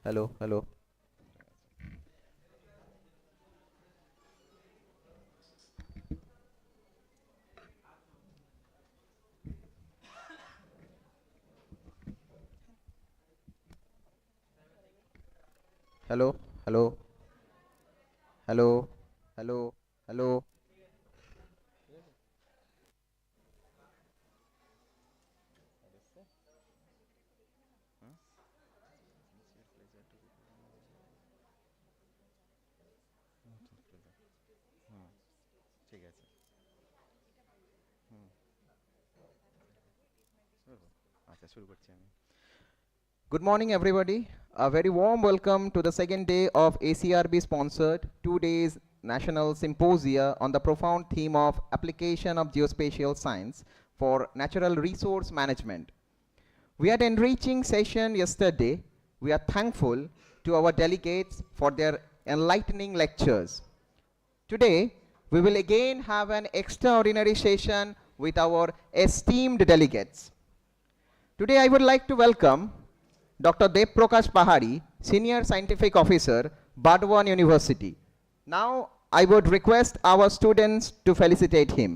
Hello, hello. Hello, hello, hello, hello, hello. ঠিক আছে আচ্ছা শুরু করছি আমি Good morning, everybody. A very warm welcome to the second day of ACRB sponsored 2 days National Symposia on the profound theme of application of geospatial science for natural resource management. We had an enriching session yesterday. We are thankful to our delegates for their enlightening lectures. Today, we will again have an extraordinary session with our esteemed delegates. Today, I would like to welcome Dr. Dev Prakash Pahari, Senior Scientific Officer, Burdwan University. Now, I would request our students to felicitate him.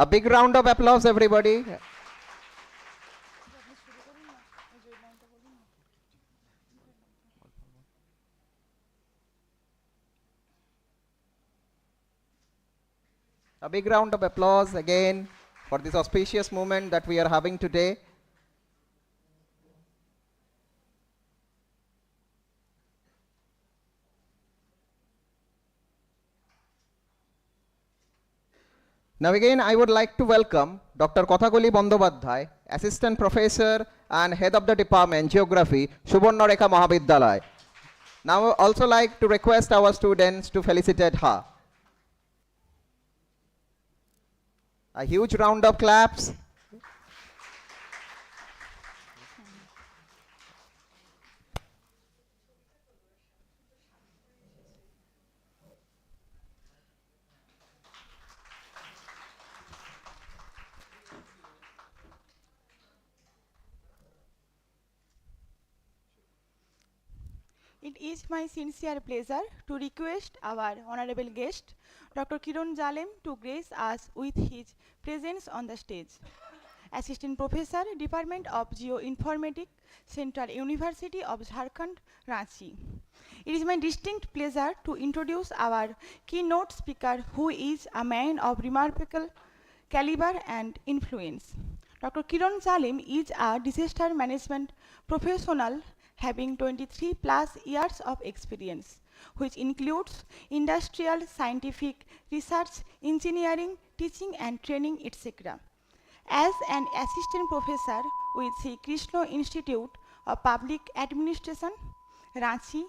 A big round of applause, everybody. A big round of applause again for this auspicious moment that we are having today. Now again, I would like to welcome Dr. Kothakoli Bandobadhyay, Assistant Professor and Head of the Department, Geography, Subarnarekha Mahavidyalaya. Now I also like to request our students to felicitate her. A huge round of claps. It is my sincere pleasure to request our honorable guest, Dr. Kiran Jalem, to grace us with his presence on the stage. Assistant Professor, Department of Geoinformatics, Central University of Jharkhand, Ranchi. It is my distinct pleasure to introduce our keynote speaker, who is a man of remarkable caliber and influence. Dr. Kiran Jalem is a disaster management professional having 23 plus years of experience, which includes industrial, scientific, research, engineering, teaching and training, etc. As an assistant professor with Sri Krishna Institute of Public Administration, Ranchi,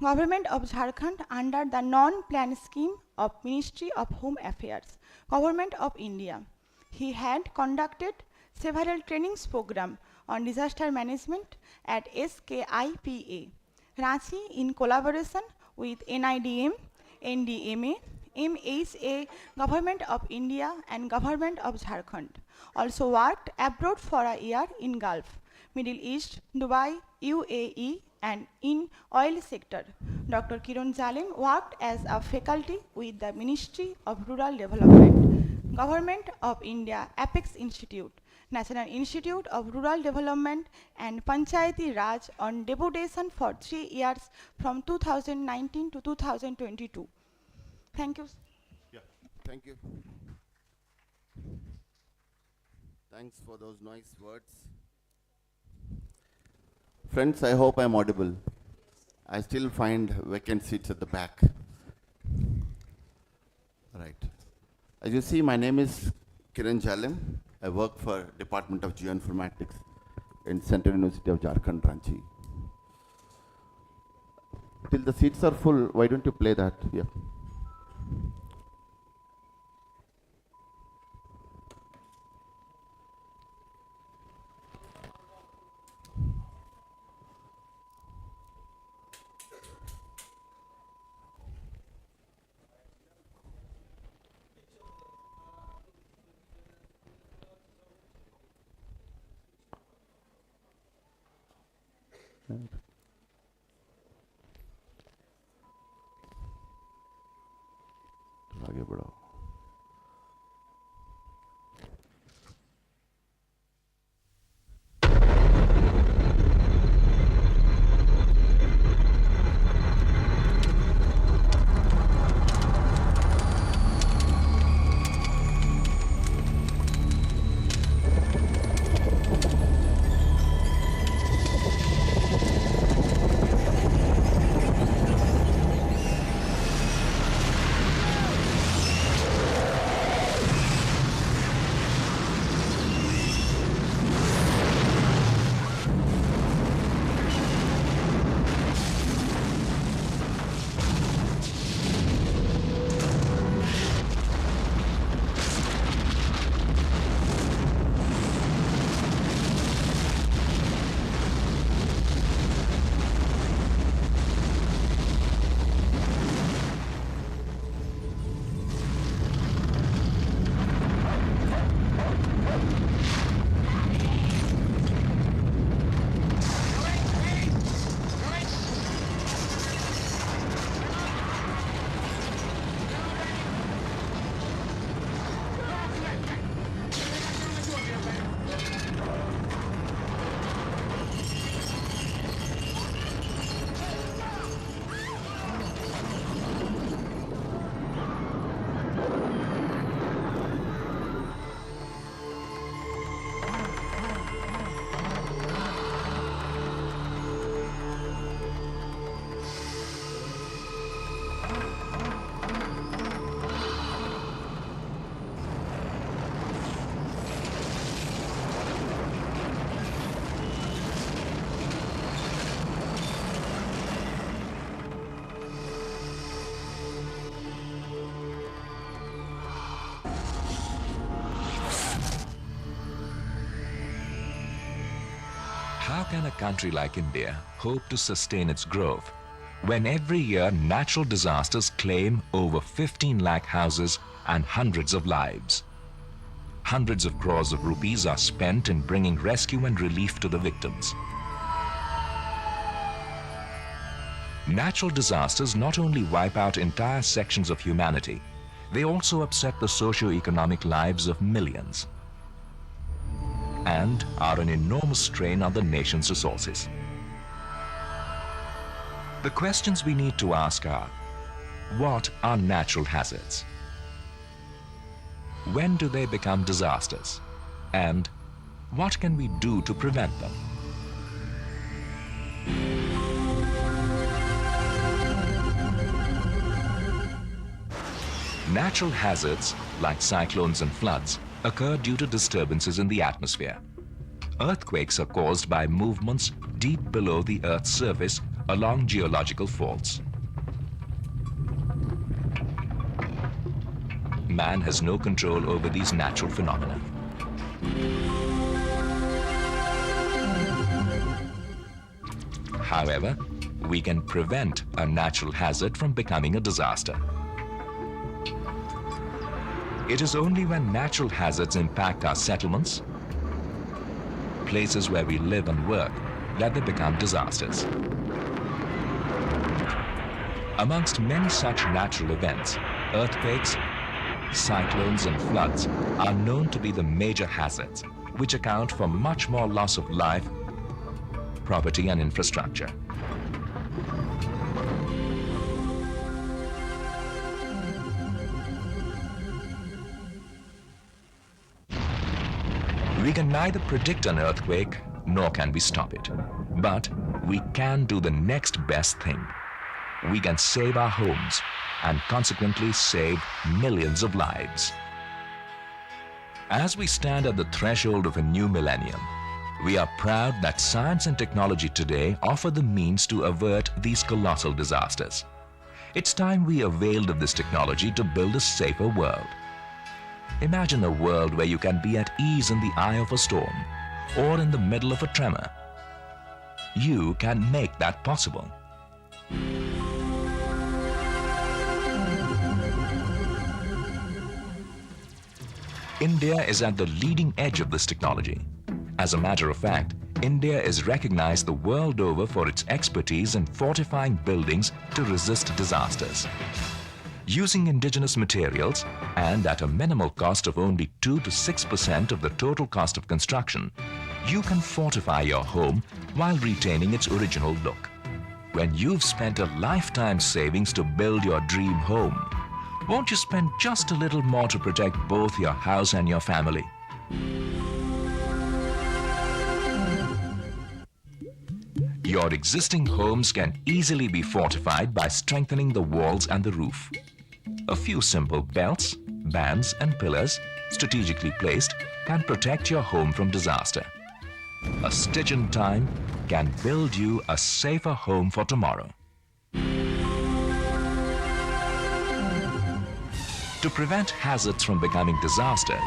Government of Jharkhand under the non-plan scheme of Ministry of Home Affairs, Government of India. He had conducted several trainings program on disaster management at SKIPA, Ranchi in collaboration with NIDM, NDMA, MHA, Government of India and Government of Jharkhand. Also worked abroad for a year in Gulf, Middle East, Dubai, UAE and in oil sector. Dr. Kiran Jalem worked as a faculty with the Ministry of Rural Development, Government of India, Apex Institute, National Institute of Rural Development and Panchayati Raj on deputation for 3 years from 2019 to 2022. Thank you. Yeah, thank you. Thanks for those nice words. Friends, I hope I'm audible. I still find vacant seats at the back. Right. As you see, my name is Kiran Jalem. I work for Department of Geoinformatics in Central University of Jharkhand, Ranchi. Till the seats are full, why don't you play that? Yeah. आगे बढ़ो. How can a country like India hope to sustain its growth when every year natural disasters claim over 15 lakh houses and hundreds of lives? Hundreds of crores of rupees are spent in bringing rescue and relief to the victims. Natural disasters not only wipe out entire sections of humanity, they also upset the socio-economic lives of millions and are an enormous strain on the nation's resources. The questions we need to ask are, what are natural hazards? When do they become disasters? And what can we do to prevent them? Natural hazards, like cyclones and floods, occur due to disturbances in the atmosphere. Earthquakes are caused by movements deep below the Earth's surface along geological faults. Man has no control over these natural phenomena. However, we can prevent a natural hazard from becoming a disaster. It is only when natural hazards impact our settlements, places where we live and work, that they become disasters. Amongst many such natural events, earthquakes, cyclones and floods are known to be the major hazards, which account for much more loss of life, property and infrastructure. We can neither predict an earthquake, nor can we stop it. But we can do the next best thing. We can save our homes and consequently save millions of lives. As we stand at the threshold of a new millennium, we are proud that science and technology today offer the means to avert these colossal disasters. It's time we availed of this technology to build a safer world. Imagine a world where you can be at ease in the eye of a storm or in the middle of a tremor. You can make that possible. India is at the leading edge of this technology. As a matter of fact, India is recognized the world over for its expertise in fortifying buildings to resist disasters. Using indigenous materials and at a minimal cost of only 2 to 6% of the total cost of construction, you can fortify your home while retaining its original look. When you've spent a lifetime savings to build your dream home, won't you spend just a little more to protect both your house and your family? Your existing homes can easily be fortified by strengthening the walls and the roof. A few simple belts, bands and pillars, strategically placed, can protect your home from disaster. A stitch in time can build you a safer home for tomorrow. To prevent hazards from becoming disasters,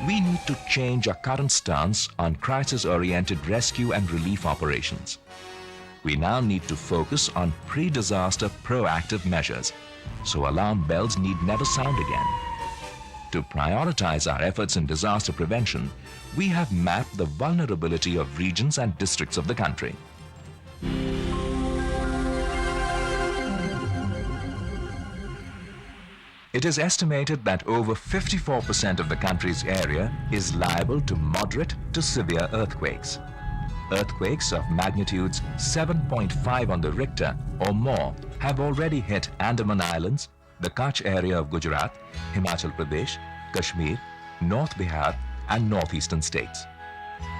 we need to change our current stance on crisis-oriented rescue and relief operations. We now need to focus on pre-disaster proactive measures, so alarm bells need never sound again. To prioritize our efforts in disaster prevention, we have mapped the vulnerability of regions and districts of the country. It is estimated that over 54% of the country's area is liable to moderate to severe earthquakes. Earthquakes of magnitudes 7.5 on the Richter or more have already hit Andaman Islands, the Kutch area of Gujarat, Himachal Pradesh, Kashmir, North Bihar and northeastern states.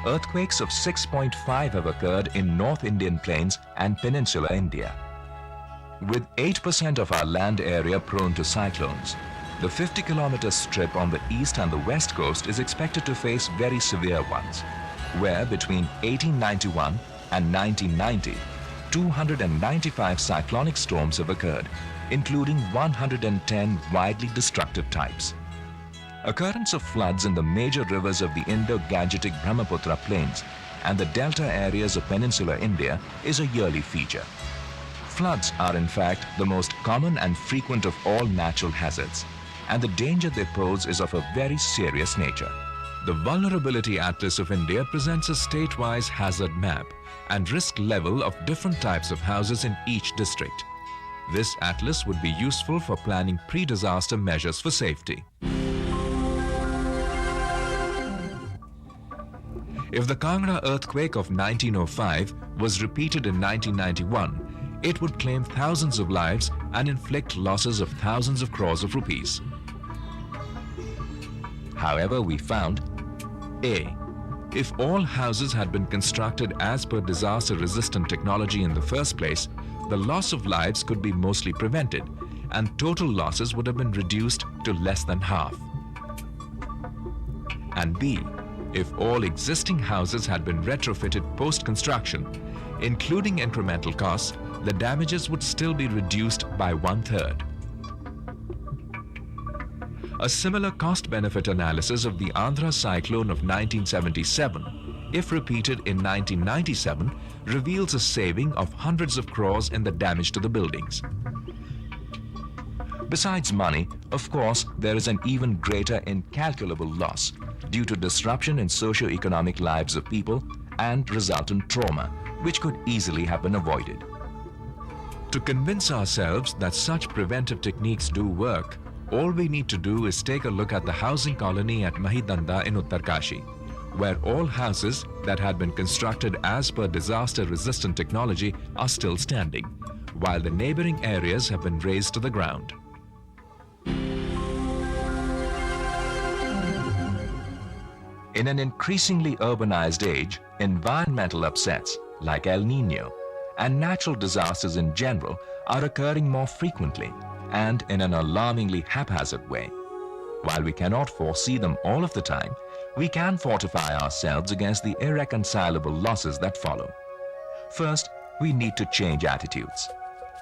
Earthquakes of 6.5 have occurred in North Indian plains and peninsular India. With 8% of our land area prone to cyclones, the 50-kilometer strip on the east and the west coast is expected to face very severe ones, where between 1891 and 1990, 295 cyclonic storms have occurred, including 110 widely destructive types. Occurrence of floods in the major rivers of the Indo-Gangetic Brahmaputra plains and the delta areas of peninsular India is a yearly feature. Floods are in fact the most common and frequent of all natural hazards, and the danger they pose is of a very serious nature. The Vulnerability Atlas of India presents a state-wise hazard map and risk level of different types of houses in each district. This atlas would be useful for planning pre-disaster measures for safety. If the Kangra earthquake of 1905 was repeated in 1991, it would claim thousands of lives and inflict losses of thousands of crores of rupees. However, we found A. If all houses had been constructed as per disaster-resistant technology in the first place, the loss of lives could be mostly prevented and total losses would have been reduced to less than half. And B. If all existing houses had been retrofitted post-construction, including incremental costs, the damages would still be reduced by 1/3. A similar cost-benefit analysis of the Andhra cyclone of 1977, if repeated in 1997, reveals a saving of hundreds of crores in the damage to the buildings. Besides money, of course, there is an even greater incalculable loss due to disruption in socio-economic lives of people and resultant trauma, which could easily have been avoided. To convince ourselves that such preventive techniques do work, all we need to do is take a look at the housing colony at Mahidanda in Uttarkashi, where all houses that had been constructed as per disaster-resistant technology are still standing, while the neighboring areas have been razed to the ground. In an increasingly urbanized age, environmental upsets like El Niño and natural disasters in general are occurring more frequently and in an alarmingly haphazard way. While we cannot foresee them all of the time, we can fortify ourselves against the irreconcilable losses that follow. First, we need to change attitudes.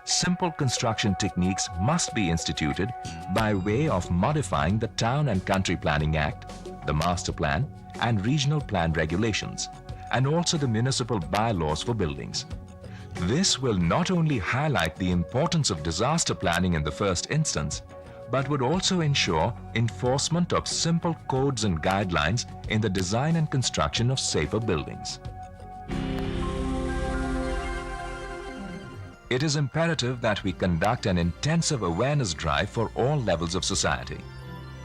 Simple construction techniques must be instituted by way of modifying the Town and Country Planning Act, the Master Plan, and Regional Plan regulations, and also the municipal bylaws for buildings. This will not only highlight the importance of disaster planning in the first instance, but would also ensure enforcement of simple codes and guidelines in the design and construction of safer buildings. it is imperative that we conduct an intensive awareness drive for all levels of society,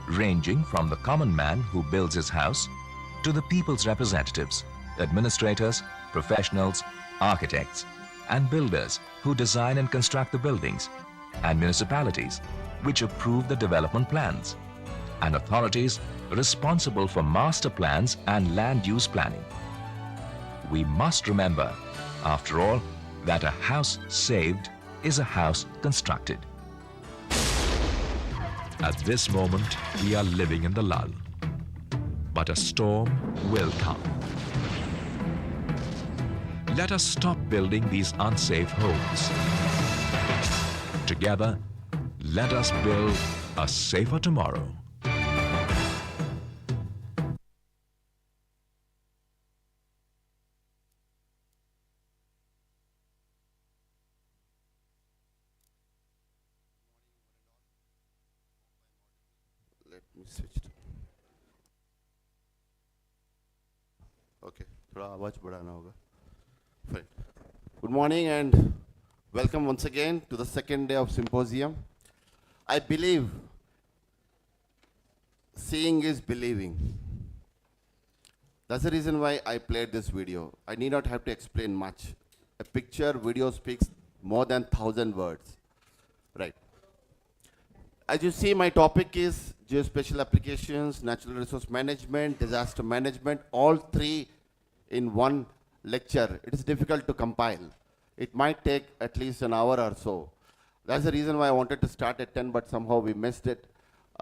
ranging from the common man who builds his house to the people's representatives, administrators, professionals, architects, and builders who design and construct the buildings, and municipalities which approve the development plans, and authorities responsible for master plans and land use planning. We must remember, after all, that a house saved is a house constructed. At this moment, we are living in the lull, but a storm will come. Let us stop building these unsafe homes. Together, let us build a safer tomorrow. Let me switch to. Okay, थोड़ा आवाज बढ़ाना होगा. Fine. Good morning and welcome once again to the second day of Symposium. I believe seeing is believing. That's the reason why I played this video. I need not have to explain much. A picture, video speaks more than 1,000 words. Right. As you see, my topic is geospatial applications, natural resource management, disaster management, all three in one lecture. It is difficult to compile. It might take at least an hour or so. That's the reason why I wanted to start at 10, but somehow we missed it.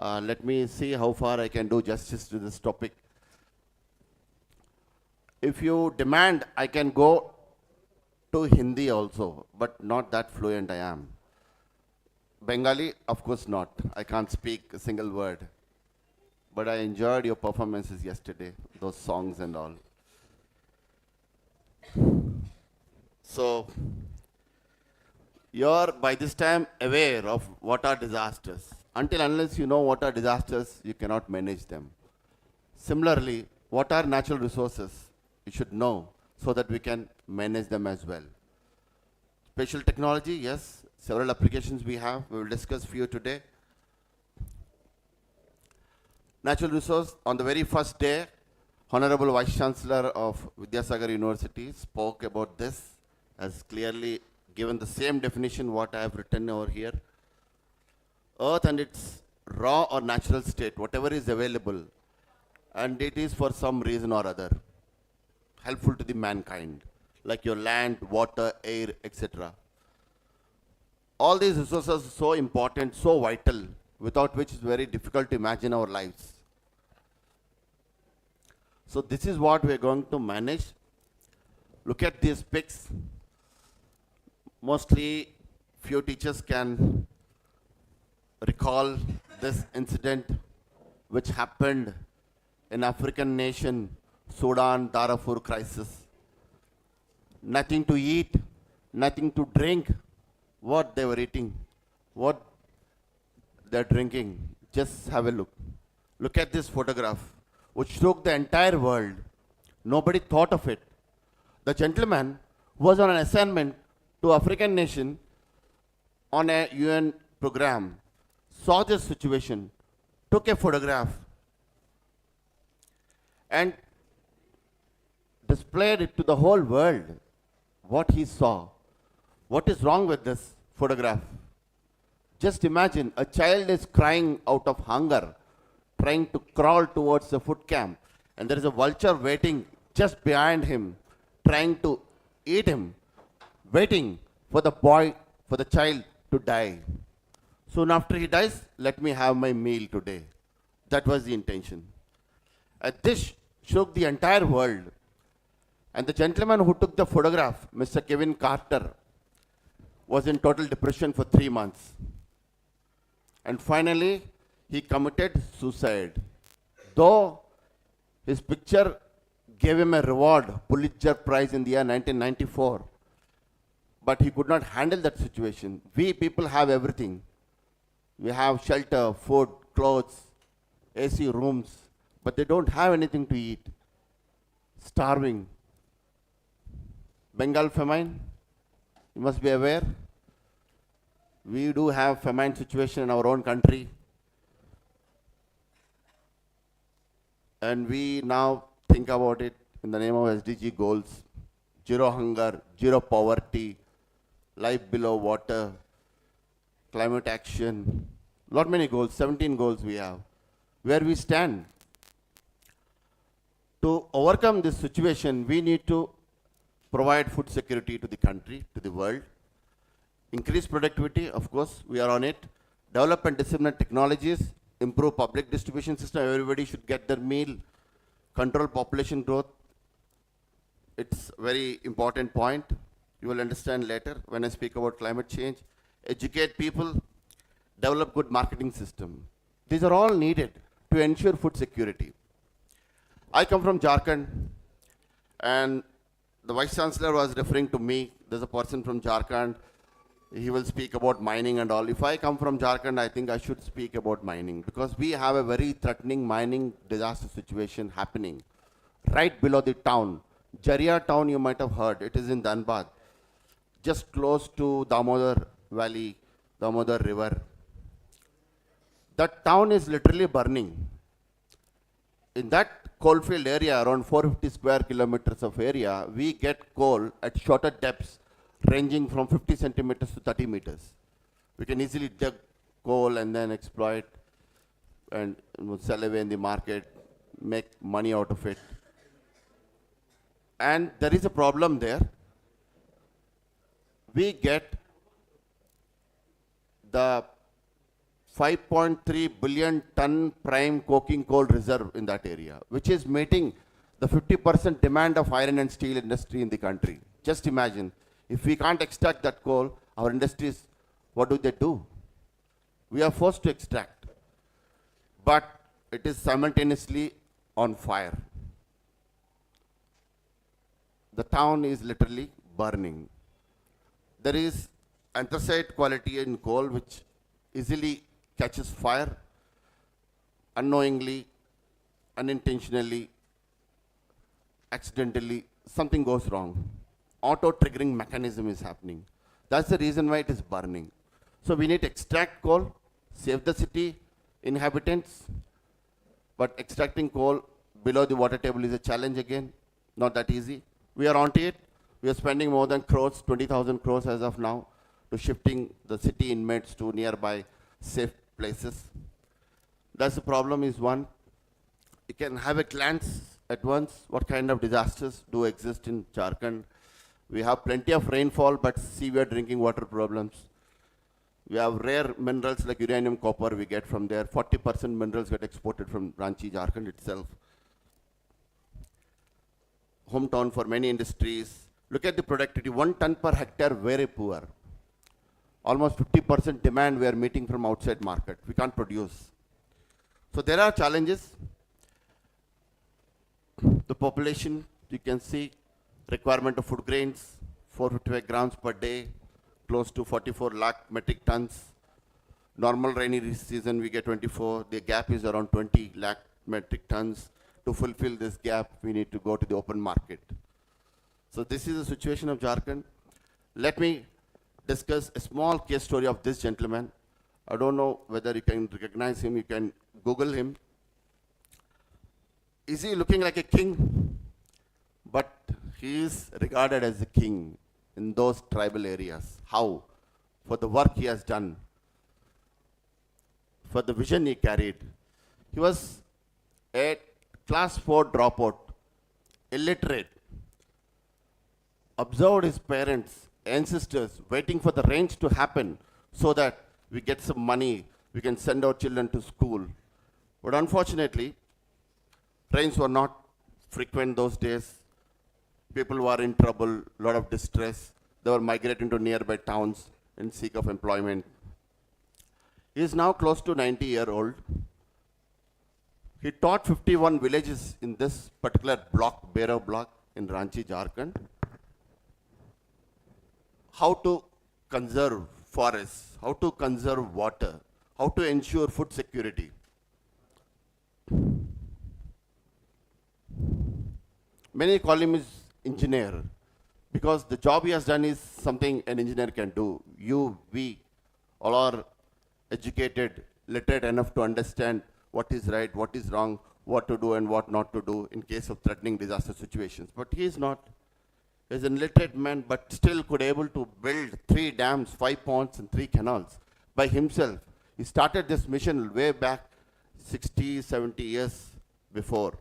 Let me see how far I can do justice to this topic. If you demand, I can go to Hindi also, but not that fluent I am. Bengali, of course not. I can't speak a single word. But I enjoyed your performances yesterday, those songs and all. So, you're by this time aware of what are disasters. Until unless you know what are disasters, you cannot manage them. Similarly, what are natural resources? You should know so that we can manage them as well. Spatial technology, yes, several applications we have. We will discuss few today. Natural resource, on the very first day, Honorable Vice Chancellor of Vidyasagar University spoke about this, has clearly given the same definition what I have written over here. Earth and its raw or natural state, whatever is available, and it is for some reason or other helpful to the mankind, like your land, water, air, etc. All these resources are so important, so vital, without which it's very difficult to imagine our lives. So this is what we're going to manage. Look at these pics. Mostly few teachers can recall this incident which happened in African nation, Sudan, Darfur crisis. Nothing to eat, nothing to drink. What they were eating, what they're drinking. Just have a look. Look at this photograph, which shook the entire world. Nobody thought of it. The gentleman was on an assignment to African nation on a UN program, saw this situation, took a photograph, and displayed it to the whole world, what he saw. What is wrong with this photograph? Just imagine a child is crying out of hunger, trying to crawl towards a food camp, and there is a vulture waiting just behind him, trying to eat him, waiting for the boy, for the child to die. Soon after he dies, let me have my meal today. That was the intention. This shook the entire world. And the gentleman who took the photograph, Mr. Kevin Carter, was in total depression for 3 months. And finally, he committed suicide. Though his picture gave him a reward, Pulitzer Prize in the year 1994, but he could not handle that situation. We people have everything. We have shelter, food, clothes, AC rooms, but they don't have anything to eat. Starving. Bengal famine, you must be aware. We do have famine situation in our own country. And we now think about it in the name of SDG goals. Zero hunger, zero poverty, life below water, climate action. Lot many goals, 17 goals we have. Where we stand. To overcome this situation, we need to provide food security to the country, to the world. Increase productivity, of course, we are on it. Develop and disseminate technologies, improve public distribution system, everybody should get their meal. Control population growth. It's a very important point. You will understand later when I speak about climate change. Educate people, develop good marketing system. These are all needed to ensure food security. I come from Jharkhand, and the Vice Chancellor was referring to me. There's a person from Jharkhand. He will speak about mining and all. If I come from Jharkhand, I think I should speak about mining because we have a very threatening mining disaster situation happening right below the town. Jaria town, you might have heard. It is in Dhanbad, just close to Damodar Valley, Damodar River. That town is literally burning. In that coalfield area, around 450 square kilometers of area, we get coal at shorter depths ranging from 50 centimeters to 30 meters. We can easily dig coal and then exploit and sell away in the market, make money out of it. And there is a problem there. We get the 5.3 billion ton prime coking coal reserve in that area, which is meeting the 50% demand of iron and steel industry in the country. Just imagine, if we can't extract that coal, our industries, what do? We are forced to extract. But it is simultaneously on fire. The town is literally burning. There is anthracite quality in coal which easily catches fire, unknowingly, unintentionally, accidentally, something goes wrong. Auto-triggering mechanism is happening. That's the reason why it is burning. So we need to extract coal, save the city inhabitants, but extracting coal below the water table is a challenge again, not that easy. We are onto it. We are spending more than crores, 20,000 crores as of now, to shifting the city inmates to nearby safe places. That's the problem is one. You can have a glance at once what kind of disasters do exist in Jharkhand. We have plenty of rainfall, but severe drinking water problems. We have rare minerals like uranium, copper we get from there. 40% minerals get exported from Ranchi, Jharkhand itself. Hometown for many industries. Look at the productivity, 1 ton per hectare, very poor. Almost 50% demand we are meeting from outside market. We can't produce. So there are challenges. The population, you can see, requirement of food grains, 455 grams per day, close to 44 lakh metric tons. Normal rainy season we get 24. The gap is around 20 lakh metric tons. To fulfill this gap, we need to go to the open market. So this is the situation of Jharkhand. Let me discuss a small case story of this gentleman. I don't know whether you can recognize him. You can Google him. Is he looking like a king? But he is regarded as a king in those tribal areas. How? For the work he has done, for the vision he carried. He was a class 4 dropout, illiterate, observed his parents, ancestors, waiting for the rains to happen so that we get some money, we can send our children to school. But unfortunately, rains were not frequent those days. People were in trouble, a lot of distress. They were migrating to nearby towns in seek of employment. He is now close to 90-year-old. He taught 51 villages in this particular block, Bero block in Ranchi, Jharkhand, how to conserve forests, how to conserve water, how to ensure food security. Many call him as engineer because the job he has done is something an engineer can do. We all are educated, literate enough to understand what is right, what is wrong, what to do and what not to do in case of threatening disaster situations. But he is not. He is an illiterate man, but still could able to build 3 dams, 5 ponds and 3 canals by himself. He started this mission way back 60, 70 years before.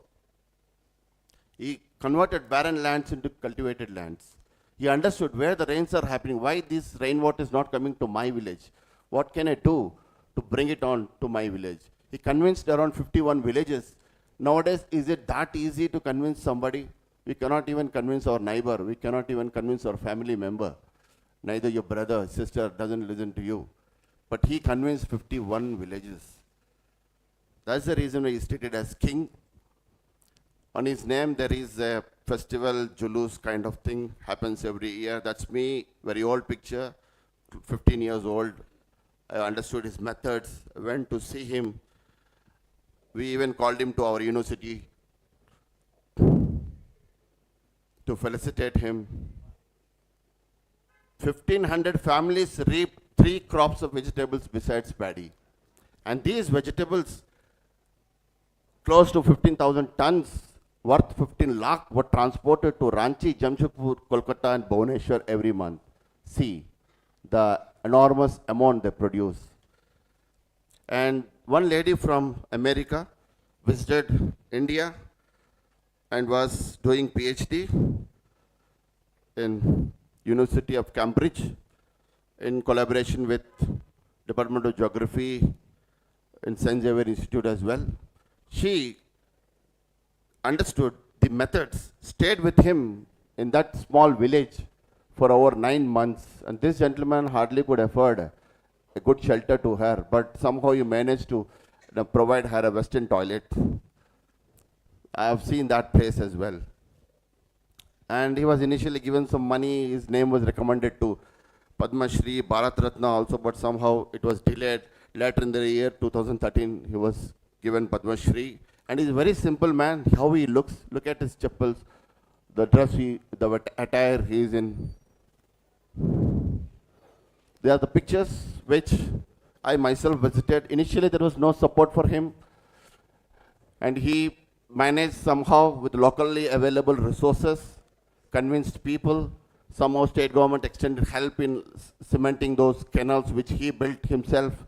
He converted barren lands into cultivated lands. He understood where the rains are happening, why this rainwater is not coming to my village. What can I do to bring it on to my village? He convinced around 51 villages. Nowadays, is it that easy to convince somebody? We cannot even convince our neighbor. We cannot even convince our family member. Neither your brother, sister doesn't listen to you. But he convinced 51 villages. That's the reason why he is treated as king. On his name, there is a festival, Julus kind of thing, happens every year. That's me, very old picture, 15 years old. I understood his methods, I went to see him. We even called him to our university to felicitate him. 1,500 families reaped 3 crops of vegetables besides paddy. And these vegetables, close to 15,000 tons, worth 15 lakh, were transported to Ranchi, Jamshedpur, Kolkata and Bhubaneswar every month. See the enormous amount they produce. And one lady from America visited India and was doing PhD in University of Cambridge in collaboration with Department of Geography in St. Xavier Institute as well. She understood the methods, stayed with him in that small village for over 9 months. And this gentleman hardly could afford a good shelter to her, but somehow he managed to provide her a western toilet. I have seen that place as well. And he was initially given some money. His name was recommended to Padma Shri, Bharat Ratna also, but somehow it was delayed. Later in the year 2013, he was given Padma Shri. And he's a very simple man. How he looks, look at his chappals, the dress, the attire he is in. They are the pictures which I myself visited. Initially, there was no support for him. And he managed somehow with locally available resources, convinced people. Somehow state government extended help in cementing those canals which he built himself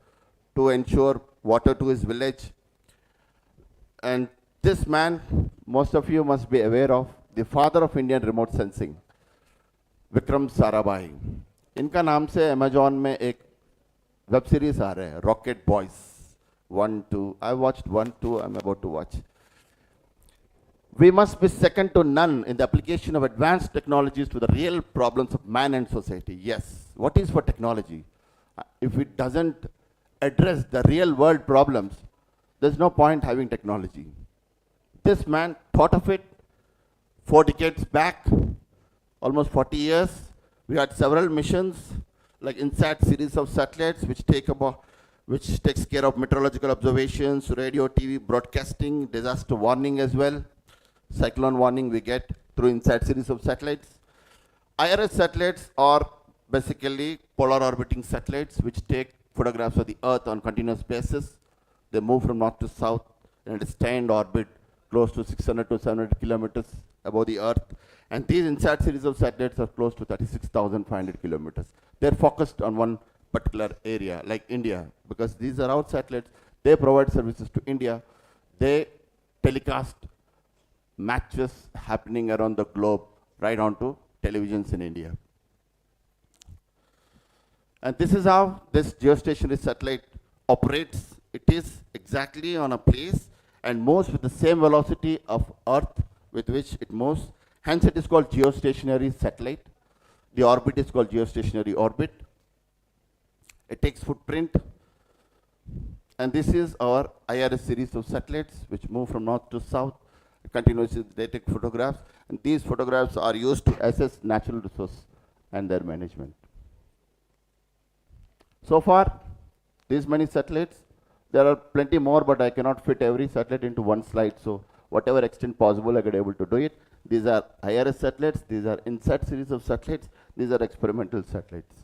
to ensure water to his village. And this man, most of you must be aware of, the father of Indian remote sensing, Vikram Sarabhai. इनका नाम से Amazon में एक web series आ रहा है, Rocket Boys 1, 2. I watched 1, 2. I'm about to watch. We must be second to none in the application of advanced technologies to the real problems of man and society. Yes. What is for technology? If it doesn't address the real world problems, there's no point having technology. This man thought of it 4 decades back, almost 40 years. We had several missions, like INSAT series of satellites, which takes care of meteorological observations, radio, TV, broadcasting, disaster warning as well. Cyclone warning we get through INSAT series of satellites. IRS satellites are basically polar orbiting satellites, which take photographs of the Earth on continuous basis. They move from north to south and stay in orbit close to 600 to 700 kilometers above the Earth. And these INSAT series of satellites are close to 36,500 kilometers. They're focused on one particular area, like India, because these are our satellites. They provide services to India. They telecast matches happening around the globe right onto televisions in India. And this is how this geostationary satellite operates. It is exactly on a place and moves with the same velocity of Earth with which it moves. Hence it is called geostationary satellite. The orbit is called geostationary orbit. It takes footprint. And this is our IRS series of satellites which move from north to south. Continuously they take photographs. And these photographs are used to assess natural resources and their management. So far, these many satellites, there are plenty more, but I cannot fit every satellite into one slide. So whatever extent possible, I got able to do it. These are IRS satellites. These are INSAT series of satellites. These are experimental satellites,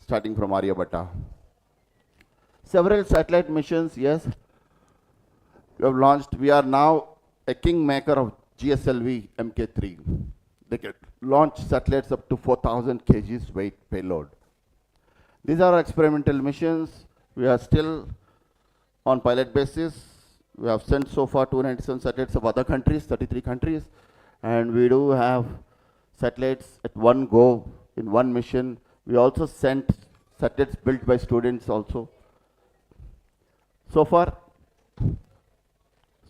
starting from Aryabhatta. Several satellite missions, yes, we have launched. We are now a kingmaker of GSLV Mk3. They can launch satellites up to 4,000 kgs weight payload. These are experimental missions. We are still on pilot basis. We have sent so far 297 satellites of other countries, 33 countries, and we do have satellites at one go in one mission. We also sent satellites built by students also. So far,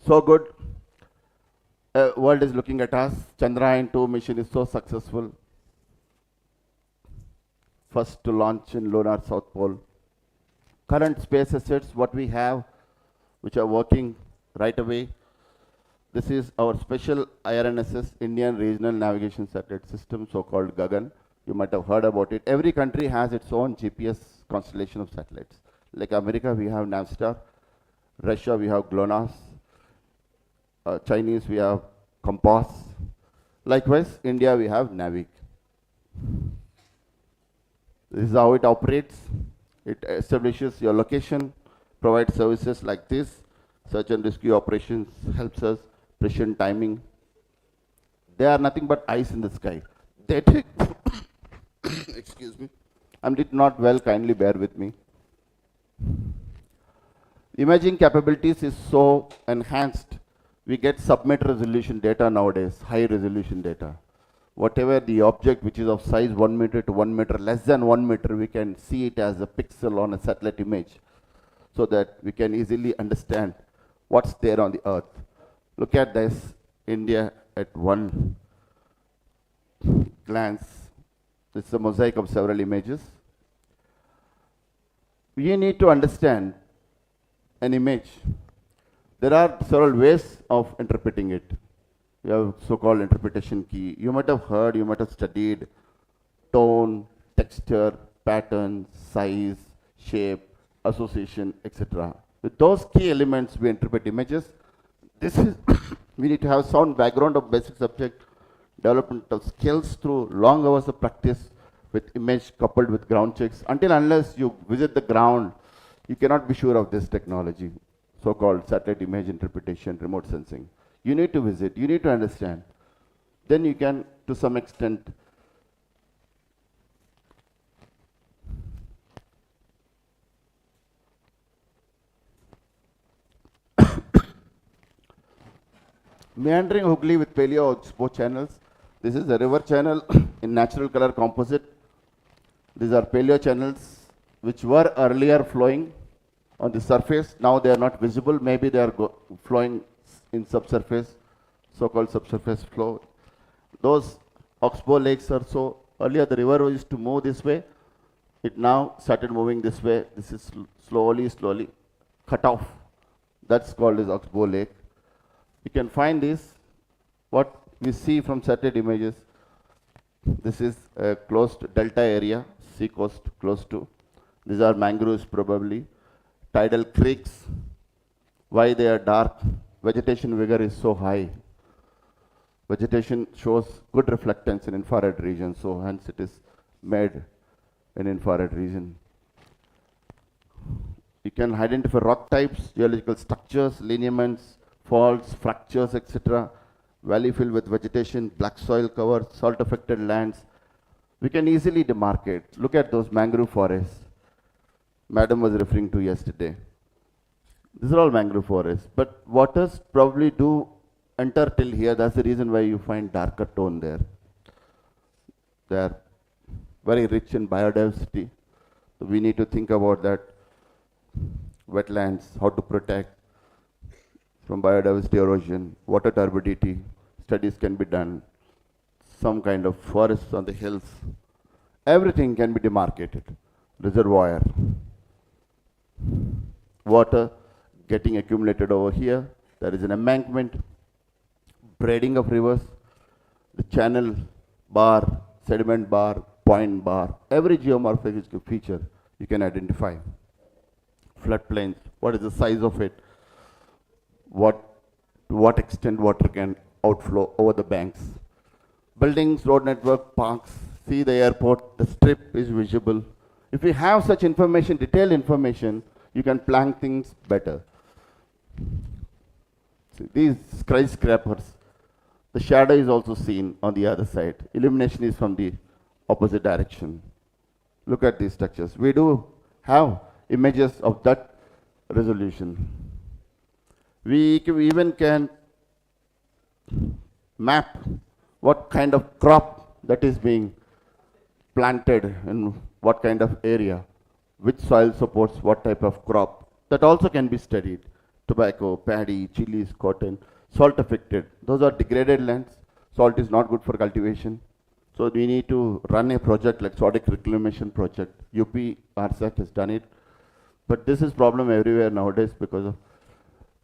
so good. World is looking at us. Chandrayaan-2 mission is so successful. First to launch in lunar South Pole. Current space assets, what we have, which are working right away. This is our special IRNSS, Indian Regional Navigation Satellite System, so-called Gagan. You might have heard about it. Every country has its own GPS constellation of satellites. Like America, we have Navstar. Russia, we have GLONASS. Chinese, we have Compass. Likewise, India, we have Navig. This is how it operates. It establishes your location, provides services like this. Search and rescue operations helps us, precision timing. They are nothing but eyes in the sky. They take, excuse me, I'm not well, kindly bear with me. Imaging capabilities is so enhanced. We get submit resolution data nowadays, high resolution data. Whatever the object which is of size 1 meter to 1 meter, less than 1 meter, we can see it as a pixel on a satellite image so that we can easily understand what's there on the earth. Look at this, India at one glance. It's a mosaic of several images. We need to understand an image. There are several ways of interpreting it. We have so-called interpretation key. You might have heard, you might have studied tone, texture, pattern, size, shape, association, etc. With those key elements, we interpret images. This is, we need to have sound background of basic subject, development of skills through long hours of practice with image coupled with ground checks. Until unless you visit the ground, you cannot be sure of this technology, so-called satellite image interpretation, remote sensing. You need to visit, you need to understand. Then you can, to some extent, meandering Hooghly with paleo expo channels. This is a river channel in natural color composite. These are paleo channels which were earlier flowing on the surface. Now they are not visible. Maybe they are flowing in subsurface, so-called subsurface flow. Those oxbow lakes are so, earlier the river used to move this way. It now started moving this way. This is slowly cut off. That's called as oxbow lake. You can find this, what we see from satellite images. This is a closed delta area, sea coast close to. These are mangroves probably. Tidal creeks. Why they are dark? Vegetation vigor is so high. Vegetation shows good reflectance in infrared region, so hence it is made in infrared region. You can identify rock types, geological structures, lineaments, faults, fractures, etc. Valley filled with vegetation, black soil cover, salt affected lands. We can easily demarcate. Look at those mangrove forests Madam was referring to yesterday. These are all mangrove forests, but waters probably do enter till here. That's the reason why you find darker tone there. They are very rich in biodiversity. So we need to think about that. Wetlands, how to protect from biodiversity erosion, water turbidity, studies can be done. Some kind of forests on the hills. Everything can be demarcated. Reservoir, water getting accumulated over here. There is an embankment, braiding of rivers, the channel bar, sediment bar, point bar, every geomorphic feature you can identify. Floodplains, what is the size of it? To what extent water can outflow over the banks? Buildings, road network, parks, see the airport, the strip is visible. If we have such information, detailed information, you can plan things better. See, these skyscrapers, the shadow is also seen on the other side. Illumination is from the opposite direction. Look at these structures. We do have images of that resolution. We even can map what kind of crop that is being planted in what kind of area, which soil supports what type of crop. That also can be studied. Tobacco, paddy, chilies, cotton, salt affected. Those are degraded lands. Salt is not good for cultivation. So we need to run a project like Sodic Reclamation Project. UP RSAC has done it. But this is problem everywhere nowadays because of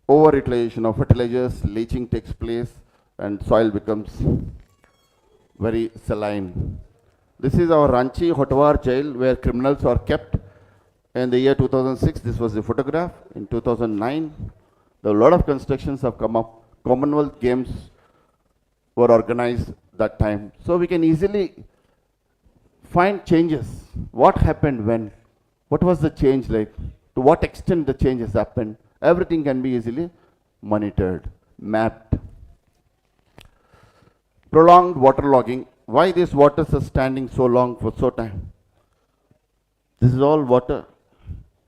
over-utilization of fertilizers, leaching takes place, and soil becomes very saline. This is our Ranchi Hotwar jail where criminals are kept. In the year 2006, this was the photograph. In 2009, a lot of constructions have come up. Commonwealth Games were organized that time. So we can easily find changes. What happened when? What was the change like? To what extent the change has happened? Everything can be easily monitored, mapped. Prolonged water logging. Why these waters are standing so long for so time? This is all water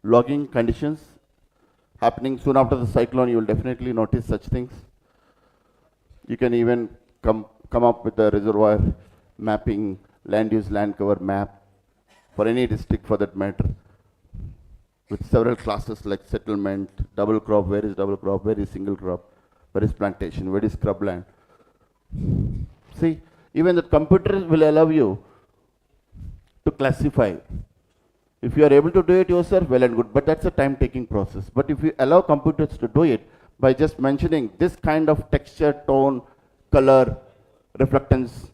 logging conditions happening soon after the cyclone. You will definitely notice such things. You can even come up with a reservoir mapping, land use, land cover map for any district for that matter, with several classes like settlement, double crop, where is double crop, where is single crop, where is plantation, where is scrubland. See, even the computer will allow you to classify. If you are able to do it yourself, well and good, but that's a time-taking process. But if you allow computers to do it by just mentioning this kind of texture, tone, color, reflectance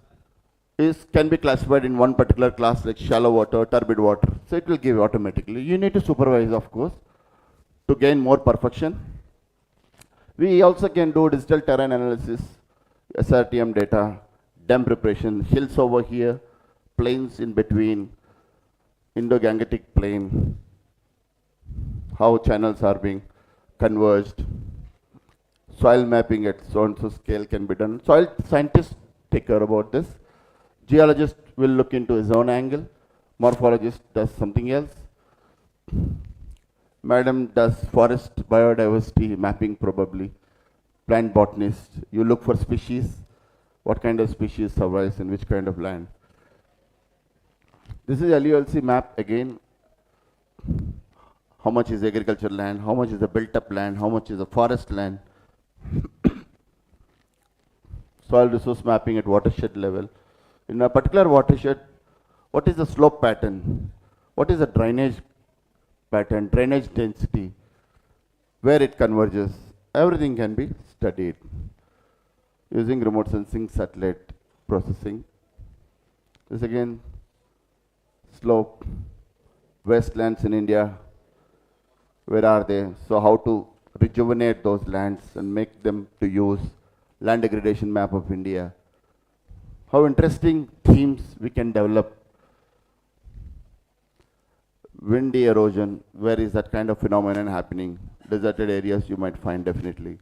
can be classified in one particular class like shallow water, turbid water. So it will give automatically. You need to supervise, of course, to gain more perfection. We also can do digital terrain analysis, SRTM data, dam preparation, hills over here, plains in between, Indo-Gangetic plain, how channels are being converged, soil mapping at so-and-so scale can be done. Soil scientists take care about this. Geologist will look into his own angle. Morphologist does something else. Madam does forest biodiversity mapping probably. Plant botanist, you look for species, what kind of species survives in which kind of land. This is LULC map again. How much is agricultural land, how much is the built up land, how much is the forest land. Soil resource mapping at watershed level. In a particular watershed, what is the slope pattern? What is the drainage pattern, drainage density, where it converges? Everything can be studied using remote sensing satellite processing. This again, slope, wastelands in India, where are they? So how to rejuvenate those lands and make them to use, land degradation map of India. How interesting themes we can develop. Windy erosion, where is that kind of phenomenon happening? Deserted areas you might find definitely.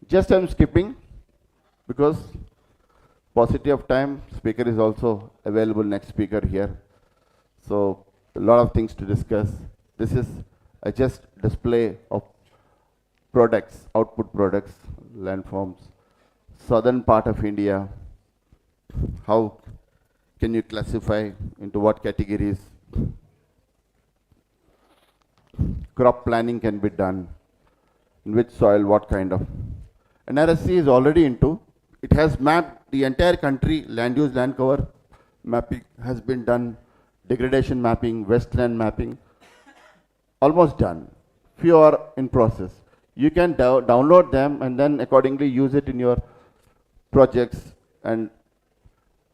Just I'm skipping because paucity of time, speaker is also available, next speaker here. So a lot of things to discuss. This is a just display of products, output products, landforms. Southern part of India, how can you classify into what categories? Crop planning can be done. In which soil, what kind of? NRSC is already into, it has mapped the entire country, land use, land cover mapping has been done, degradation mapping, wasteland mapping, almost done. Few are in process. You can download them and then accordingly use it in your projects and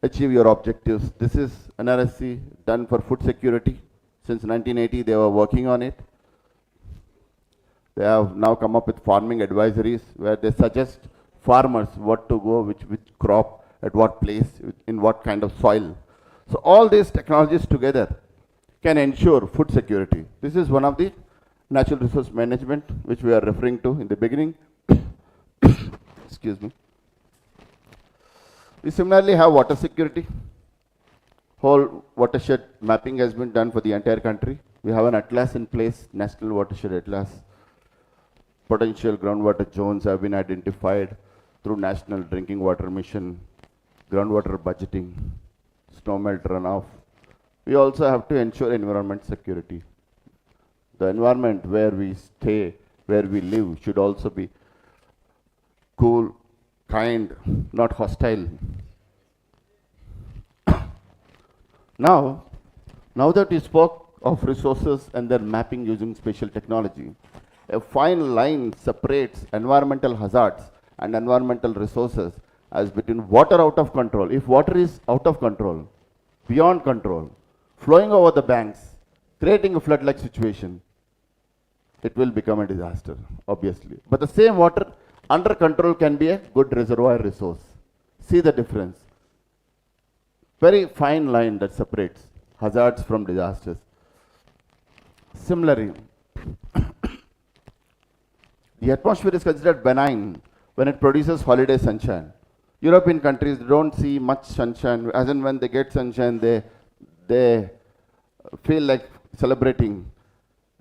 achieve your objectives. This is NRSC done for food security. Since 1980 they were working on it. They have now come up with farming advisories where they suggest farmers what to go, which crop, at what place, in what kind of soil. So all these technologies together can ensure food security. This is one of the natural resource management which we are referring to in the beginning. Excuse me. We similarly have water security. Whole watershed mapping has been done for the entire country. We have an atlas in place, National Watershed Atlas. Potential groundwater zones have been identified through National Drinking Water Mission, groundwater budgeting, snowmelt runoff. We also have to ensure environment security. The environment where we stay, where we live, should also be cool, kind, not hostile. Now that we spoke of resources and their mapping using spatial technology, a fine line separates environmental hazards and environmental resources as between water out of control. If water is out of control, beyond control, flowing over the banks, creating a flood-like situation, it will become a disaster, obviously. But the same water under control can be a good reservoir resource. See the difference. Very fine line that separates hazards from disasters. Similarly, the atmosphere is considered benign when it produces holiday sunshine. European countries don't see much sunshine. As and when they get sunshine, they feel like celebrating.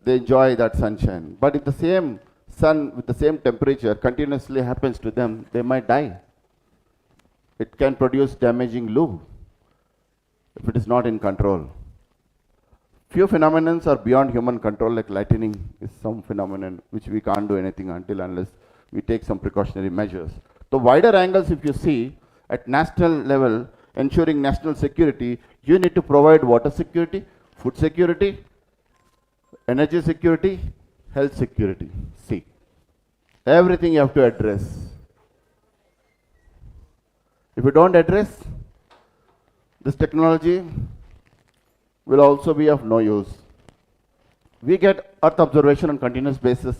They enjoy that sunshine. But if the same sun with the same temperature continuously happens to them, they might die. It can produce damaging loo if it is not in control. Few phenomena are beyond human control, like lightning is some phenomenon which we can't do anything unless we take some precautionary measures. The wider angles, if you see, at national level, ensuring national security, you need to provide water security, food security, energy security, health security. See, everything you have to address. If you don't address, this technology will also be of no use. We get earth observation on continuous basis.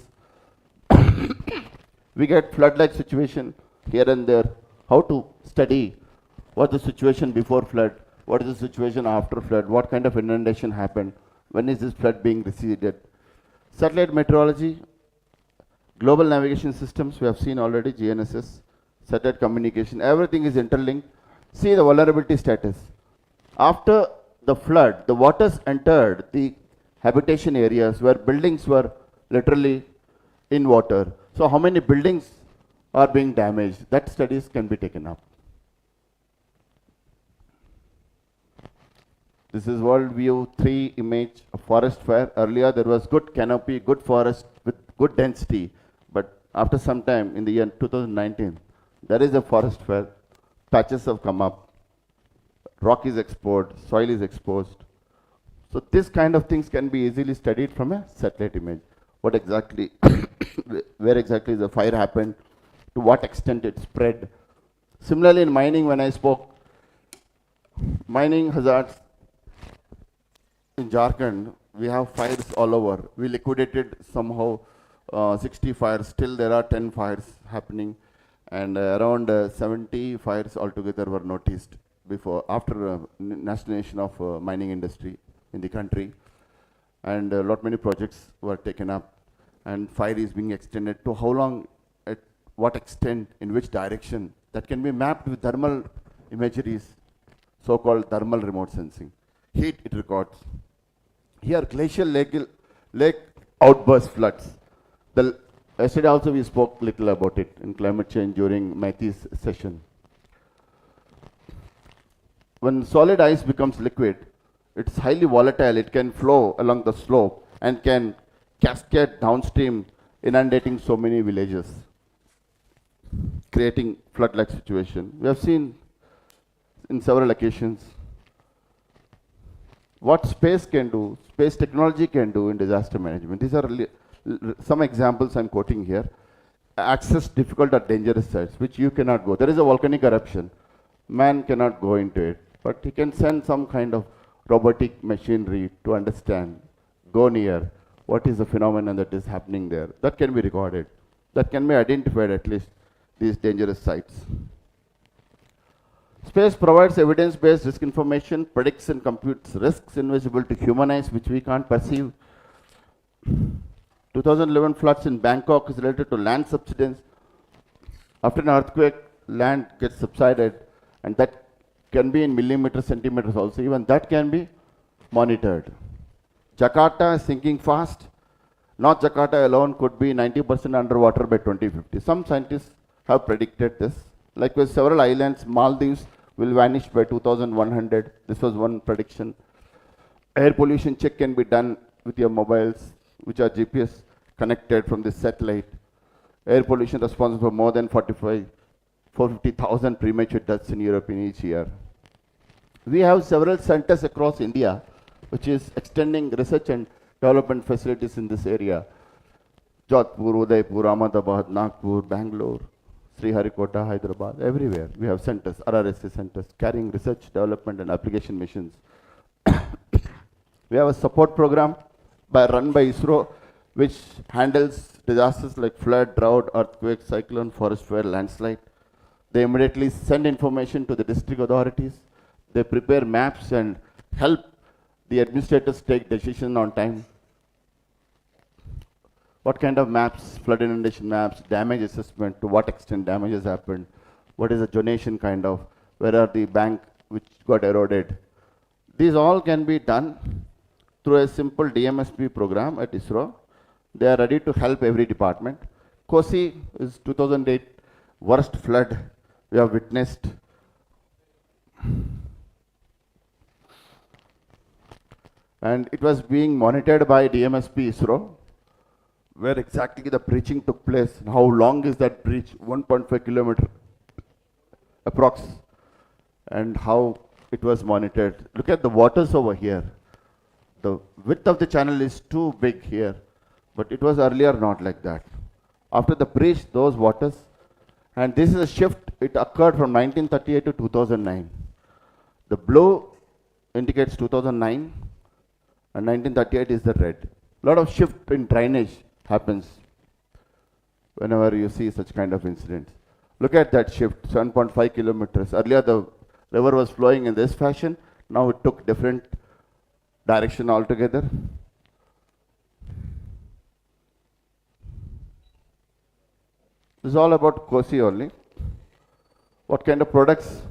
We get flood-like situation here and there. How to study what the situation before flood, what is the situation after flood, what kind of inundation happened, when is this flood being receded. Satellite meteorology, global navigation systems, we have seen already, GNSS, satellite communication, everything is interlinked. See the vulnerability status. After the flood, the waters entered the habitation areas where buildings were literally in water. So how many buildings are being damaged? That studies can be taken up. This is World View 3 image of forest fire. Earlier there was good canopy, good forest with good density. But after some time in the year 2019, there is a forest fire. Patches have come up. Rock is exposed, soil is exposed. So this kind of things can be easily studied from a satellite image. What exactly, where exactly the fire happened, to what extent it spread. Similarly in mining, when I spoke, mining hazards in Jharkhand, we have fires all over. We liquidated somehow 60 fires, still there are 10 fires happening, and around 70 fires altogether were noticed after nationalization of mining industry in the country, and many projects were taken up, and fire is being extended to how long, at what extent, in which direction, that can be mapped with thermal imageries, so-called thermal remote sensing. Heat it records. Here glacial lake outburst floods. Yesterday also we spoke little about it in climate change during Maithi's session. When solid ice becomes liquid, it's highly volatile. It can flow along the slope and can cascade downstream, inundating so many villages, creating flood-like situation. We have seen in several occasions what space can do, space technology can do in disaster management. These are some examples I'm quoting here. Access difficult or dangerous sites, which you cannot go. There is a volcanic eruption. Man cannot go into it, but he can send some kind of robotic machinery to understand, go near, what is the phenomenon that is happening there. That can be recorded. That can be identified, at least, these dangerous sites. Space provides evidence-based risk information, predicts and computes risks invisible to human eyes, which we can't perceive. 2011 floods in Bangkok is related to land subsidence. After an earthquake, land gets subsided, and that can be in millimeters, centimeters also. Even that can be monitored. Jakarta is sinking fast. North Jakarta alone could be 90% underwater by 2050. Some scientists have predicted this. Likewise, several islands, Maldives, will vanish by 2100. This was one prediction. Air pollution check can be done with your mobiles, which are GPS connected from the satellite. Air pollution responsible for more than 450,000 premature deaths in Europe in each year. We have several centers across India, which is extending research and development facilities in this area. Jodhpur, Udaipur, Ahmedabad, Nagpur, Bangalore, Sriharikota, Hyderabad, everywhere. We have centers, RRSA centers, carrying research, development and application missions. We have a support program run by ISRO, which handles disasters like flood, drought, earthquake, cyclone, forest fire, landslide. They immediately send information to the district authorities. They prepare maps and help the administrators take decisions on time. What kind of maps? Flood inundation maps, damage assessment, to what extent damage has happened, what is the donation kind of, where are the bank which got eroded. These all can be done through a simple DMSP program at ISRO. They are ready to help every department. Kosi is 2008 worst flood we have witnessed. And it was being monitored by DMSP ISRO, where exactly the breaching took place, and how long is that breach, 1.5 kilometer approx, and how it was monitored. Look at the waters over here. The width of the channel is too big here, but it was earlier not like that. After the breach, those waters, and this is a shift, it occurred from 1938 to 2009. The blue indicates 2009, and 1938 is the red. A lot of shift in drainage happens whenever you see such kind of incidents. Look at that shift, 7.5 kilometers. Earlier the river was flowing in this fashion, now it took different direction altogether. This is all about Kosi only. What kind of products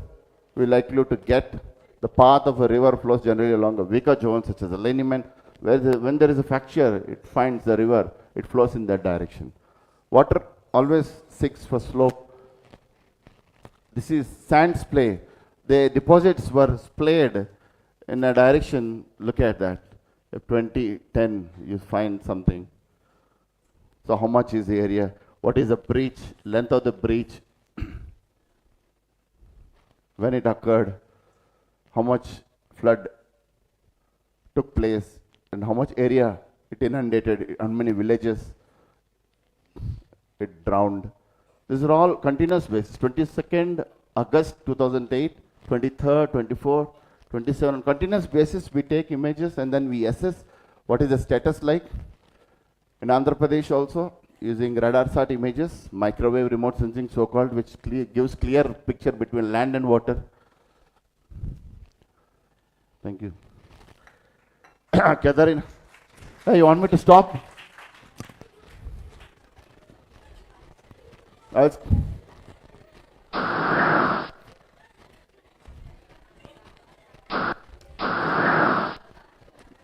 we likely to get? The path of a river flows generally along a weaker zone, such as a lineament. When there is a fracture, it finds the river, it flows in that direction. Water always seeks for slope. This is sand splay. The deposits were splayed in a direction. Look at that. If 2010, you find something. So how much is the area? What is the breach, length of the breach? When it occurred? How much flood took place? And how much area it inundated, how many villages it drowned. These are all continuous basis. 22nd August 2008, 23rd, 24th, 27th, continuous basis we take images and then we assess what is the status like. In Andhra Pradesh also, using radar sat images, microwave remote sensing so-called, which gives clear picture between land and water. Thank you. Catherine, hey, you want me to stop?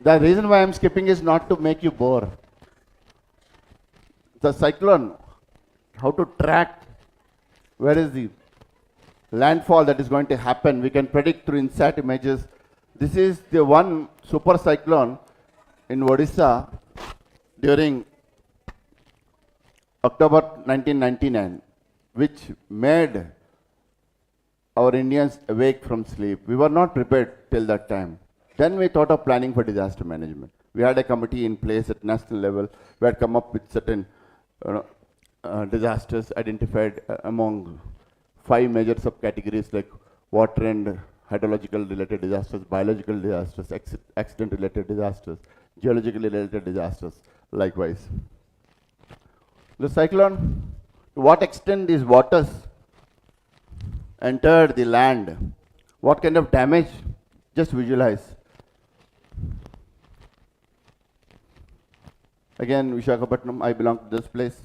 The reason why I'm skipping is not to make you bore. The cyclone, how to track where is the landfall that is going to happen, we can predict through INSAT images. This is the one super cyclone in Odisha during October 1999, which made our Indians awake from sleep. We were not prepared till that time. Then we thought of planning for disaster management. We had a committee in place at national level. We had come up with certain disasters identified among 5 major subcategories like water and hydrological related disasters, biological disasters, accident related disasters, geological related disasters, likewise. The cyclone, to what extent these waters entered the land What kind of damage? Just visualize. Again, Visakhapatnam, I belong to this place.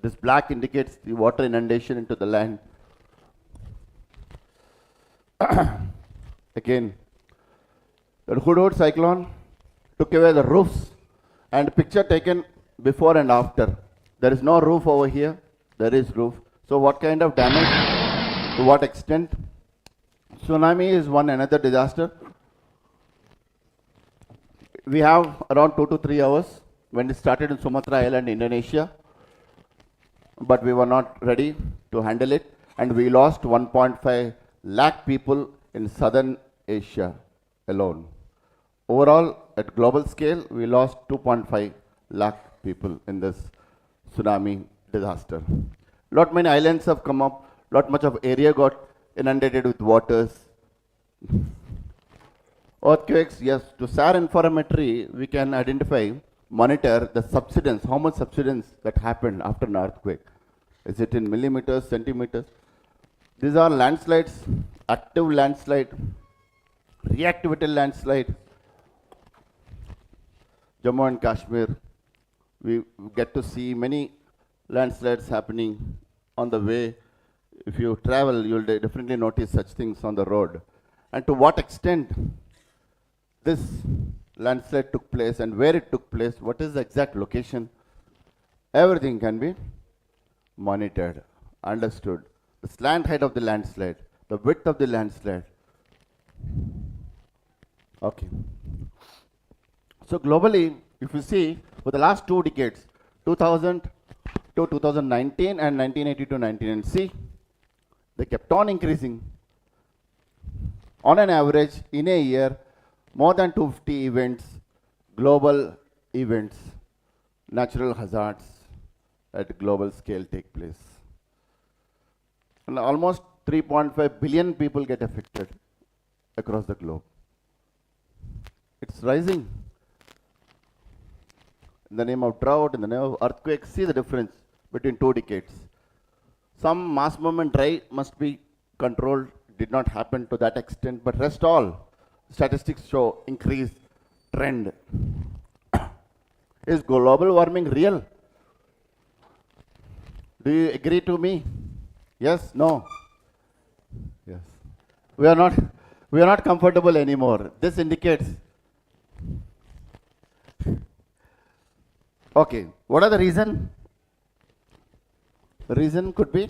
This black indicates the water inundation into the land. Again, the Hudhud cyclone took away the roofs, and picture taken before and after. There is no roof over here, there is roof. So what kind of damage, to what extent? Tsunami is one another disaster. We have around 2 to 3 hours when it started in Sumatra Island, Indonesia, but we were not ready to handle it, and we lost 1.5 lakh people in southern Asia alone. Overall, at global scale, we lost 2.5 lakh people in this tsunami disaster. Lot many islands have come up, lot much of area got inundated with waters. Earthquakes, yes, to SAR interferometry, we can identify, monitor the subsidence, how much subsidence that happened after an earthquake. Is it in millimeters, centimeters? These are landslides, active landslide, reactivated landslide. Jammu and Kashmir, we get to see many landslides happening on the way. If you travel, you'll definitely notice such things on the road. And to what extent this landslide took place and where it took place, what is the exact location, everything can be monitored, understood. The slant height of the landslide, the width of the landslide. Okay. So globally, if you see, for the last 2 decades, 2000 to 2019 and 1980 to 1990, they kept on increasing. On an average, in a year, more than 250 events, global events, natural hazards at global scale take place. And almost 3.5 billion people get affected across the globe. It's rising. In the name of drought, in the name of earthquake, see the difference between 2 decades. Some mass movement drive must be controlled, did not happen to that extent, but rest all statistics show increased trend. Is global warming real? Do you agree to me? Yes, no? Yes. We are not comfortable anymore. This indicates. Okay, what are the reason? The reason could be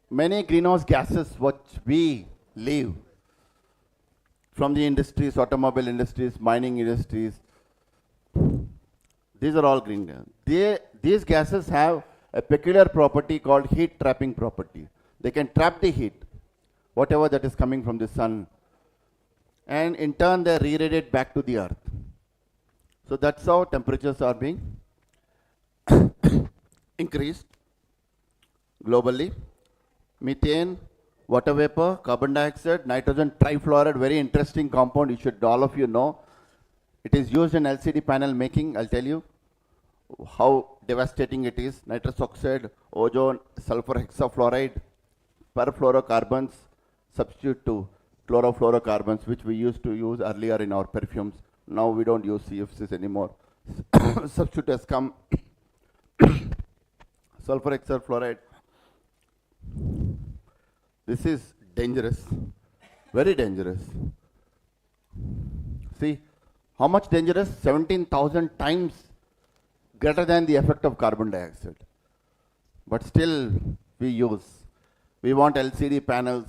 many greenhouse gases which we leave from the industries, automobile industries, mining industries. These are all green gas. These gases have a peculiar property called heat trapping property. They can trap the heat, whatever that is coming from the sun, and in turn they re-radiate back to the earth. So that's how temperatures are being increased globally. Methane, water vapor, carbon dioxide, nitrogen trifluoride, very interesting compound, you should all of you know. It is used in LCD panel making. I'll tell you how devastating it is. Nitrous oxide, ozone, sulfur hexafluoride, perfluorocarbons substitute to chlorofluorocarbons, which we used to use earlier in our perfumes. Now we don't use CFCs anymore. Substitute has come. Sulfur hexafluoride. This is dangerous, very dangerous. See, how much dangerous? 17,000 times greater than the effect of carbon dioxide. But still we use. We want LCD panels.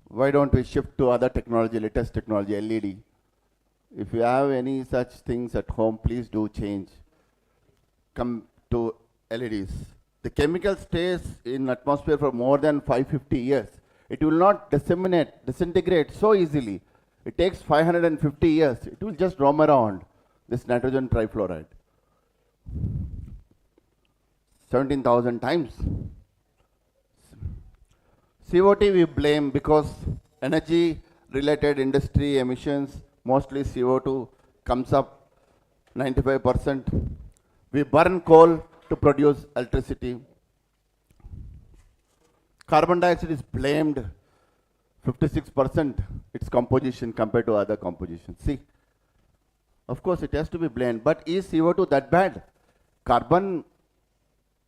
Why don't we shift to other technology, latest technology, LED? If you have any such things at home, please do change. Come to LEDs. The chemical stays in atmosphere for more than 550 years. It will not disintegrate so easily. It takes 550 years. It will just roam around, this nitrogen trifluoride. 17,000 times. CO2 we blame because energy related industry emissions, mostly CO2 comes up 95%. We burn coal to produce electricity. Carbon dioxide is blamed 56% its composition compared to other compositions. See, of course it has to be blamed, but is CO2 that bad? Carbon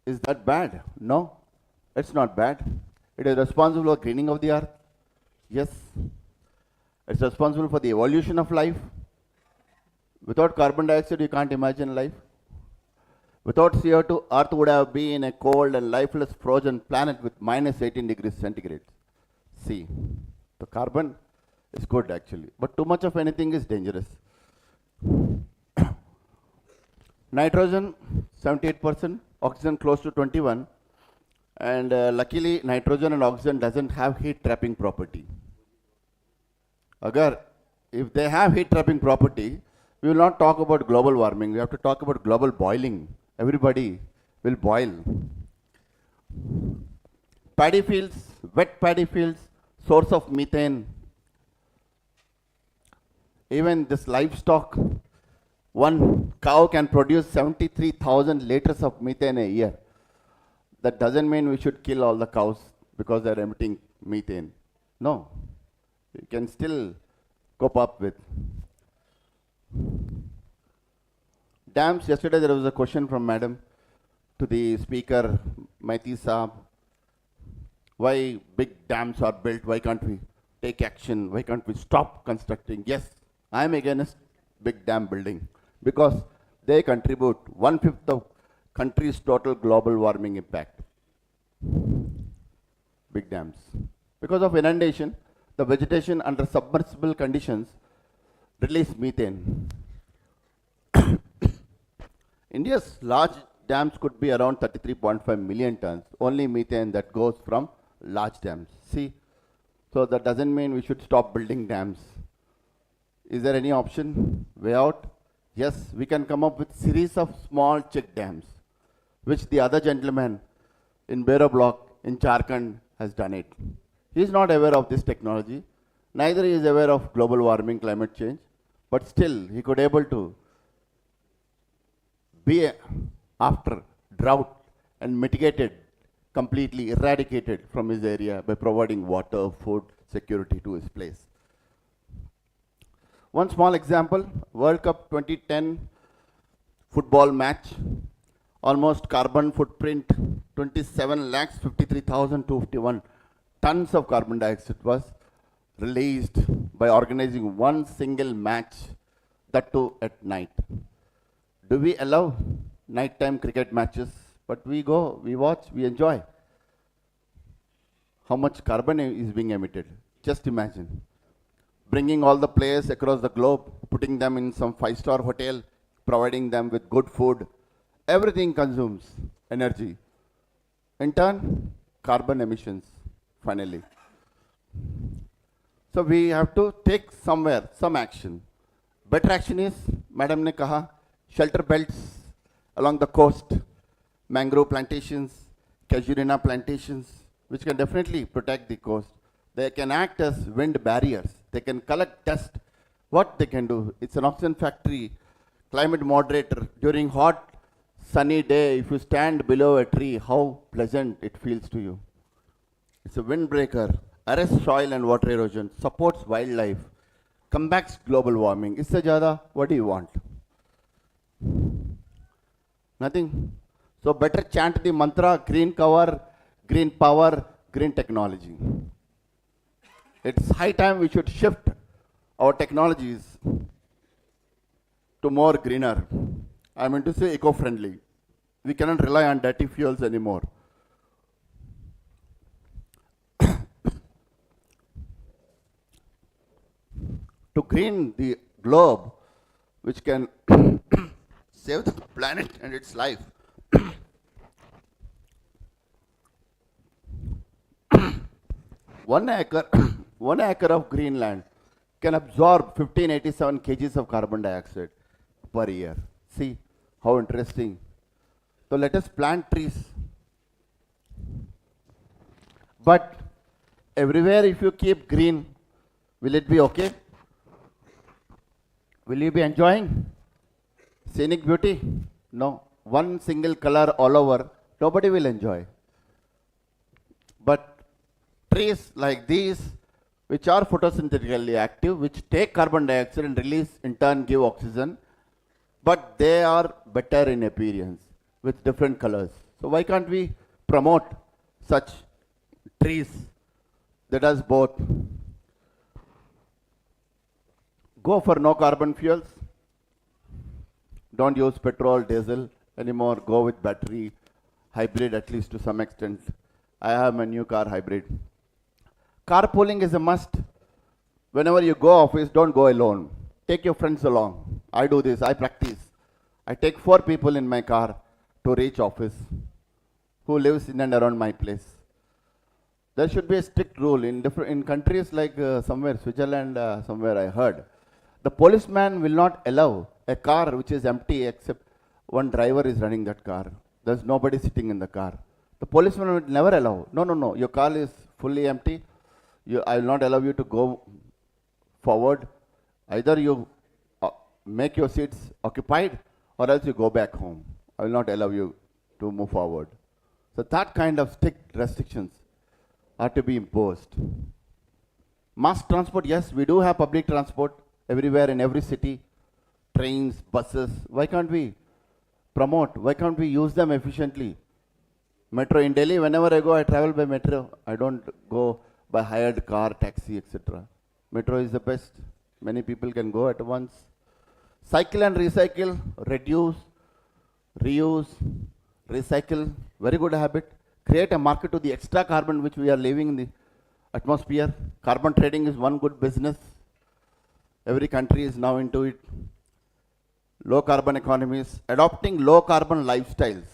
is that bad? No, it's not bad. It is responsible for greening of the earth. Yes. It's responsible for the evolution of life. Without carbon dioxide, you can't imagine life. Without CO2, Earth would have been a cold and lifeless frozen planet with minus 18 degrees centigrade. See, the carbon is good actually, but too much of anything is dangerous. Nitrogen, 78%, oxygen close to 21, and luckily nitrogen and oxygen doesn't have heat trapping property. Agar, if they have heat trapping property, we will not talk about global warming, we have to talk about global boiling. Everybody will boil. Paddy fields, wet paddy fields, source of methane. Even this livestock, one cow can produce 73,000 liters of methane a year. That doesn't mean we should kill all the cows because they're emitting methane. No, you can still cope up with. Dams, yesterday there was a question from madam to the speaker, Maiti Saab. Why big dams are built? Why can't we take action? Why can't we stop constructing? Yes, I am against big dam building because they contribute 1/5 of country's total global warming impact. Big dams. Because of inundation, the vegetation under submersible conditions release methane. India's large dams could be around 33.5 million tons, only methane that goes from large dams. See, so that doesn't mean we should stop building dams. Is there any option, way out? Yes, we can come up with series of small check dams, which the other gentleman in Bero block in Jharkhand has done it. He is not aware of this technology, neither he is aware of global warming, climate change, but still he could able to be after drought and mitigated, completely eradicated from his area by providing water, food, security to his place. One small example, World Cup 2010 football match, almost carbon footprint 27,53,251 tons of carbon dioxide was released by organizing one single match, that too at night. Do we allow nighttime cricket matches? But we go, we watch, we enjoy. How much carbon is being emitted? Just imagine. Bringing all the players across the globe, putting them in some 5-star hotel, providing them with good food. Everything consumes energy. In turn, carbon emissions, finally. So we have to take somewhere, some action. Better action is, Madam ne kaha, shelter belts along the coast, mangrove plantations, casuarina plantations, which can definitely protect the coast. They can act as wind barriers. They can collect dust. What they can do? It's an oxygen factory, climate moderator. During hot, sunny day, if you stand below a tree, how pleasant it feels to you. It's a windbreaker, arrests soil and water erosion, supports wildlife, combats global warming. Isse jada, what do you want? Nothing. So better chant the mantra, green cover, green power, green technology. It's high time we should shift our technologies to more greener. I mean to say eco-friendly. We cannot rely on dirty fuels anymore. To green the globe, which can save the planet and its life. One acre of green land can absorb 1587 kgs of carbon dioxide per year. See how interesting. So let us plant trees. But everywhere if you keep green, will it be okay? Will you be enjoying scenic beauty? No. One single color all over, nobody will enjoy. But trees like these, which are photosynthetically active, which take carbon dioxide and release, in turn give oxygen, but they are better in appearance with different colors. So why can't we promote such trees that does both? Go for no carbon fuels. Don't use petrol, diesel anymore. Go with battery, hybrid at least to some extent. I have my new car hybrid. Carpooling is a must. Whenever you go office, don't go alone. Take your friends along. I do this, I practice. I take 4 people in my car to reach office who lives in and around my place. There should be a strict rule in countries like somewhere, Switzerland, somewhere I heard. The policeman will not allow a car which is empty except one driver is running that car. There's nobody sitting in the car. The policeman will never allow. No, your car is fully empty. I will not allow you to go forward. Either you make your seats occupied or else you go back home. I will not allow you to move forward. So that kind of strict restrictions are to be imposed. Mass transport, yes, we do have public transport everywhere in every city. Trains, buses. Why can't we promote? Why can't we use them efficiently? Metro in Delhi, whenever I go, I travel by metro. I don't go by hired car, taxi, etc. Metro is the best. Many people can go at once. Cycle and recycle, reduce, reuse, recycle, very good habit. Create a market to the extra carbon which we are leaving in the atmosphere. Carbon trading is one good business. Every country is now into it. Low carbon economies, adopting low carbon lifestyles.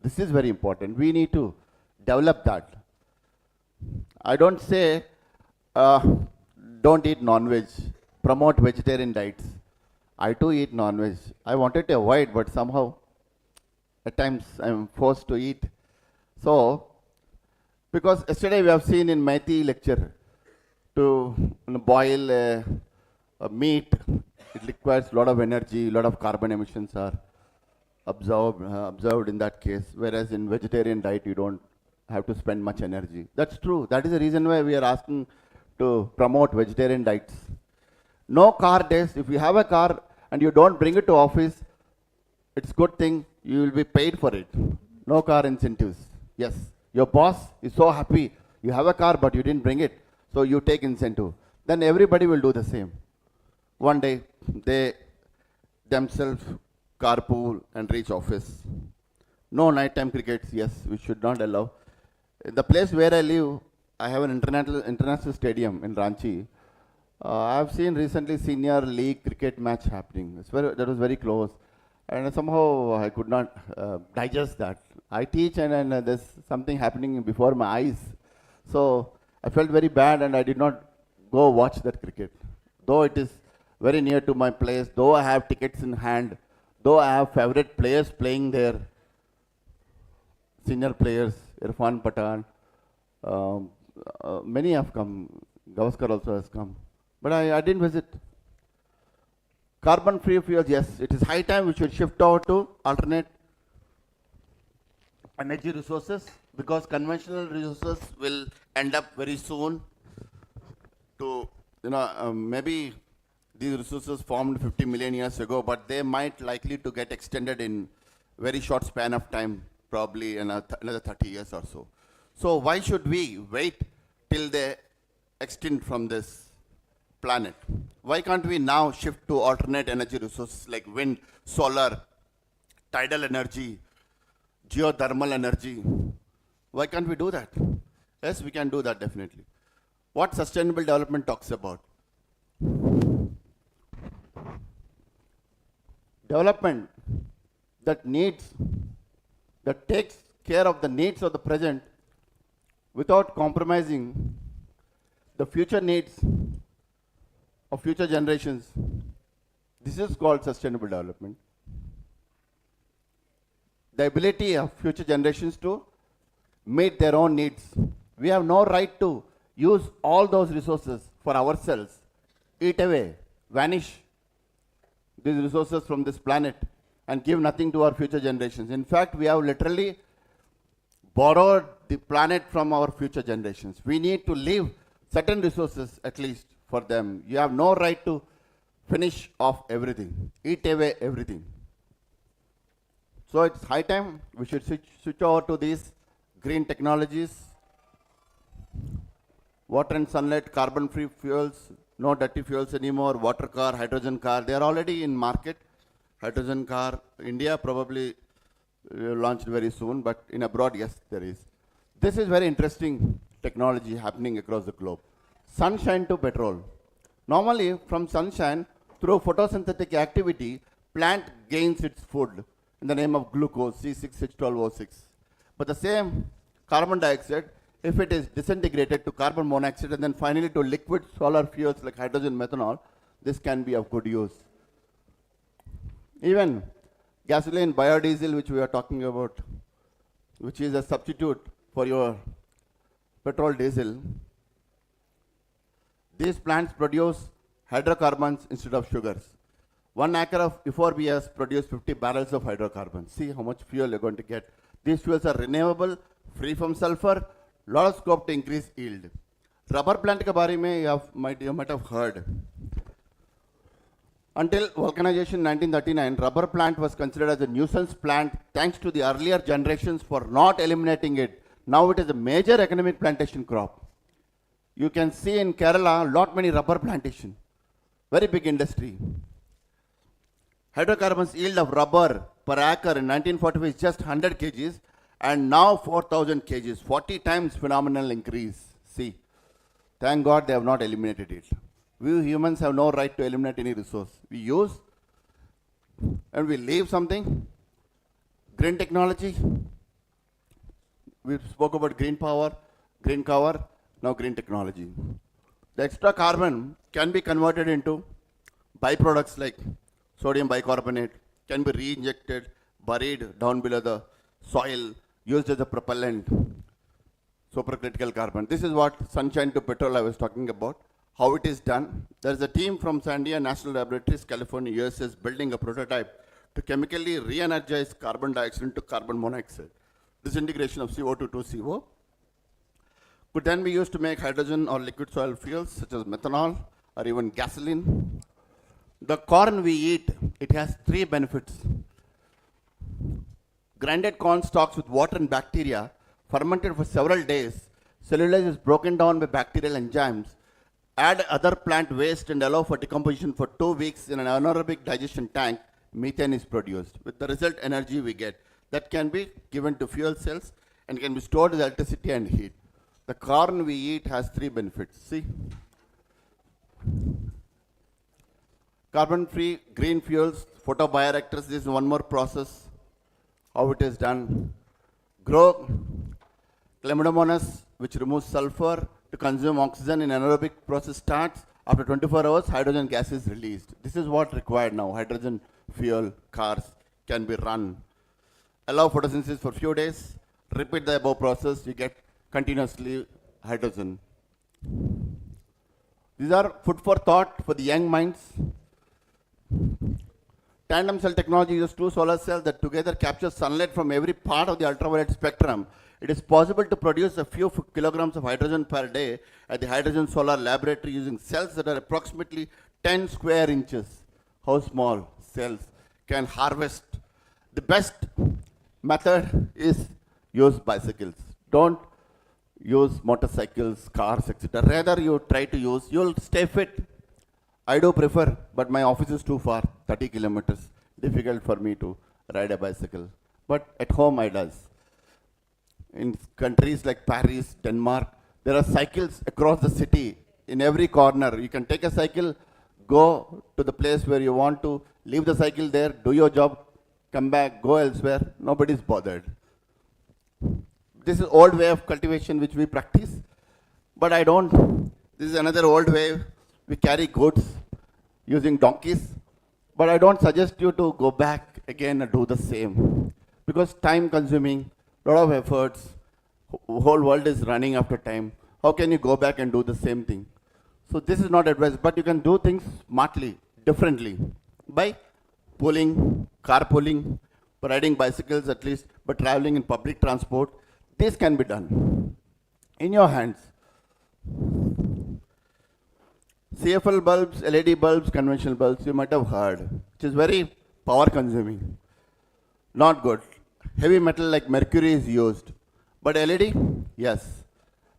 This is very important. We need to develop that. I don't say don't eat non-veg, promote vegetarian diets. I too eat non-veg. I wanted to avoid, but somehow at times I am forced to eat. So, because yesterday we have seen in Maiti lecture, to boil a meat, it requires a lot of energy, a lot of carbon emissions are observed in that case, whereas in vegetarian diet you don't have to spend much energy. That's true. That is the reason why we are asking to promote vegetarian diets. No car days. If you have a car and you don't bring it to office, it's a good thing. You will be paid for it. No car incentives. Yes. Your boss is so happy. You have a car but you didn't bring it. So you take incentive. Then everybody will do the same. One day they themselves carpool and reach office. No nighttime crickets. Yes, we should not allow. The place where I live, I have an international stadium in Ranchi. I have seen recently senior league cricket match happening. That was very close. And somehow I could not digest that. I teach and there's something happening before my eyes. So I felt very bad and I did not go watch that cricket. Though it is very near to my place, though I have tickets in hand, though I have favorite players playing there, senior players, Irfan Pathan, many have come, Gavaskar also has come, but I didn't visit. Carbon-free fuels, yes, it is high time we should shift over to alternate energy resources, because conventional resources will end up very soon to, maybe these resources formed 50 million years ago, but they might likely to get extended in very short span of time, probably another 30 years or so. So why should we wait till they extinct from this planet? Why can't we now shift to alternate energy resources like wind, solar, tidal energy, geothermal energy? Why can't we do that? Yes, we can do that definitely. What sustainable development talks about? Development that takes care of the needs of the present without compromising the future needs of future generations. This is called sustainable development. The ability of future generations to meet their own needs. We have no right to use all those resources for ourselves, eat away, vanish these resources from this planet and give nothing to our future generations. In fact, we have literally borrowed the planet from our future generations. We need to leave certain resources at least for them. You have no right to finish off everything, eat away everything. So it's high time we should switch over to these green technologies. Water and sunlight, carbon-free fuels, no dirty fuels anymore, water car, hydrogen car, they are already in market. Hydrogen car, India probably launched very soon, but in abroad, yes, there is. This is very interesting technology happening across the globe. Sunshine to petrol. Normally, from sunshine, through photosynthetic activity, plant gains its food in the name of glucose, C6H12O6. But the same carbon dioxide, if it is disintegrated to carbon monoxide and then finally to liquid solar fuels like hydrogen methanol, this can be of good use. Even gasoline, biodiesel, which we are talking about, which is a substitute for your petrol diesel, these plants produce hydrocarbons instead of sugars. 1 acre of E4BS produces 50 barrels of hydrocarbons. See how much fuel you're going to get. These fuels are renewable, free from sulfur, lot of scope to increase yield. Rubber plant ke baare mein you might have heard. Until vulcanization in 1939, rubber plant was considered as a nuisance plant thanks to the earlier generations for not eliminating it. Now it is a major economic plantation crop. You can see in Kerala, lot many rubber plantation. Very big industry. Hydrocarbons yield of rubber per acre in 1945 is just 100 kgs and now 4,000 kgs, 40 times phenomenal increase. See, thank God they have not eliminated it. We humans have no right to eliminate any resource. We use and we leave something. Green technology. We spoke about green power, green cover, now green technology. The extra carbon can be converted into byproducts like sodium bicarbonate, can be re-injected, buried down below the soil, used as a propellant, supercritical carbon. This is what sunshine to petrol I was talking about. How it is done. There is a team from Sandia National Laboratories, California, US is building a prototype to chemically re-energize carbon dioxide into carbon monoxide. Disintegration of CO2 to CO could then be used to make hydrogen or liquid soil fuels such as methanol or even gasoline. The corn we eat, it has 3 benefits. Grinded corn stalks with water and bacteria, fermented for several days, cellulose is broken down by bacterial enzymes, add other plant waste and allow for decomposition for 2 weeks in an anaerobic digestion tank, methane is produced. With the result energy we get, that can be given to fuel cells and can be stored as electricity and heat. The corn we eat has 3 benefits. See? Carbon-free green fuels, photobioreactors, this is one more process. How it is done. Grow Chlamydomonas, which removes sulfur to consume oxygen in anaerobic process starts. After 24 hours, hydrogen gas is released. This is what required now. Hydrogen fuel cars can be run. Allow photosynthesis for few days. Repeat the above process. You get continuously hydrogen. These are food for thought for the young minds. Tandem cell technology uses 2 solar cells that together capture sunlight from every part of the ultraviolet spectrum. It is possible to produce a few kilograms of hydrogen per day at the Hydrogen Solar Laboratory using cells that are approximately 10 square inches. How small cells can harvest. The best method is use bicycles. Don't use motorcycles, cars, etc. Rather you try to use, you'll stay fit. I do prefer, but my office is too far, 30 kilometers. Difficult for me to ride a bicycle. But at home I does. In countries like Paris, Denmark, there are cycles across the city. In every corner, you can take a cycle, go to the place where you want to, leave the cycle there, do your job, come back, go elsewhere. Nobody's bothered. This is old way of cultivation which we practice, but I don't. This is another old way. We carry goods using donkeys, but I don't suggest you to go back again and do the same because time consuming, lot of efforts, whole world is running after time. How can you go back and do the same thing? So this is not advised, but you can do things smartly, differently by pulling, carpooling, riding bicycles at least, but traveling in public transport. This can be done in your hands. CFL bulbs, LED bulbs, conventional bulbs, you might have heard, which is very power consuming. Not good. Heavy metal like mercury is used. But LED, yes.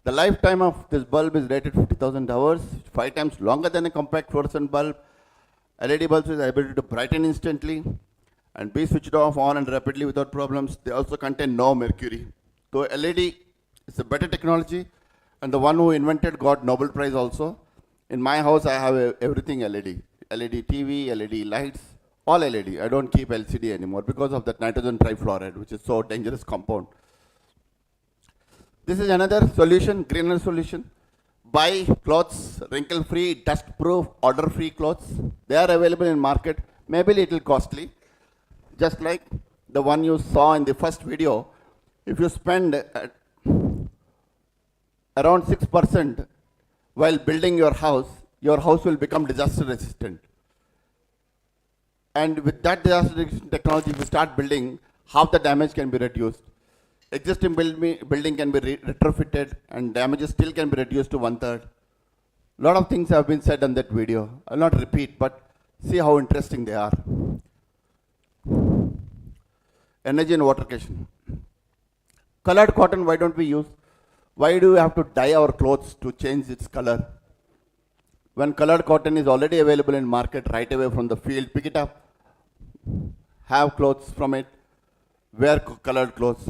The lifetime of this bulb is rated 50,000 hours, 5 times longer than a compact fluorescent bulb. LED bulbs is able to brighten instantly and be switched off on and rapidly without problems. They also contain no mercury. So LED is a better technology, and the one who invented got Nobel Prize also. In my house, I have everything LED. LED TV, LED lights, all LED. I don't keep LCD anymore because of that nitrogen trifluoride, which is so dangerous compound. This is another solution, greener solution. Buy clothes, wrinkle-free, dust-proof, odor-free clothes. They are available in market, maybe little costly. Just like the one you saw in the first video, if you spend around 6% while building your house will become disaster resistant. And with that disaster resistant technology, if you start building, half the damage can be reduced. Existing building can be retrofitted, and damages still can be reduced to 1/3. A lot of things have been said on that video. I'll not repeat, but see how interesting they are. Energy and water question. Colored cotton, why don't we use? Why do we have to dye our clothes to change its color? When colored cotton is already available in market right away from the field, pick it up, have clothes from it, wear colored clothes.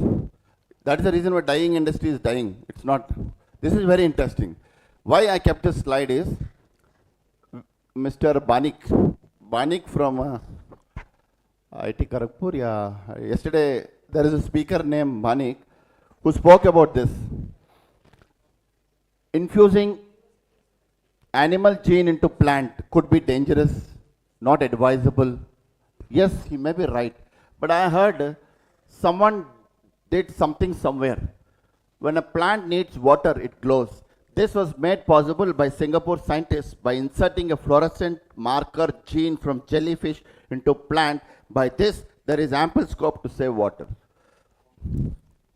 That is the reason why dyeing industry is dying. It's not. This is very interesting. Why I kept this slide is Mr. Banik from IT Kharagpur. Yeah. Yesterday there is a speaker named Banik who spoke about this. Infusing animal gene into plant could be dangerous, not advisable. Yes, he may be right. But I heard someone did something somewhere. When a plant needs water, it glows. This was made possible by Singapore scientists by inserting a fluorescent marker gene from jellyfish into plant. By this, there is ample scope to save water.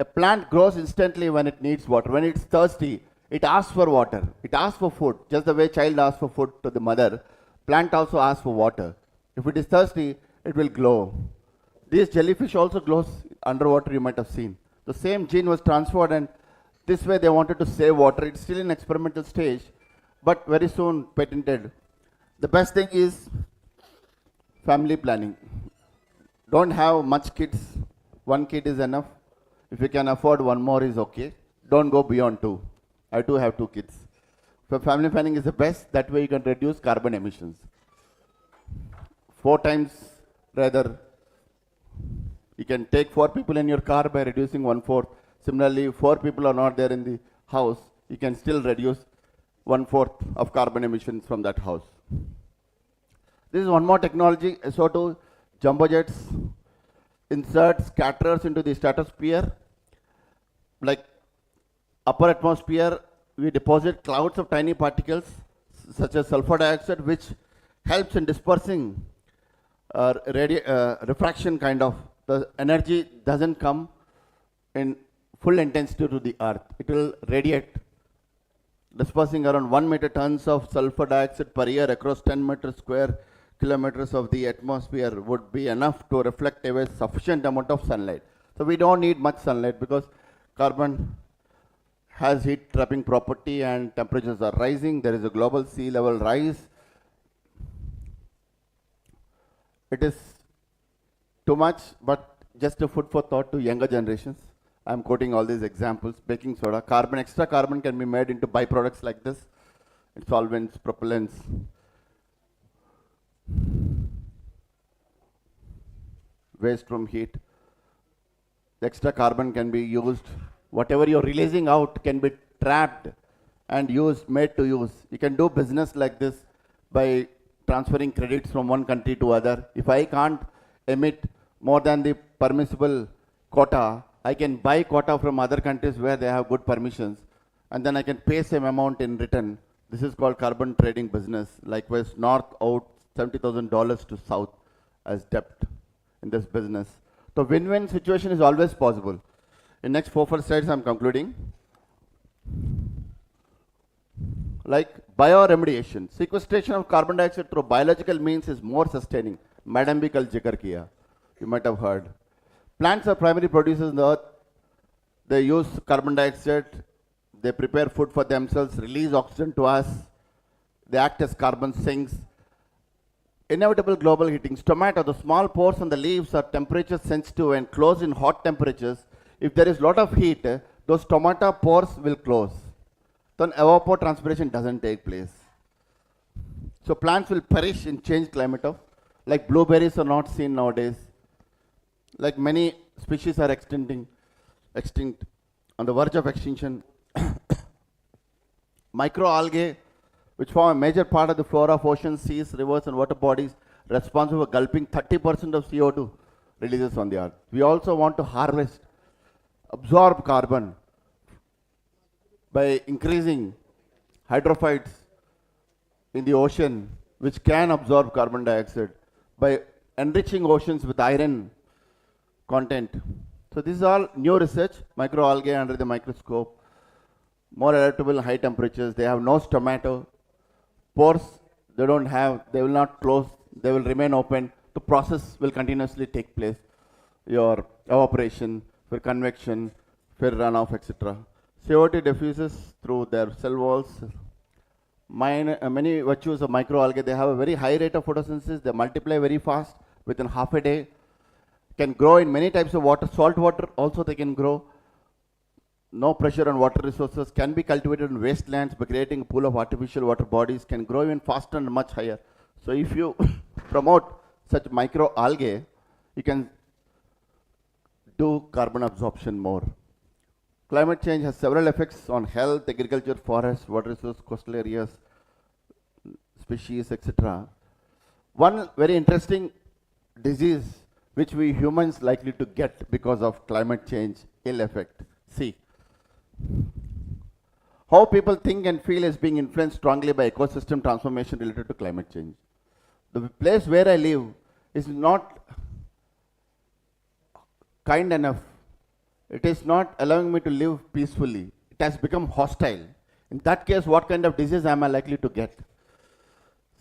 A plant grows instantly when it needs water. When it's thirsty, it asks for water. It asks for food. Just the way child asks for food to the mother, plant also asks for water. If it is thirsty, it will glow. These jellyfish also glows underwater, you might have seen. The same gene was transferred, and this way they wanted to save water. It's still in experimental stage, but very soon patented. The best thing is family planning. Don't have much kids. One kid is enough. If you can afford one more is okay. Don't go beyond 2. I too have 2 kids. So family planning is the best. That way you can reduce carbon emissions. 4 times rather. You can take 4 people in your car by reducing 1/4. Similarly, 4 people are not there in the house. You can still reduce 1/4 of carbon emissions from that house. This is one more technology, SO2 jumbo jets. Insert scatterers into the stratosphere. Like upper atmosphere, we deposit clouds of tiny particles such as sulfur dioxide, which helps in dispersing refraction kind of. The energy doesn't come in full intensity to the earth. It will radiate, dispersing around 1 meter tons of sulfur dioxide per year across 10 square kilometers of the atmosphere would be enough to reflect away sufficient amount of sunlight. So we don't need much sunlight because carbon has heat trapping property and temperatures are rising. There is a global sea level rise. It is too much, but just a food for thought to younger generations. I'm quoting all these examples. Baking soda, carbon, extra carbon can be made into byproducts like this. Solvents, propellants. Waste from heat. The extra carbon can be used. Whatever you're releasing out can be trapped and used, made to use. You can do business like this by transferring credits from one country to other. If I can't emit more than the permissible quota, I can buy quota from other countries where they have good permissions, and then I can pay same amount in return. This is called carbon trading business. Likewise, north out $70,000 to south as debt in this business. So win-win situation is always possible. In next 4 slides, I'm concluding. Like bioremediation, sequestration of carbon dioxide through biological means is more sustaining. Madam bhi kal zikr kiya. You might have heard. Plants are primary producers in the earth. They use carbon dioxide. They prepare food for themselves, release oxygen to us. They act as carbon sinks. Inevitable global heating. Tomato, the small pores on the leaves are temperature sensitive and close in hot temperatures. If there is lot of heat, those tomato pores will close. Then evapotranspiration doesn't take place. So plants will perish in changed climate of, like blueberries are not seen nowadays. Like many species are extinct, on the verge of extinction. Microalgae, which form a major part of the flora of oceans, seas, rivers and water bodies, responsible for gulping 30% of CO2 releases on the earth. We also want to harvest, absorb carbon by increasing hydrophytes in the ocean, which can absorb carbon dioxide, by enriching oceans with iron content. So this is all new research, microalgae under the microscope, more adaptable high temperatures. They have no stomata, pores they don't have, they will not close, they will remain open. The process will continuously take place. Your evaporation, for convection, for runoff, etc. CO2 diffuses through their cell walls. Many virtues of microalgae, they have a very high rate of photosynthesis, they multiply very fast within half a day, can grow in many types of water, salt water also they can grow. No pressure on water resources, can be cultivated in wastelands by creating a pool of artificial water bodies, can grow even faster and much higher. So if you promote such microalgae, you can do carbon absorption more. Climate change has several effects on health, agriculture, forests, water resources, coastal areas, species, etc. One very interesting disease which we humans likely to get because of climate change ill effect. See, how people think and feel is being influenced strongly by ecosystem transformation related to climate change. The place where I live is not kind enough. It is not allowing me to live peacefully. It has become hostile. In that case, what kind of disease am I likely to get?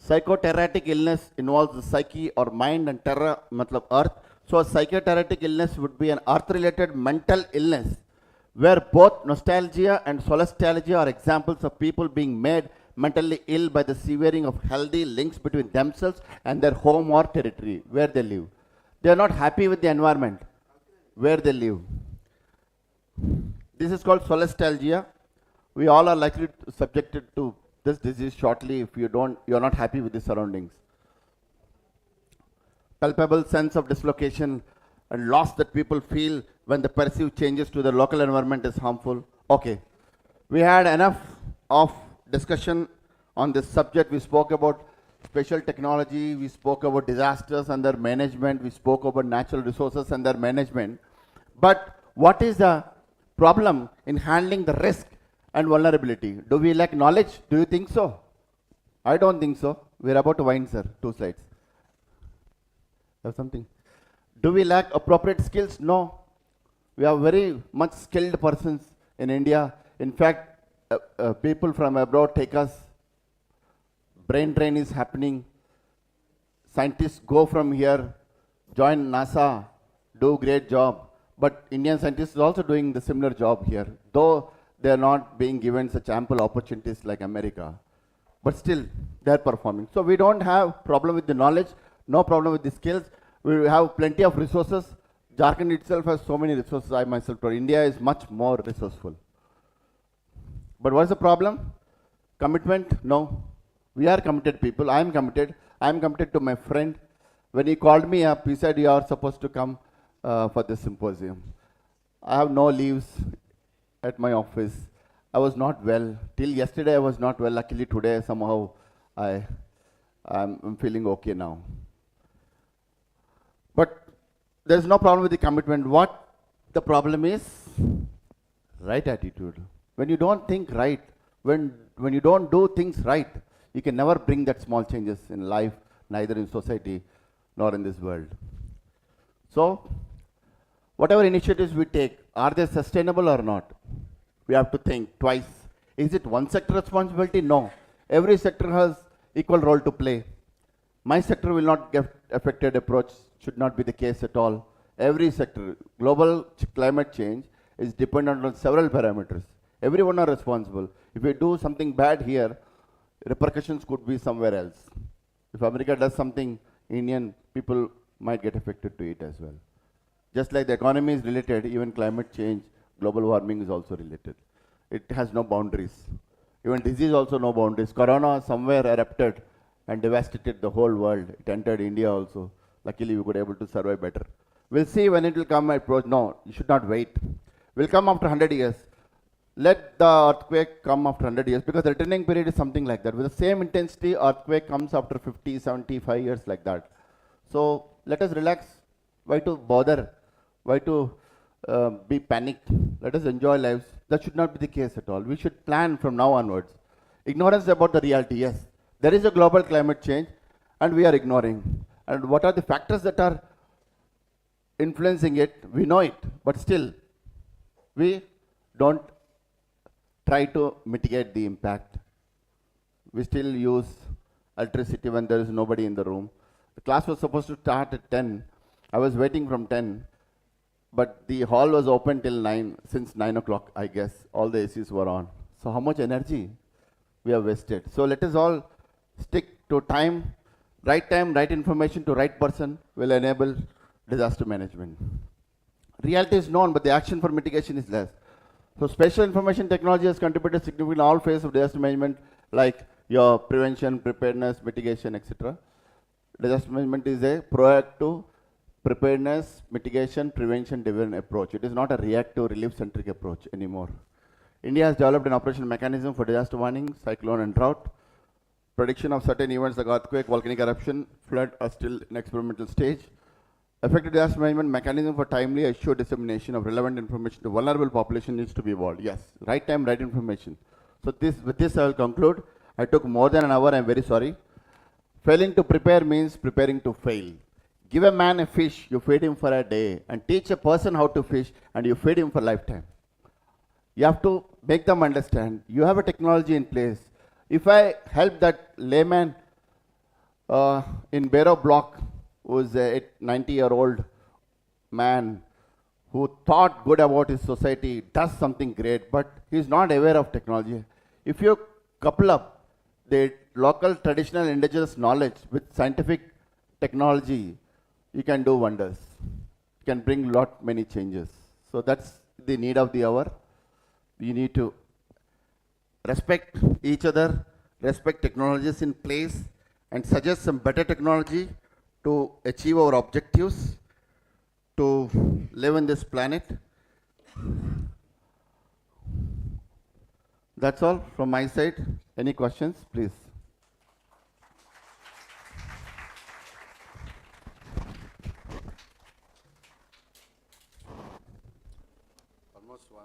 Psychoterratic illness involves the psyche or mind and terra, matlab earth. So a psychoterratic illness would be an earth-related mental illness, where both nostalgia and solastalgia are examples of people being made mentally ill by the severing of healthy links between themselves and their home or territory, where they live. They are not happy with the environment where they live. This is called solastalgia. We all are likely subjected to this disease shortly if you are not happy with the surroundings. Palpable sense of dislocation and loss that people feel when the perceived changes to the local environment is harmful. Okay, we had enough of discussion on this subject. We spoke about special technology, we spoke about disasters and their management, we spoke about natural resources and their management. But what is the problem in handling the risk and vulnerability? Do we lack knowledge? Do you think so? I don't think so. We're about to wind, sir. 2 slides. Have something. Do we lack appropriate skills? No. We have very much skilled persons in India. In fact, people from abroad take us. Brain drain is happening. Scientists go from here, join NASA, do great job. But Indian scientists are also doing the similar job here, though they are not being given such ample opportunities like America. But still, they are performing. So we don't have problem with the knowledge, no problem with the skills. We have plenty of resources. Jharkhand itself has so many resources. I myself told India is much more resourceful. But what's the problem? Commitment? No. We are committed people. I am committed. I am committed to my friend. When he called me up, he said, you are supposed to come for this symposium. I have no leaves at my office. I was not well. Till yesterday I was not well. Luckily today somehow I'm feeling okay now. But there's no problem with the commitment. What the problem is? Right attitude. When you don't think right, when you don't do things right, you can never bring that small changes in life, neither in society nor in this world. So, Whatever initiatives we take, are they sustainable or not? We have to think twice. Is it one sector responsibility? No. Every sector has equal role to play. My sector will not get affected approach should not be the case at all. Every sector, global climate change is dependent on several parameters. Everyone are responsible. If we do something bad here, repercussions could be somewhere else. If America does something, Indian people might get affected to it as well. Just like the economy is related, even climate change, global warming is also related. It has no boundaries. Even disease also no boundaries. Corona somewhere erupted and devastated the whole world. It entered India also. Luckily, we could able to survive better. We'll see when it will come. No, you should not wait. Will come after 100 years. Let the earthquake come after 100 years because the returning period is something like that. With the same intensity, earthquake comes after 50, 75 years like that. So let us relax. Why to bother? Why to be panicked? Let us enjoy lives. That should not be the case at all. We should plan from now onwards. Ignorance about the reality, yes. There is a global climate change and we are ignoring. And what are the factors that are influencing it? We know it, but still, we don't try to mitigate the impact. We still use electricity when there is nobody in the room. The class was supposed to start at 10. I was waiting from 10, but the hall was open till 9, since 9 o'clock, I guess. All the ACs were on. So how much energy we have wasted? So let us all stick to time, right information to right person will enable disaster management. Reality is known, but the action for mitigation is less. So spatial information technology has contributed significantly in all phases of disaster management, like your prevention, preparedness, mitigation, etc. Disaster management is a proactive preparedness, mitigation, prevention driven approach. It is not a reactive, relief-centric approach anymore. India has developed an operational mechanism for disaster warning, cyclone and drought. Prediction of certain events like earthquake, volcanic eruption, flood are still in experimental stage. Effective disaster management mechanism for timely assured dissemination of relevant information to vulnerable population needs to be evolved. Yes, right time, right information. So with this I will conclude. I took more than an hour, I am very sorry. Failing to prepare means preparing to fail. Give a man a fish, you feed him for a day, and teach a person how to fish, and you feed him for a lifetime. You have to make them understand. You have a technology in place. If I help that layman in Barrow Block, who's a 90-year-old man who thought good about his society, does something great, but he's not aware of technology. If you couple up the local traditional indigenous knowledge with scientific technology, you can do wonders. You can bring many changes. So that's the need of the hour. You need to respect each other, respect technologies in place, and suggest some better technology to achieve our objectives, to live on this planet. That's all from my side. Any questions, please? Almost one.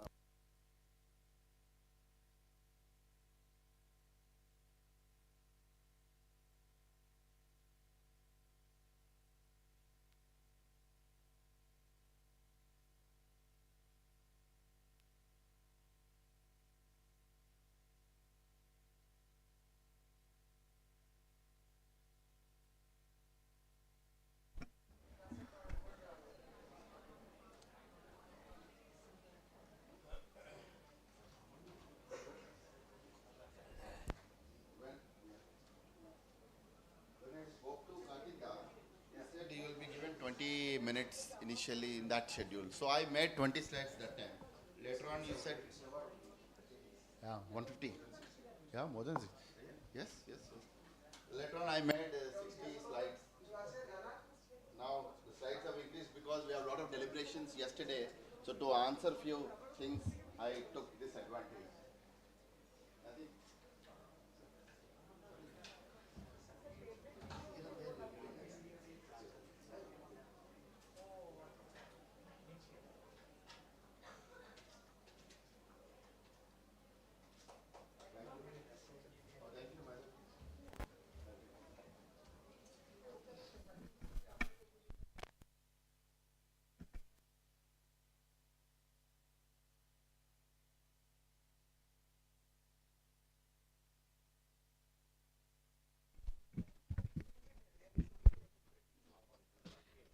He said he will be given 20 minutes initially in that schedule. So I made 20 slides that time. Later on you said, yeah, 150. Yeah, more than 60. Yes, yes, yes. Later on I made 60 slides. Now the slides have increased because we have a lot of deliberations yesterday. So to answer few things, I took this advantage. I think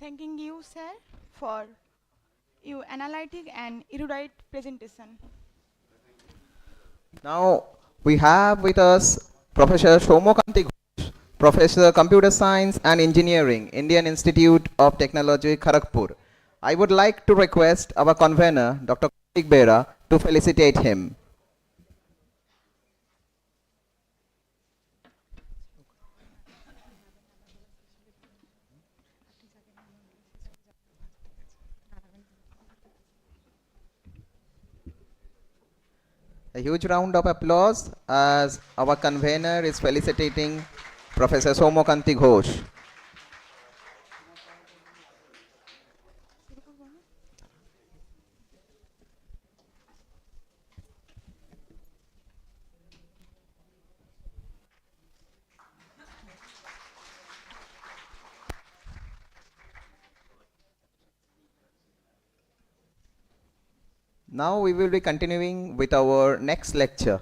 Thanking you, sir, for your analytic and erudite presentation. Now we have with us Professor Shomokanti Ghosh, Professor Computer Science and Engineering, Indian Institute of Technology, Kharagpur. I would like to request our convener, Dr. Kartik Bera, to felicitate him. A huge round of applause as our convener is felicitating Professor Somokanti Ghosh. Now we will be continuing with our next lecture.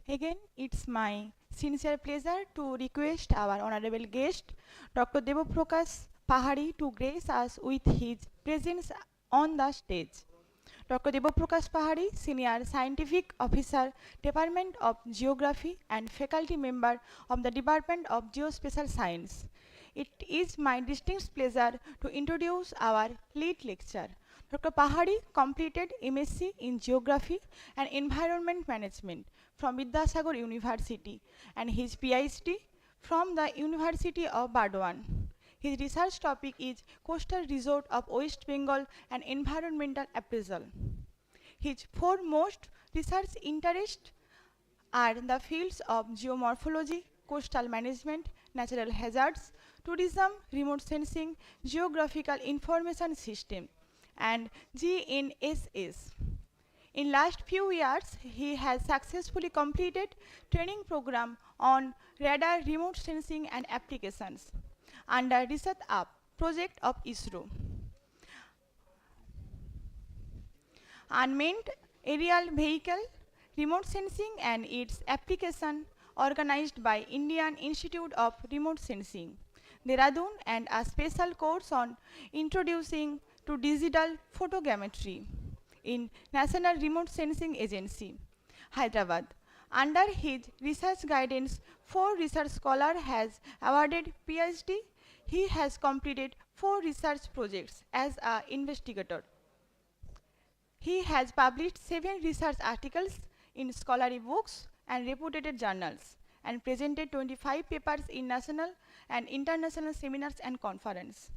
Again, it's my sincere pleasure to request our honorable guest, Dr. Debaprakash Pahari, to grace us with his presence on the stage. Dr. Debaprakash Pahari, Senior Scientific Officer, Department of Geography and faculty member of the Department of Geospatial Science. It is my distinct pleasure to introduce our lead lecturer. Dr. Pahari completed MSc in Geography and Environment Management from Vidyasagar University and his PhD from the University of Burdwan. His research topic is Coastal Resort of West Bengal and Environmental Appraisal. His foremost research interests are the fields of geomorphology, coastal management, natural hazards, tourism, remote sensing, geographical information system, and GNSS. In last few years, he has successfully completed training program on radar remote sensing and applications under Research Up project of ISRO. Unmanned aerial vehicle remote sensing and its application organized by Indian Institute of Remote Sensing, Dehradun, and a special course on introducing to digital photogrammetry in National Remote Sensing Agency, Hyderabad. Under his research guidance, 4 research scholars has awarded PhD. He has completed 4 research projects as an investigator. He has published 7 research articles in scholarly books and reputed journals and presented 25 papers in national and international seminars and conferences.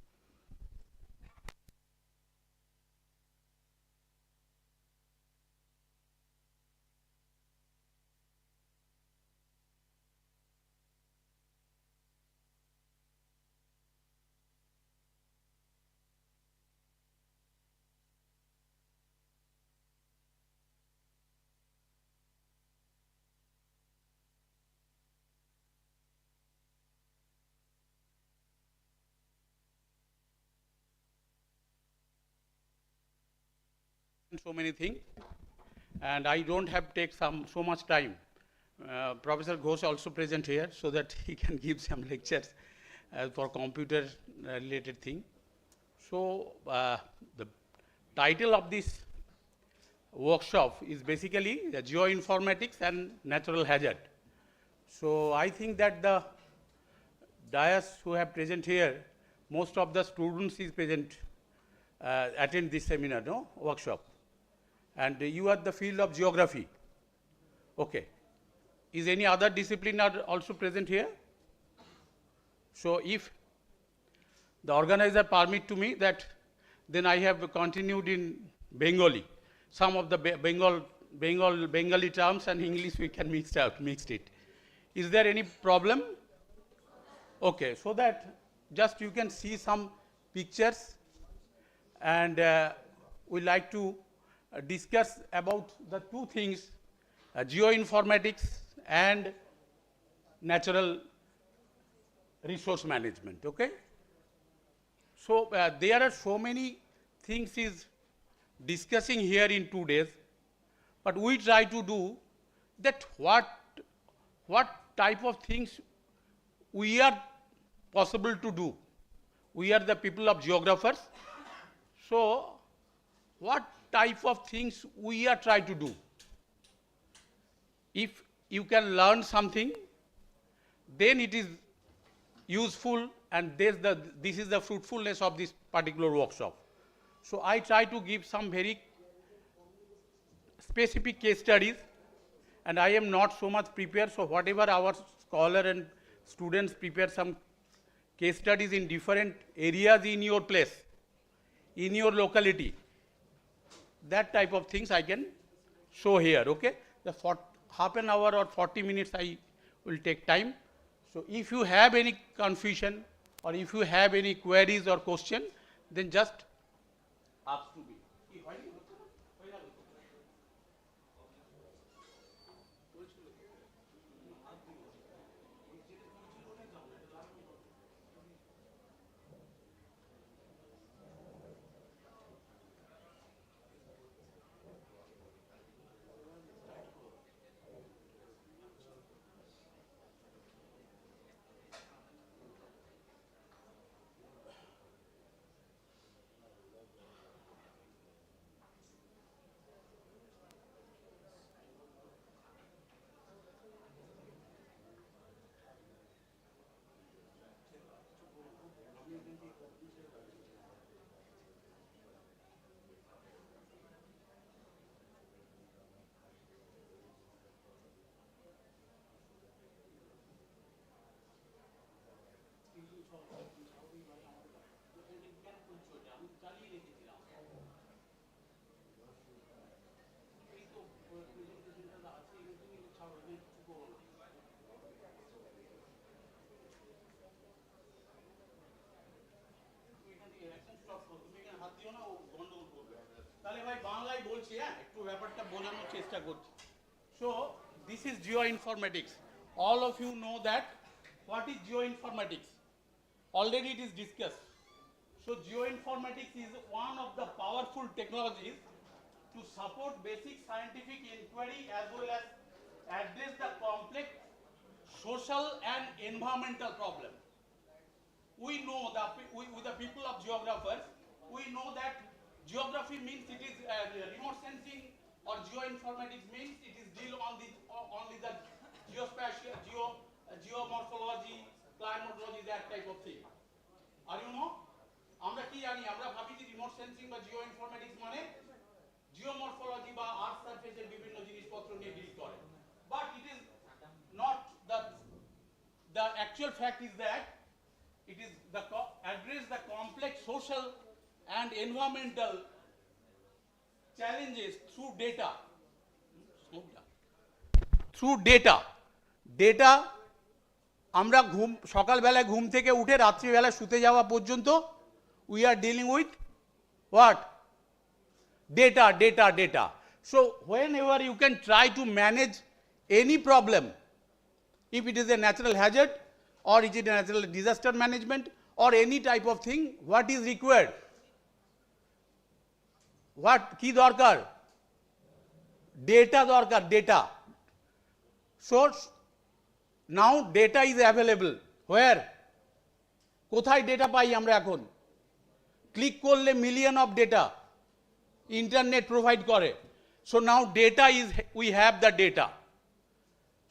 So many things, and I don't have to take so much time. Professor Ghosh also present here so that he can give some lectures for computer related thing. So the title of this workshop is basically the geoinformatics and natural hazard. So I think that the dais who have present here, most of the students is present, attend this seminar, no, workshop. And you are the field of geography. Okay. Is any other discipline are also present here? So if the organizer permit to me that, then I have continued in Bengali. Some of the Bengali terms and English we can mix it. Is there any problem? Okay, so that just you can see some pictures, and we like to discuss about the 2 things, geoinformatics and natural resource management. Okay. So there are so many things is discussing here in 2 days, but we try to do that what type of things we are possible to do. We are the people of geographers. So what type of things we are trying to do? If you can learn something, then it is useful, and this is the fruitfulness of this particular workshop. So I try to give some very specific case studies, and I am not so much prepared, so whatever our scholar and students prepare some case studies in different areas in your place, in your locality, that type of things I can show here, okay? Half an hour or 40 minutes I will take time. So if you have any confusion or if you have any queries or question, then just ask to me. So this is geoinformatics. All of you know that. What is geoinformatics? Already it is discussed. So geoinformatics is one of the powerful technologies to support basic scientific inquiry as well as address the complex social and environmental problem. We know that with the people of geographers, we know that geography means it is remote sensing, or geoinformatics means it is deal on only the geospatial, geomorphology, climatology, that type of thing. Are you know? আমরা কি জানি, আমরা ভাবি যে remote sensing বা geoinformatics মানে geomorphology বা আর্থ সারফেসের বিভিন্ন জিনিসপত্র নিয়ে ডিল করে, but it is not the actual fact is that it is address the complex social and environmental challenges through data. Through data. Data আমরা সকালবেলা ঘুম থেকে উঠে রাত্রিবেলা শুতে যাওয়া পর্যন্ত we are dealing with what? Data. So whenever you can try to manage any problem, if it is a natural hazard or it is a natural disaster management or any type of thing, what is required? What ki dorkar? Data dorkar, data. So now data is available. Where? কোথায় data পাই আমরা এখন? Click করলে million of data internet provide করে। So now data is, we have the data.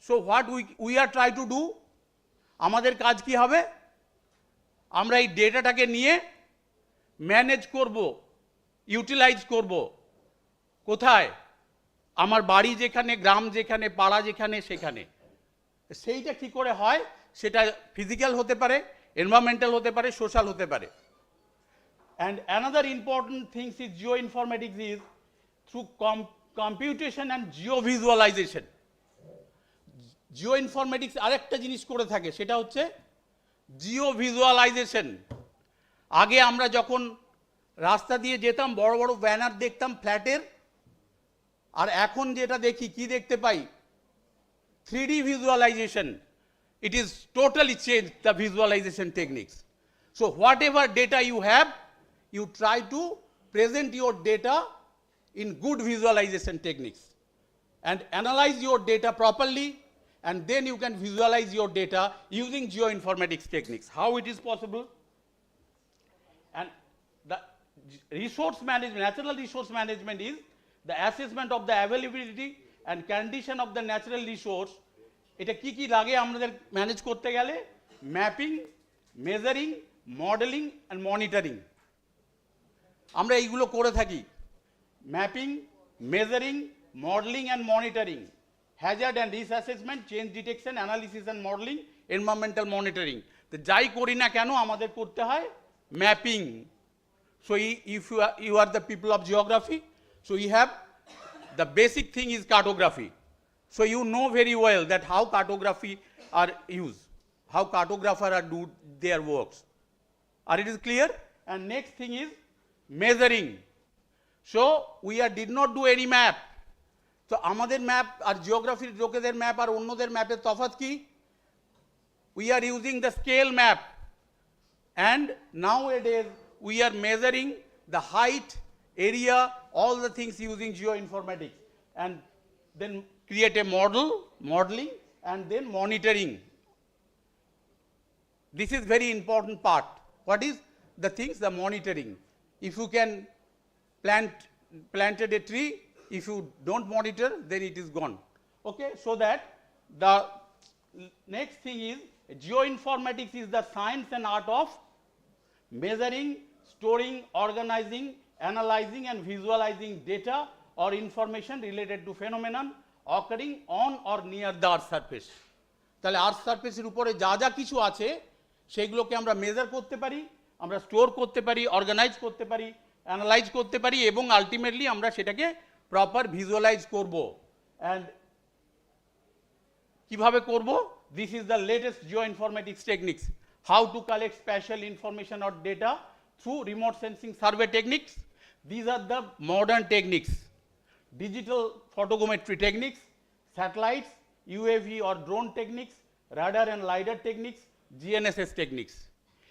So what we are try to do, আমাদের কাজ কি হবে? আমরা এই ডেটাটাকে নিয়ে ম্যানেজ করব, ইউটিলাইজ করব। কোথায়? আমার বাড়ি যেখানে, গ্রাম যেখানে, পাড়া যেখানে, সেখানে। সেইটা কি করে হয়? সেটা ফিজিক্যাল হতে পারে, এনভায়রনমেন্টাল হতে পারে, সোশ্যাল হতে পারে। And another important thing is geoinformatics is through computation and geovisualization. Geoinformatics আরেকটা জিনিস করে থাকে, সেটা হচ্ছে জিওভিজুয়ালাইজেশন। আগে আমরা যখন রাস্তা দিয়ে যেতাম বড় বড় ব্যানার দেখতাম ফ্ল্যাটের, আর এখন যেটা দেখি কি দেখতে পাই? 3D visualization. It is totally changed the visualization techniques. So whatever data you have, you try to present your data in good visualization techniques and analyze your data properly and then you can visualize your data using geoinformatics techniques. How it is possible? And the resource management, natural resource management is the assessment of the availability and condition of the natural resource. এটা কি কি লাগে আমাদের manage করতে গেলে? Mapping, measuring, modelling and monitoring. আমরা এইগুলো করে থাকি। Mapping, measuring, modelling and monitoring, Hazard and risk assessment, change detection, analysis and modelling, environmental monitoring. তো যাই করি না কেন আমাদের করতে হয় mapping. So if you are the people of geography, so you have the basic thing is cartography. So you know very well that how cartography are used, how cartographer are do their works. Are it is clear? And next thing is measuring. So we did not do any map. So আমাদের map আর geography লোকেদের map আর অন্যদের map এর তফাৎ কি? We are using the scale map, and nowadays we are measuring the height, area, all the things using geoinformatics, and then create a modeling, and then monitoring. This is very important part. What is the things? The monitoring. If you can planted a tree, if you don't monitor, then it is gone. Okay, so that the next thing is geoinformatics is the science and art of measuring, storing, organizing, analyzing and visualizing data or information related to phenomenon occurring on or near the earth surface. তাহলে আর্থ সারফেসের উপরে যা যা কিছু আছে সেগুলোকে আমরা measure করতে পারি, আমরা স্টোর করতে পারি, অর্গানাইজ করতে পারি, অ্যানালাইজ করতে পারি এবং আলটিমেটলি আমরা সেটাকে প্রপার ভিজুয়ালাইজ করব। অ্যান্ড কিভাবে করব? This is the latest geoinformatics techniques. How to collect spatial information or data through remote sensing survey techniques. These are the modern techniques. Digital photogrammetry techniques, satellites, UAV or drone techniques, radar and LiDAR techniques, GNSS techniques.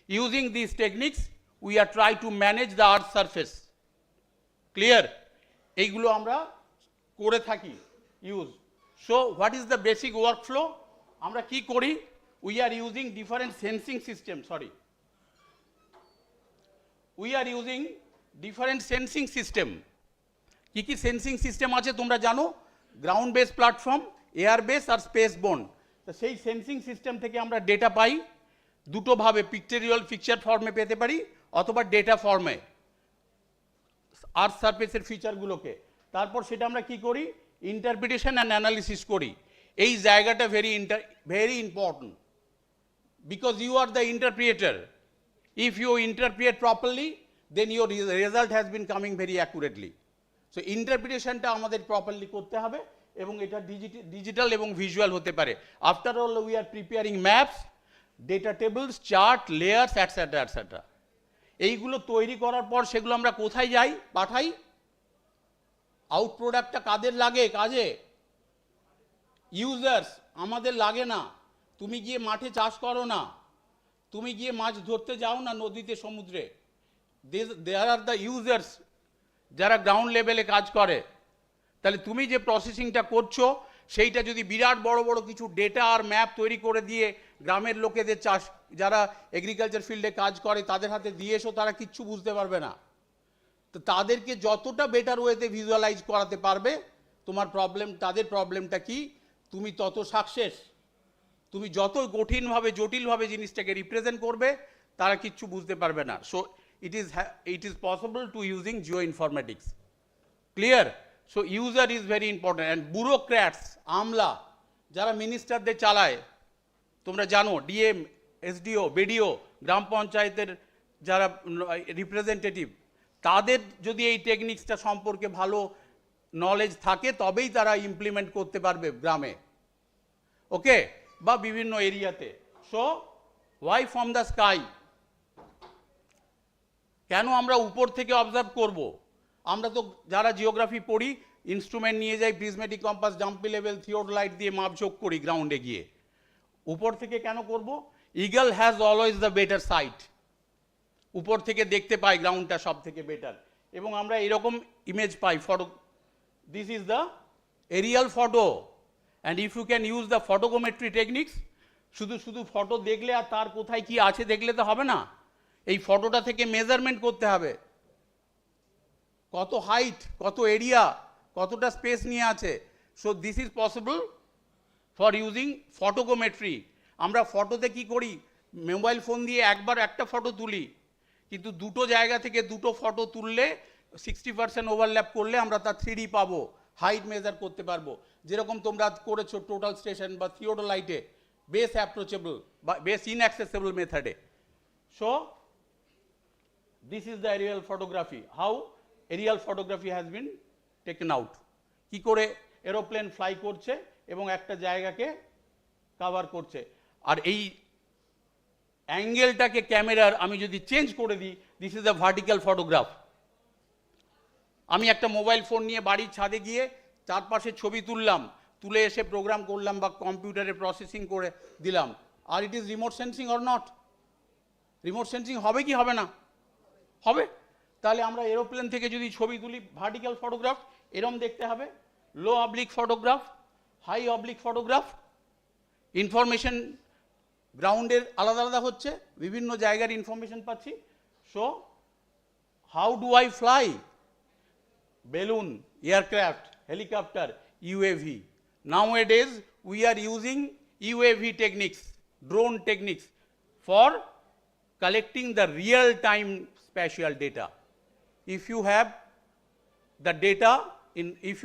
Using these techniques, we are trying to manage the earth surface. Clear? এইগুলো আমরা করে থাকি use. So what is the basic workflow? আমরা কি করি? We are using different sensing systems, we are using different sensing system. কি কি sensing system আছে তোমরা জানো? Ground base platform, air base আর স্পেস বোর্ন। তো সেই সেন্সিং সিস্টেম থেকে আমরা ডেটা পাই দুটো ভাবে, পিকচারিয়াল পিকচার ফর্মে পেতে পারি অথবা ডেটা ফর্মে আর্থ সারফেসের ফিচারগুলোকে। তারপর সেটা আমরা কি করি? ইন্টারপ্রিটেশন অ্যান্ড অ্যানালিসিস করি। এই জায়গাটা very important, because you are the interpreter. If you interpret properly, then your result has been coming very accurately. So interpretation টা আমাদের properly করতে হবে এবং এটা digital এবং visual হতে পারে। After all, we are preparing maps, data tables, chart, layers, etc. etc. এইগুলো তৈরি করার পর সেগুলো আমরা কোথায় যাই? পাঠাই। আউট প্রোডাক্টটা কাদের লাগে? কাজে ইউজার্স, আমাদের লাগে না। তুমি গিয়ে মাঠে চাষ করো না, তুমি গিয়ে মাছ ধরতে যাও না নদীতে, সমুদ্রে। দেয়ার আর দ্য ইউজার্স যারা গ্রাউন্ড লেভেলে কাজ করে। তাহলে তুমি যে প্রসেসিংটা করছো সেইটা যদি বিরাট বড় বড় কিছু ডেটা আর ম্যাপ তৈরি করে দিয়ে গ্রামের লোকেদের চাষ, যারা এগ্রিকালচার ফিল্ডে কাজ করে তাদের হাতে দিয়ে এসো, তারা কিচ্ছু বুঝতে পারবে না। তো তাদেরকে যতটা বেটার ওয়েতে ভিজুয়ালাইজ করাতে পারবে, তোমার প্রবলেম, তাদের প্রবলেমটা কি, তুমি তত সাকসেস। তুমি যত কঠিনভাবে জটিলভাবে জিনিসটাকে রিপ্রেজেন্ট করবে, তারা কিচ্ছু বুঝতে পারবে না। So it is possible to using geoinformatics. Clear? So user is very important. And bureaucrats, আমলা যারা মিনিস্টারদের চালায়, তোমরা জানো ডিএম, এসডিও, বিডিও, গ্রাম পঞ্চায়েতের যারা রিপ্রেজেন্টেটিভ, তাদের যদি এই টেকনিক্সটা সম্পর্কে ভালো নলেজ থাকে তবেই তারা ইমপ্লিমেন্ট করতে পারবে গ্রামে, ওকে, বা বিভিন্ন এরিয়াতে। So why from the sky? কেন আমরা উপর থেকে অবজার্ভ করব? আমরা তো যারা জিওগ্রাফি পড়ি ইনস্ট্রুমেন্ট নিয়ে যাই, prismatic compass, dumpy level, theodolite দিয়ে মাপঝোঁক করি গ্রাউন্ডে গিয়ে। উপর থেকে কেন করব? Eagle has always the better sight. উপর থেকে দেখতে পাই গ্রাউন্ডটা সব থেকে বেটার, এবং আমরা এরকম image pi, photo. This is the aerial photo, And if you can use the photogrammetry techniques, শুধু শুধু ফটো দেখলে আর তার কোথায় কি আছে দেখলে তো হবে না, এই ফটোটা থেকে মেজারমেন্ট করতে হবে কত হাইট, কত এরিয়া, কতটা স্পেস নিয়ে আছে। So this is possible for using photogrammetry. আমরা ফটোতে কি করি, মোবাইল ফোন দিয়ে একবার একটা ফটো তুলি, কিন্তু দুটো জায়গা থেকে দুটো ফটো তুললে 60% ওভারল্যাপ করলে আমরা তার 3D পাবো, হাইট মেজার করতে পারবো, যেরকম তোমরা করেছো টোটাল স্টেশন বা থিওডোলাইটে, বেস অ্যাপ্রোচেবল বা বেস ইনঅ্যাক্সেসেবল মেথডে। So this is the aerial photography, how aerial photography has been taken out. কি করে এরোপ্লেন ফ্লাই করছে এবং একটা জায়গাকে কভার করছে। আর এই অ্যাঙ্গেলটাকে ক্যামেরার আমি যদি চেঞ্জ করে দিই, this is the vertical photograph. আমি একটা মোবাইল ফোন নিয়ে বাড়ির ছাদে গিয়ে চারপাশে ছবি তুললাম, তুলে এসে প্রোগ্রাম করলাম বা কম্পিউটারে প্রসেসিং করে দিলাম, আর it is remote sensing or not? Remote sensing হবে কি হবে না? হবে। তাহলে আমরা এরোপ্লেন থেকে যদি ছবি তুলি, ভার্টিক্যাল ফটোগ্রাফ এরম দেখতে হবে, low oblique photograph, high oblique photograph, information গ্রাউন্ডের আলাদা আলাদা হচ্ছে, বিভিন্ন জায়গার ইনফরমেশন পাচ্ছি। So how do I fly? Balloon, aircraft, helicopter, UAV. Nowadays, we are using UAV techniques, drone techniques for collecting the real-time spatial data. If you have the data, if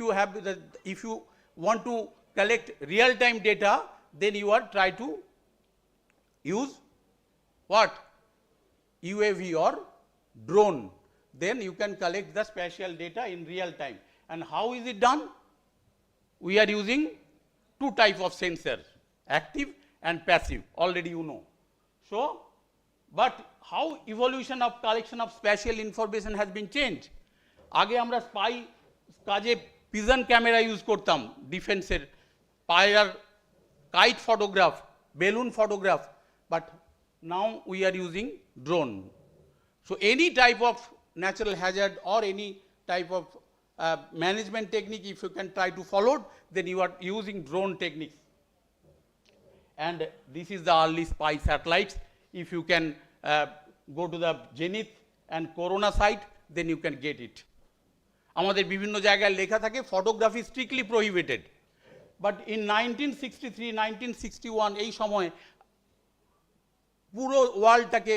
you want to collect real-time data, then you are try to use what? UAV or drone. Then you can collect the spatial data in real time. And how is it done? We are using two types of sensors, active and passive, already you know. So, but how evolution of collection of spatial information has been changed? আগে আমরা spy কাজে pigeon camera use করতাম, ডিফেন্সের পায়রার kite photograph, balloon photograph, but now we are using drone. So any type of natural hazard or any type of management technique, if you can try to follow, then you are using drone techniques. And this is the early spy satellites. If you can go to the Zenith and Corona site, then you can get it. আমাদের বিভিন্ন জায়গায় লেখা থাকে photography strictly prohibited, but in 1963, 1961 এই সময় পুরো ওয়ার্ল্ডটাকে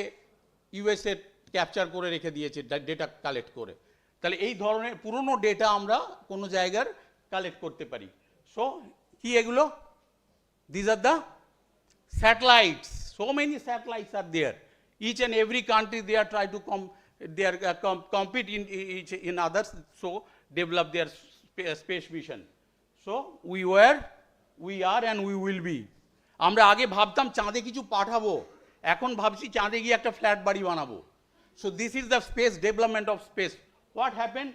USA capture করে রেখে দিয়েছে ডেটা কালেক্ট করে। তাহলে এই ধরনের পুরনো ডেটা আমরা কোনো জায়গার কালেক্ট করতে পারি। সো কি এগুলো? These are the satellites. So many satellites are there, each and every country they are try to compete in others, so develop their space mission. So we are and we will be. আমরা আগে ভাবতাম চাঁদে কিছু পাঠাবো, এখন ভাবছি চাঁদে গিয়ে একটা ফ্ল্যাট বাড়ি বানাবো। So this is the space development of space. What happened?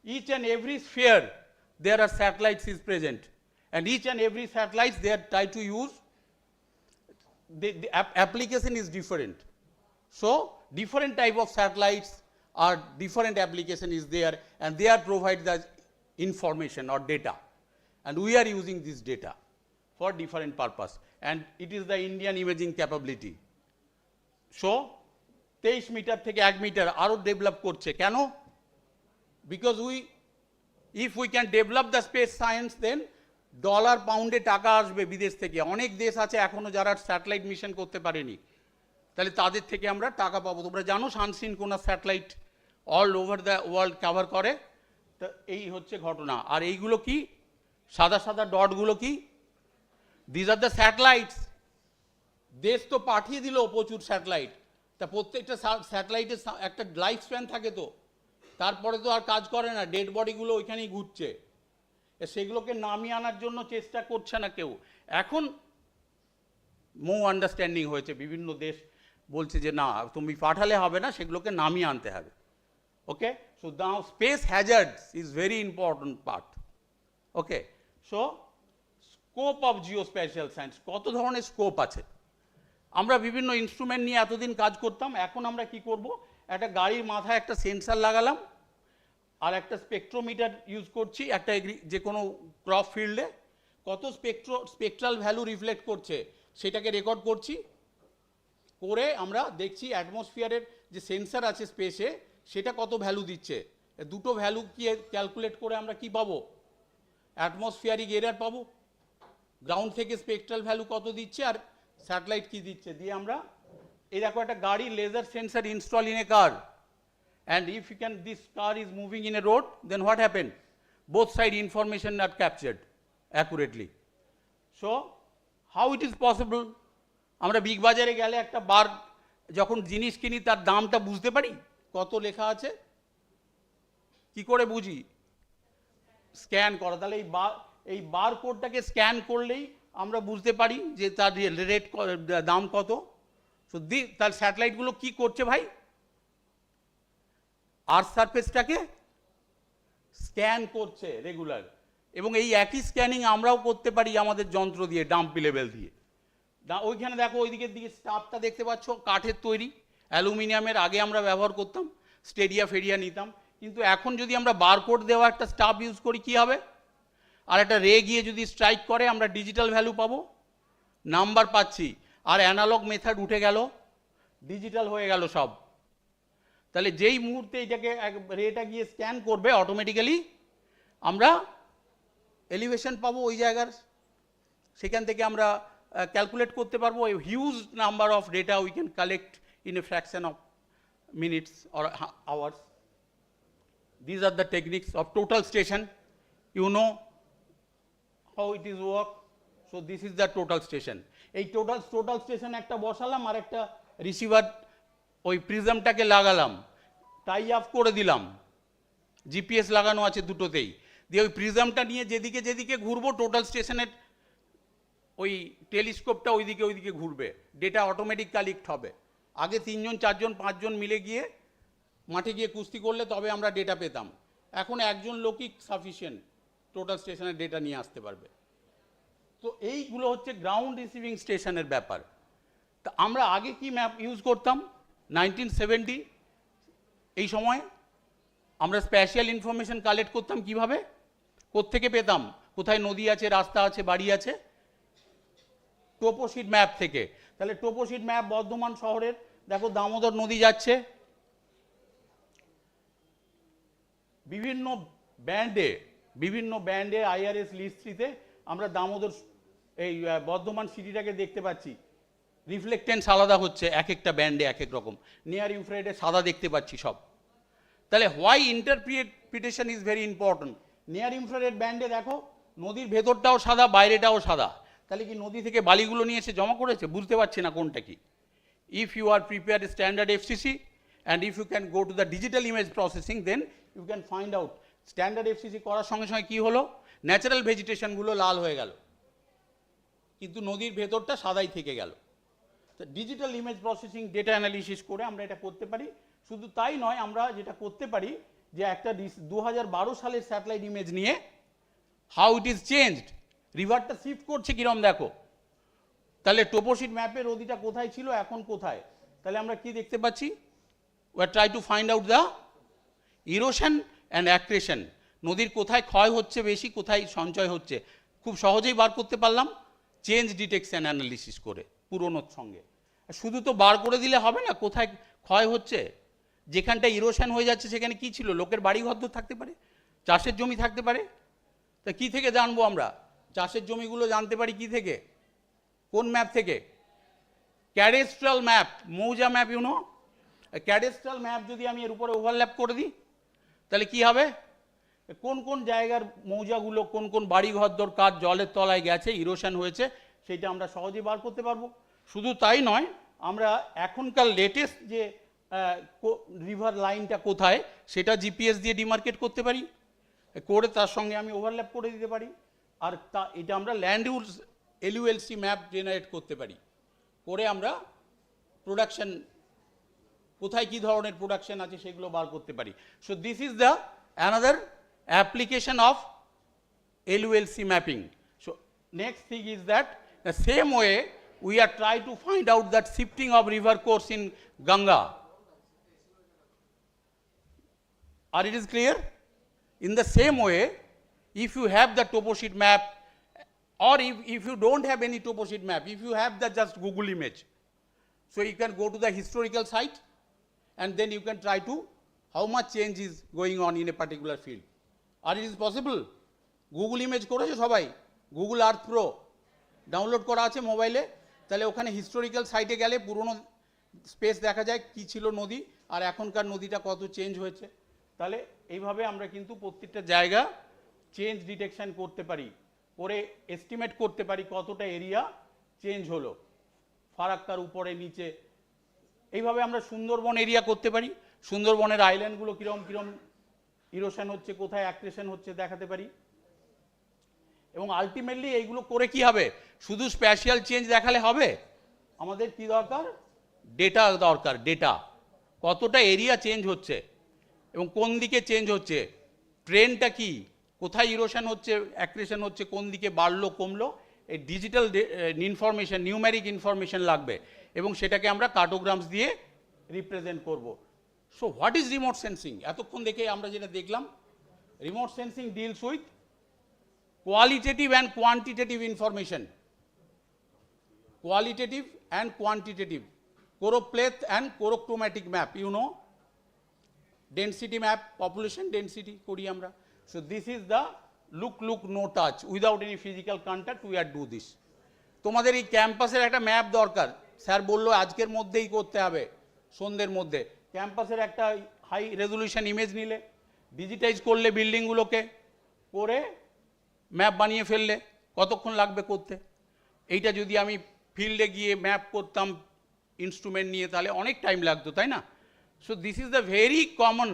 Each and every sphere there are satellites is present, and each and every satellites they are try to use, the application is different. So different type of satellites are different application is there, and they are provide the information or data, and we are using this data for different purpose, and it is the Indian imaging capability. So 23 metre থেকে 1 metre আরো develop করছে কেন? Because if we can develop the space science, then dollar পাউন্ডে টাকা আসবে বিদেশ থেকে। অনেক দেশ আছে এখনো যারা স্যাটেলাইট মিশন করতে পারেনি, তাহলে তাদের থেকে আমরা টাকা পাবো। তোমরা জানো সানসিন কোন satellite all over the world cover করে, তো এই হচ্ছে ঘটনা। আর এইগুলো কি সাদা সাদা ডটগুলো কি? These are the satellites. দেশ তো পাঠিয়ে দিল প্রচুর স্যাটেলাইট, তা প্রত্যেকটা স্যাটেলাইটের একটা লাইফ স্প্যান থাকে, তো তারপরে তো আর কাজ করে না, ডেড বডিগুলো ওইখানেই ঘুরছে। সেগুলোকে নামিয়ে আনার জন্য চেষ্টা করছে না কেউ। এখন আন্ডারস্ট্যান্ডিং হয়েছে, বিভিন্ন দেশ বলছে যে না তুমি পাঠালে হবে না, সেগুলোকে নামিয়ে আনতে হবে। Okay, so now space hazards is very important part. Okay, so scope of geospatial science, কত ধরনের স্কোপ আছে। আমরা বিভিন্ন ইনস্ট্রুমেন্ট নিয়ে এতদিন কাজ করতাম, এখন আমরা কি করব, একটা গাড়ির মাথায় একটা সেন্সার লাগালাম আর একটা স্পেকট্রোমিটার ইউজ করছি একটা যে কোনো ক্রপ ফিল্ডে, কত স্পেকট্রাল ভ্যালু রিফ্লেক্ট করছে সেটাকে রেকর্ড করছি, করে আমরা দেখছি অ্যাটমসফিয়ারের যে সেন্সার আছে স্পেসে সেটা কত ভ্যালু দিচ্ছে। দুটো ভ্যালু কি ক্যালকুলেট করে আমরা কি পাবো, অ্যাটমসফিয়ারিক এরার পাবো, গ্রাউন্ড থেকে স্পেকট্রাল ভ্যালু কত দিচ্ছে আর স্যাটেলাইট কি দিচ্ছে, দিয়ে আমরা এই দেখো একটা গাড়ি laser sensor install in a car, and if you can, this car is moving in a road, then what happened, both side information are captured accurately. So how it is possible, আমরা big বাজারে গেলে একটা বার যখন জিনিস কিনি তার দামটা বুঝতে পারি, কত লেখা আছে, কি করে বুঝি, স্ক্যান করা, তাহলে এই বার কোডটাকে স্ক্যান করলেই আমরা বুঝতে পারি যে তার রেট দাম কত। সো তার স্যাটেলাইটগুলো কি করছে ভাই, আর্থ সারফেসটাকে স্ক্যান করছে রেগুলার, এবং এই একই স্ক্যানিং আমরাও করতে পারি আমাদের যন্ত্র দিয়ে, ডাম্পি লেভেল দিয়ে। ওইখানে দেখো ওইদিকের দিকে স্টাফটা দেখতে পাচ্ছ, কাঠের তৈরি, অ্যালুমিনিয়ামের আগে আমরা ব্যবহার করতাম, স্টেডিয়া ফেরিয়া নিতাম, কিন্তু এখন যদি আমরা বারকোড দেওয়া একটা স্টাফ ইউজ করি কি হবে, আর একটা রে গিয়ে যদি স্ট্রাইক করে আমরা ডিজিটাল ভ্যালু পাবো, নাম্বার পাচ্ছি, আর অ্যানালগ মেথড উঠে গেল, ডিজিটাল হয়ে গেল সব। তাহলে যেই মুহূর্তে এটাকে রেটা গিয়ে স্ক্যান করবে অটোমেটিক্যালি আমরা এলিভেশন পাবো ওই জায়গার, সেখান থেকে আমরা ক্যালকুলেট করতে পারবো a huge number of data we can collect in a fraction of minutes or hours. These are the techniques of total station. You know how it is work. So this is the total station. এই total station একটা বসালাম আর একটা receiver ওই প্রিজমটাকে লাগালাম, টাই of করে দিলাম, GPS লাগানো আছে দুটোতেই, দিয়ে ওই প্রিজমটা নিয়ে যেদিকে যেদিকে ঘুরবো টোটাল স্টেশনের ওই টেলিস্কোপটা ওইদিকে ঘুরবে, ডেটা অটোমেটিক কালেক্ট হবে। আগে 3 জন 4 জন 5 জন মিলে গিয়ে মাঠে গিয়ে কুস্তি করলে তবে আমরা ডেটা পেতাম, এখন একজন লোকই সাফিসিয়েন্ট টোটাল স্টেশনের ডেটা নিয়ে আসতে পারবে। তো এইগুলো হচ্ছে গ্রাউন্ড রিসিভিং স্টেশনের ব্যাপার। তা আমরা আগে কি ম্যাপ ইউজ করতাম, 1970 এই সময় আমরা স্পেশাল ইনফরমেশন কালেক্ট করতাম কিভাবে, কোত্থেকে পেতাম, কোথায় নদী আছে, রাস্তা আছে, বাড়ি আছে, টোপোশিট ম্যাপ থেকে। তাহলে টোপোশিট ম্যাপ বর্ধমান শহরের, দেখো দামোদর নদী যাচ্ছে, বিভিন্ন ব্যান্ডে আইআরএস লিস্ট 3-তে আমরা দামোদর এই বর্ধমান সিটিটাকে দেখতে পাচ্ছি, রিফ্লেক্টেন্স আলাদা হচ্ছে এক একটা ব্যান্ডে এক এক রকম, নিয়ার ইনফ্রারেডে সাদা দেখতে পাচ্ছি সব। তাহলে why interpretation is very important. Near infrared ব্যান্ডে দেখো নদীর ভেতরটাও সাদা, বাইরেটাও সাদা, তাহলে কি নদী থেকে বালিগুলো নিয়ে এসে জমা করেছে, বুঝতে পারছি না কোনটা কি। If you are prepare standard FCC and if you can go to the digital image processing, then you can find out standard FCC করার সঙ্গে সঙ্গে কী হলো, ন্যাচারাল ভেজিটেশনগুলো লাল হয়ে গেল, কিন্তু নদীর ভেতরটা সাদাই থেকে গেল। তো digital image processing data analysis করে আমরা এটা করতে পারি। শুধু তাই নয়, আমরা যেটা করতে পারি যে একটা 2012 সালের স্যাটেলাইট ইমেজ নিয়ে হাউ ইট ইজ চেঞ্জড, রিভারটা শিফট করছে কিরম দেখো, তাহলে টোপোশিট ম্যাপের নদীটা কোথায় ছিল এখন কোথায়, তাহলে আমরা কি দেখতে পাচ্ছি, we are try to find out the erosion and accretion, নদীর কোথায় ক্ষয় হচ্ছে বেশি, কোথায় সঞ্চয় হচ্ছে, খুব সহজেই বার করতে পারলাম চেঞ্জ ডিটেকশন অ্যানালিসিস করে পুরনোর সঙ্গে। শুধু তো বার করে দিলে হবে না, কোথায় ক্ষয় হচ্ছে, যেখানটা ইরোশন হয়ে যাচ্ছে সেখানে কি ছিল, লোকের বাড়ি ঘর থাকতে পারে, চাষের জমি থাকতে পারে। তা কি থেকে জানবো আমরা, চাষের জমিগুলো জানতে পারি কি থেকে, কোন ম্যাপ থেকে, ক্যাডেস্ট্রাল ম্যাপ, মৌজা ম্যাপ, ইউনো ক্যাডেস্ট্রাল ম্যাপ যদি আমি এর উপরে ওভারল্যাপ করে দিই তাহলে কি হবে, কোন কোন জায়গার মৌজাগুলো, কোন কোন বাড়ি ঘরদোর কার জলের তলায় গেছে, ইরোশন হয়েছে, সেটা আমরা সহজেই বার করতে পারবো। শুধু তাই নয়, আমরা এখনকার লেটেস্ট যে রিভার লাইনটা কোথায় সেটা জিপিএস দিয়ে ডিমার্কেট করতে পারি, করে তার সঙ্গে আমি ওভারল্যাপ করে দিতে পারি, আর এটা আমরা ল্যান্ড ইউজ এলইউএলসি ম্যাপ জেনারেট করতে পারি, করে আমরা প্রোডাকশন কোথায় কী ধরনের প্রোডাকশন আছে সেগুলো বার করতে পারি। So this is the another application of LULC mapping. So next thing is that the same way we are trying to find out that shifting of river course in Ganga. Are it is clear? In the same way, if you have the topo sheet map Or if you don't have any topo sheet map, if you have the just Google image, so you can go to the historical site and then you can try to how much change is going on in a particular field. Or it is possible? Google image করেছে সবাই, Google Earth Pro download করা আছে মোবাইলে, তাহলে ওখানে historical সাইটে গেলে পুরনো স্পেস দেখা যায় কি ছিল নদী আর এখনকার নদীটা কত চেঞ্জ হয়েছে। তাহলে এইভাবে আমরা কিন্তু প্রত্যেকটা জায়গা চেঞ্জ ডিটেকশন করতে পারি, করে এস্টিমেট করতে পারি কতটা এরিয়া চেঞ্জ হলো, ফারাক্কার উপরে নিচে। এইভাবে আমরা সুন্দরবন এরিয়া করতে পারি, সুন্দরবনের আইল্যান্ডগুলো কীরকম কীরকম ইরোশন হচ্ছে, কোথায় অ্যাক্রেশন হচ্ছে দেখাতে পারি। এবং আলটিমেটলি এইগুলো করে কি হবে, শুধু স্প্যাশিয়াল চেঞ্জ দেখালে হবে, আমাদের কি দরকার, ডেটা দরকার। ডেটা কতটা এরিয়া চেঞ্জ হচ্ছে এবং কোন দিকে চেঞ্জ হচ্ছে, ট্রেনটা কি, কোথায় ইরোশন হচ্ছে, অ্যাক্রেশন হচ্ছে, কোন দিকে বাড়লো কমলো, এই ডিজিটাল ইনফরমেশন, নিউমেরিক ইনফরমেশন লাগবে এবং সেটাকে আমরা কার্টোগ্রামস দিয়ে রিপ্রেজেন্ট করব। So what is remote sensing? এতক্ষণ দেখে আমরা যেটা দেখলাম, remote sensing deals with qualitative and quantitative information, qualitative and quantitative, choropleth and chorochromatic map, you know, density map, population density kori amra. So this is the look no touch, without any physical contact we are do this. তোমাদের এই ক্যাম্পাসের একটা map দরকার, sir বললো আজকের মধ্যেই করতে হবে, সন্ধ্যের মধ্যে। ক্যাম্পাসের একটা হাই রেজলিউশন ইমেজ নিলে, ডিজিটাইজ করলে বিল্ডিংগুলোকে, করে ম্যাপ বানিয়ে ফেললে কতক্ষণ লাগবে করতে। এইটা যদি আমি ফিল্ডে গিয়ে ম্যাপ করতাম ইনস্ট্রুমেন্ট নিয়ে তাহলে অনেক টাইম লাগতো, তাই না? So this is the very common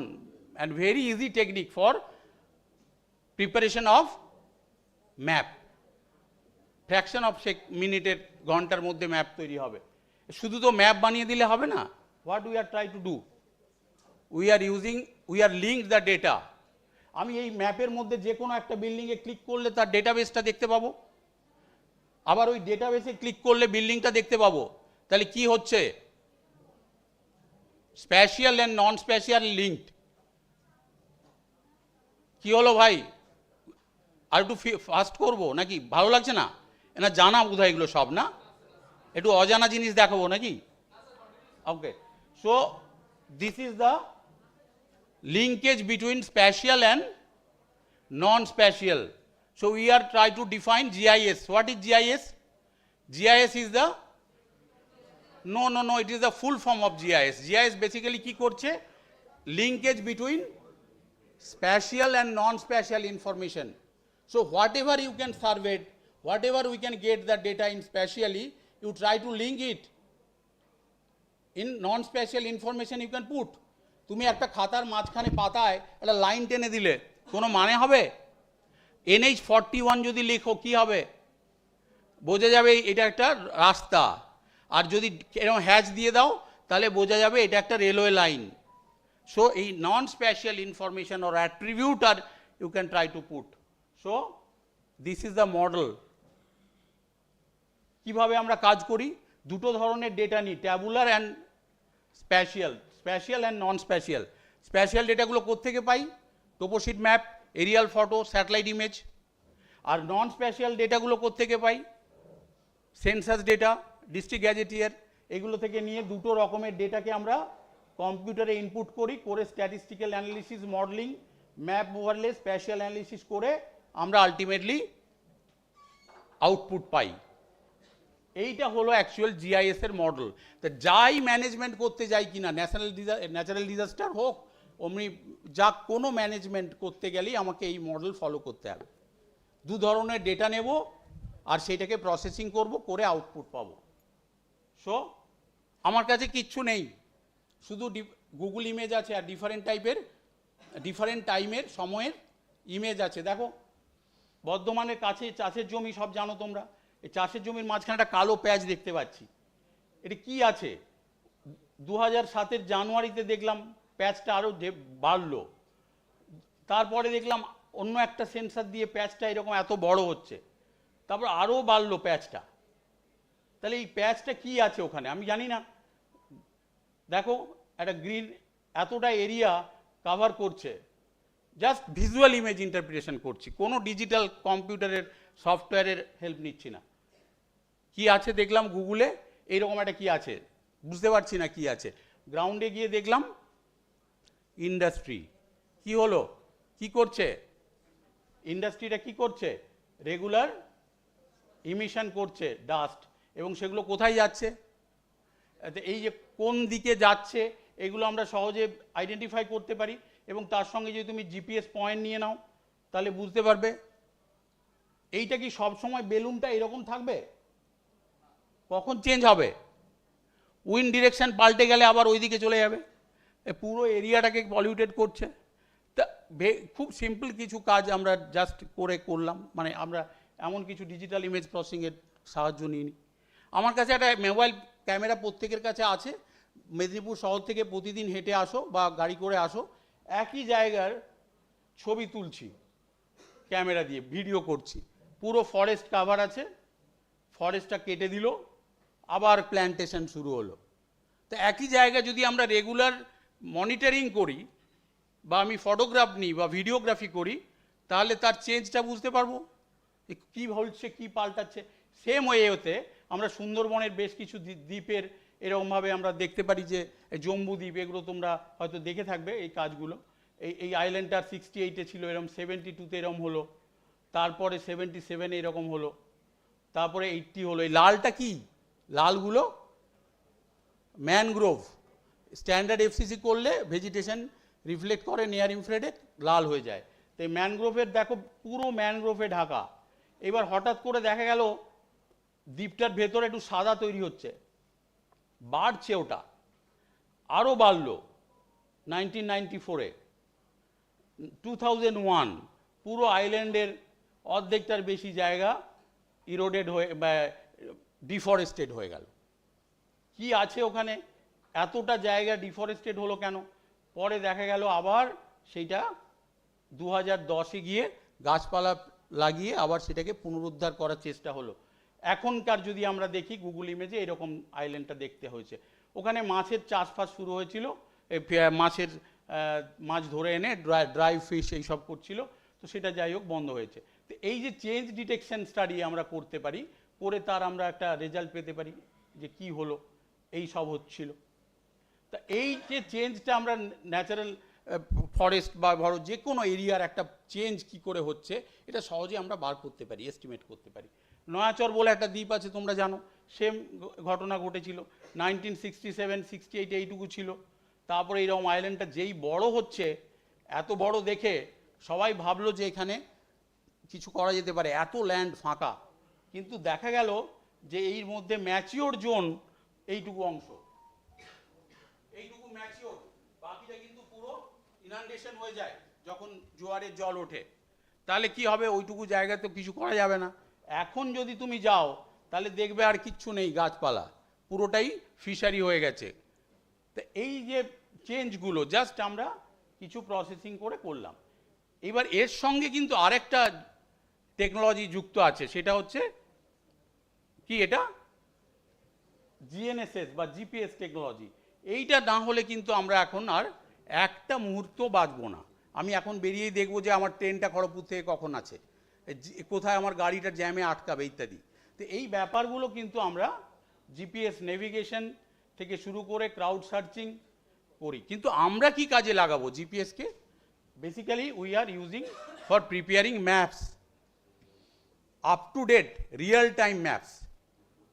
and very easy technique for preparation of map. Fraction of মিনিটের, ঘন্টার মধ্যে ম্যাপ তৈরি হবে। শুধু তো ম্যাপ বানিয়ে দিলে হবে না, what we are try to do, we are link the data. আমি এই ম্যাপের মধ্যে যে কোনো একটা বিল্ডিংয়ে ক্লিক করলে তার ডেটাবেসটা দেখতে পাবো, আবার ওই ডেটাবেসে ক্লিক করলে বিল্ডিংটা দেখতে পাবো। তাহলে কি হচ্ছে, spatial and non spatial linked. কি হলো ভাই, আর একটু ফাস্ট করবো নাকি? ভালো লাগছে না? না জানা বোধহয় এগুলো সব, না একটু অজানা জিনিস দেখাবো নাকি? Okay, so this is the linkage between spatial and non-spatial. So we are trying to define GIS. What is GIS? GIS is the no, it is the full form of GIS. GIS basically কি করছে, linkage between spatial and non-spatial information. So whatever you can survey, whatever we can get the data in spatially, you try to link it in non-spatial information you can put. তুমি একটা খাতার মাঝখানে পাতায় একটা line টেনে দিলে কোনো মানে হবে? NH41 যদি লেখো কি হবে, বোঝা যাবে এটা একটা রাস্তা। আর যদি এরকম হ্যাচ দিয়ে দাও তাহলে বোঝা যাবে এটা একটা রেলওয়ে লাইন। সো এই non spatial information or attribute আর you can try to put. So this is the model. কিভাবে আমরা কাজ করি, দুটো ধরনের ডেটা নিই, tabular and spatial, spatial and non spatial. Spatial ডেটাগুলো কোত্থেকে পাই, toposheet map, aerial photo, satellite image. আর নন স্প্যাশিয়াল ডেটাগুলো কোত্থেকে পাই, সেন্সাস ডেটা, ডিস্ট্রিক্ট গ্যাজেটিয়ার, এগুলো থেকে নিয়ে দুটো রকমের ডেটাকে আমরা কম্পিউটারে ইনপুট করি, করে statistical analysis, modelling, map overlay, spatial analysis করে আমরা আলটিমেটলি আউটপুট পাই। এইটা হলো অ্যাকচুয়াল জিআইএস এর মডেল। তো যাই ম্যানেজমেন্ট করতে যাই কিনা, ন্যাচারাল ডিজাস্টার হোক, অমনি যা কোনো ম্যানেজমেন্ট করতে গেলেই আমাকে এই মডেল ফলো করতে হবে। দু ধরনের ডেটা নেব আর সেটাকে প্রসেসিং করব, করে আউটপুট পাবো। সো আমার কাছে কিচ্ছু নেই, শুধু গুগল ইমেজ আছে আর ডিফারেন্ট টাইমের সময়ের ইমেজ আছে। দেখো বর্ধমানের কাছে চাষের জমি সব জানো তোমরা, এই চাষের জমির মাঝখানে একটা কালো প্যাচ দেখতে পাচ্ছি, এটা কি আছে? 2007 জানুয়ারিতে দেখলাম প্যাচটা আরও বাড়লো, তারপরে দেখলাম অন্য একটা সেন্সার দিয়ে প্যাচটা এরকম এত বড় হচ্ছে, তারপর আরও বাড়লো প্যাচটা। তাহলে এই প্যাচটা কি আছে ওখানে আমি জানি না। দেখো একটা গ্রিন এতটা এরিয়া কাভার করছে, জাস্ট ভিজুয়াল ইমেজ ইন্টারপ্রিটেশন করছি, কোনো ডিজিটাল কম্পিউটারের সফটওয়্যারের হেল্প নিচ্ছি না। কি আছে দেখলাম গুগলে, এইরকম একটা কি আছে, বুঝতে পারছি না কি আছে, গ্রাউন্ডে গিয়ে দেখলাম ইন্ডাস্ট্রি। কি হলো, কি করছে ইন্ডাস্ট্রিটা, কি করছে, রেগুলার ইমিশন করছে ডাস্ট, এবং সেগুলো কোথায় যাচ্ছে, এই যে কোন দিকে যাচ্ছে এগুলো আমরা সহজে আইডেন্টিফাই করতে পারি, এবং তার সঙ্গে যদি তুমি জিপিএস পয়েন্ট নিয়ে নাও তাহলে বুঝতে পারবে। এইটা কি সব সময় বেলুনটা এরকম থাকবে, কখন চেঞ্জ হবে, উইন্ড ডিরেকশন পাল্টে গেলে আবার ওই দিকে চলে যাবে, পুরো এরিয়াটাকে পলিউটেড করছে। তা খুব সিম্পল কিছু কাজ আমরা জাস্ট করলাম, মানে আমরা এমন কিছু ডিজিটাল ইমেজ প্রসেসিংয়ের সাহায্য নিইনি। আমার কাছে একটা মোবাইল ক্যামেরা প্রত্যেকের কাছে আছে, মেদিনীপুর শহর থেকে প্রতিদিন হেঁটে আসো বা গাড়ি করে আসো, একই জায়গার ছবি তুলছি ক্যামেরা দিয়ে, ভিডিও করছি, পুরো ফরেস্ট কাভার আছে, ফরেস্টটা কেটে দিল, আবার প্ল্যান্টেশন শুরু হলো। তো একই জায়গা যদি আমরা রেগুলার মনিটরিং করি বা আমি ফটোগ্রাফ নিই বা ভিডিওগ্রাফি করি, তাহলে তার চেঞ্জটা বুঝতে পারবো, কী হচ্ছে, কী পাল্টাচ্ছে। সেম ওয়েতে আমরা সুন্দরবনের বেশ কিছু দ্বীপের এরকমভাবে আমরা দেখতে পারি, যে জম্বু দ্বীপ, এগুলো তোমরা হয়তো দেখে থাকবে এই কাজগুলো। এই আইল্যান্ডটা 68-এ ছিল, এরকম 72-তে এরকম হলো, তারপরে 77-এ এরকম হলো, তারপরে 80 হলো। এই লালটা কি, লালগুলো ম্যানগ্রোভ, স্ট্যান্ডার্ড এফসিসি করলে ভেজিটেশন রিফ্লেক্ট করে নিয়ার ইনফ্রারেডে লাল হয়ে যায়। তো এই ম্যানগ্রোভের দেখো পুরো ম্যানগ্রোভে ঢাকা। এবার হঠাৎ করে দেখা গেল দ্বীপটার ভেতরে একটু সাদা তৈরি হচ্ছে, বাড়ছে, ওটা আরও বাড়লো 1994-এ, 2001 পুরো আইল্যান্ডের অর্ধেকটার বেশি জায়গা ইরোডেড হয়ে বা ডিফরেস্টেড হয়ে গেল। কি আছে ওখানে, এতটা জায়গা ডিফরেস্টেড হলো কেন? পরে দেখা গেল আবার সেইটা 2010-এ গিয়ে গাছপালা লাগিয়ে আবার সেটাকে পুনরুদ্ধার করার চেষ্টা হলো। এখনকার যদি আমরা দেখি গুগল ইমেজে এরকম আইল্যান্ডটা দেখতে হয়েছে। ওখানে মাছের চাষবাস শুরু হয়েছিল, মাছ ধরে এনে ড্রাই ফিশ এইসব করছিল, তো সেটা যাই হোক বন্ধ হয়েছে। তো এই যে চেঞ্জ ডিটেকশন স্টাডি আমরা করতে পারি, করে তার আমরা একটা রেজাল্ট পেতে পারি যে কি হলো, এই সব হচ্ছিল। তা এই যে চেঞ্জটা আমরা ন্যাচারাল ফরেস্ট বা ধরো যে কোনো এরিয়ার একটা চেঞ্জ কি করে হচ্ছে, এটা সহজে আমরা বার করতে পারি, এস্টিমেট করতে পারি। নয়াচর বলে একটা দ্বীপ আছে, তোমরা জানো, সেম ঘটনা ঘটেছিল 1967-68 এইটুকু ছিল। তারপরে এইরকম আইল্যান্ডটা যেই বড় হচ্ছে, এত বড় দেখে সবাই ভাবলো যে এখানে কিছু করা যেতে পারে, এত ল্যান্ড ফাঁকা, কিন্তু দেখা গেল যে এর মধ্যে ম্যাচিওর জোন এইটুকু অংশ, এইটুকু ম্যাচিওর, বাকিটা কিন্তু পুরো ইনান্ডেশন হয়ে যায় যখন জোয়ারের জল ওঠে। তাহলে কি হবে, ওইটুকু জায়গায় তো কিছু করা যাবে না। এখন যদি তুমি যাও তাহলে দেখবে আর কিচ্ছু নেই, গাছপালা পুরোটাই ফিশারি হয়ে গেছে। তো এই যে চেঞ্জগুলো জাস্ট আমরা কিছু প্রসেসিং করে করলাম। এবার এর সঙ্গে কিন্তু আরেকটা টেকনোলজি যুক্ত আছে, সেটা হচ্ছে কি, এটা জিএনএসএস বা জিপিএস টেকনোলজি। এইটা না হলে কিন্তু আমরা এখন আর একটা মুহূর্ত বাঁচবো না। আমি এখন বেরিয়েই দেখবো যে আমার ট্রেনটা খড়গপুর থেকে কখন আছে, কোথায় আমার গাড়িটা জ্যামে আটকাবে ইত্যাদি। তো এই ব্যাপারগুলো কিন্তু আমরা জিপিএস নেভিগেশন থেকে শুরু করে ক্রাউড সার্চিং করি। কিন্তু আমরা কি কাজে লাগাবো জিপিএসকে? Basically we are using for preparing maps, up to date real time maps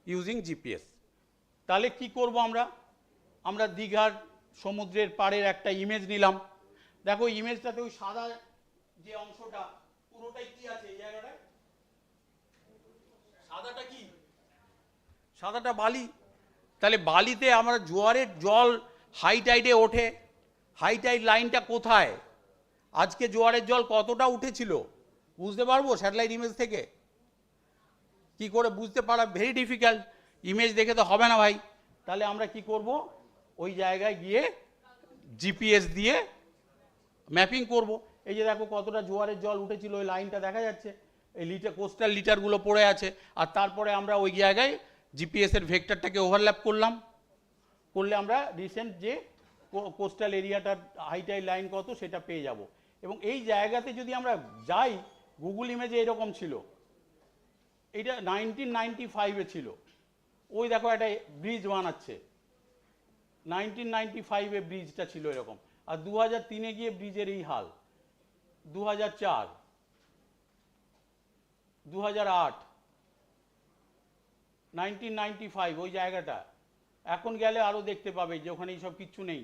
using GPS. তাহলে কি করব আমরা দীঘার সমুদ্রের পাড়ের একটা ইমেজ নিলাম। দেখো ইমেজটাতে ওই সাদা যে অংশটা পুরোটাই কি আছে, এই জায়গাটায় সাদাটা কি, সাদাটা বালি। তাহলে বালিতে আমরা জোয়ারের জল হাই টাইডে ওঠে, হাই টাইড লাইনটা কোথায়, আজকে জোয়ারের জল কতটা উঠেছিল বুঝতে পারবো স্যাটেলাইট ইমেজ থেকে? কি করে বুঝতে পারা ভেরি ডিফিকাল্ট, ইমেজ দেখে তো হবে না ভাই। তাহলে আমরা কি করব, ওই জায়গায় গিয়ে জিপিএস দিয়ে ম্যাপিং করব। এই যে দেখো কতটা জোয়ারের জল উঠেছিল, ওই লাইনটা দেখা যাচ্ছে, এই কোস্টাল লিটারগুলো পড়ে আছে। আর তারপরে আমরা ওই জায়গায় জিপিএসের ভেক্টরটাকে ওভারল্যাপ করলে আমরা রিসেন্ট যে কোস্টাল এরিয়াটার হাইটাই লাইন কত সেটা পেয়ে যাব। এবং এই জায়গাতে যদি আমরা যাই, গুগল ইমেজে এরকম ছিল, এটা 1995-এ ছিল। ওই দেখো একটা ব্রিজ বানাচ্ছে, 1995-এ ব্রিজটা ছিল এরকম, আর 2003-এ গিয়ে ব্রিজের এই হাল, 2004, 2008, 1995 ওই জায়গাটা। এখন গেলে আরও দেখতে পাবে যে ওখানে এইসব কিচ্ছু নেই,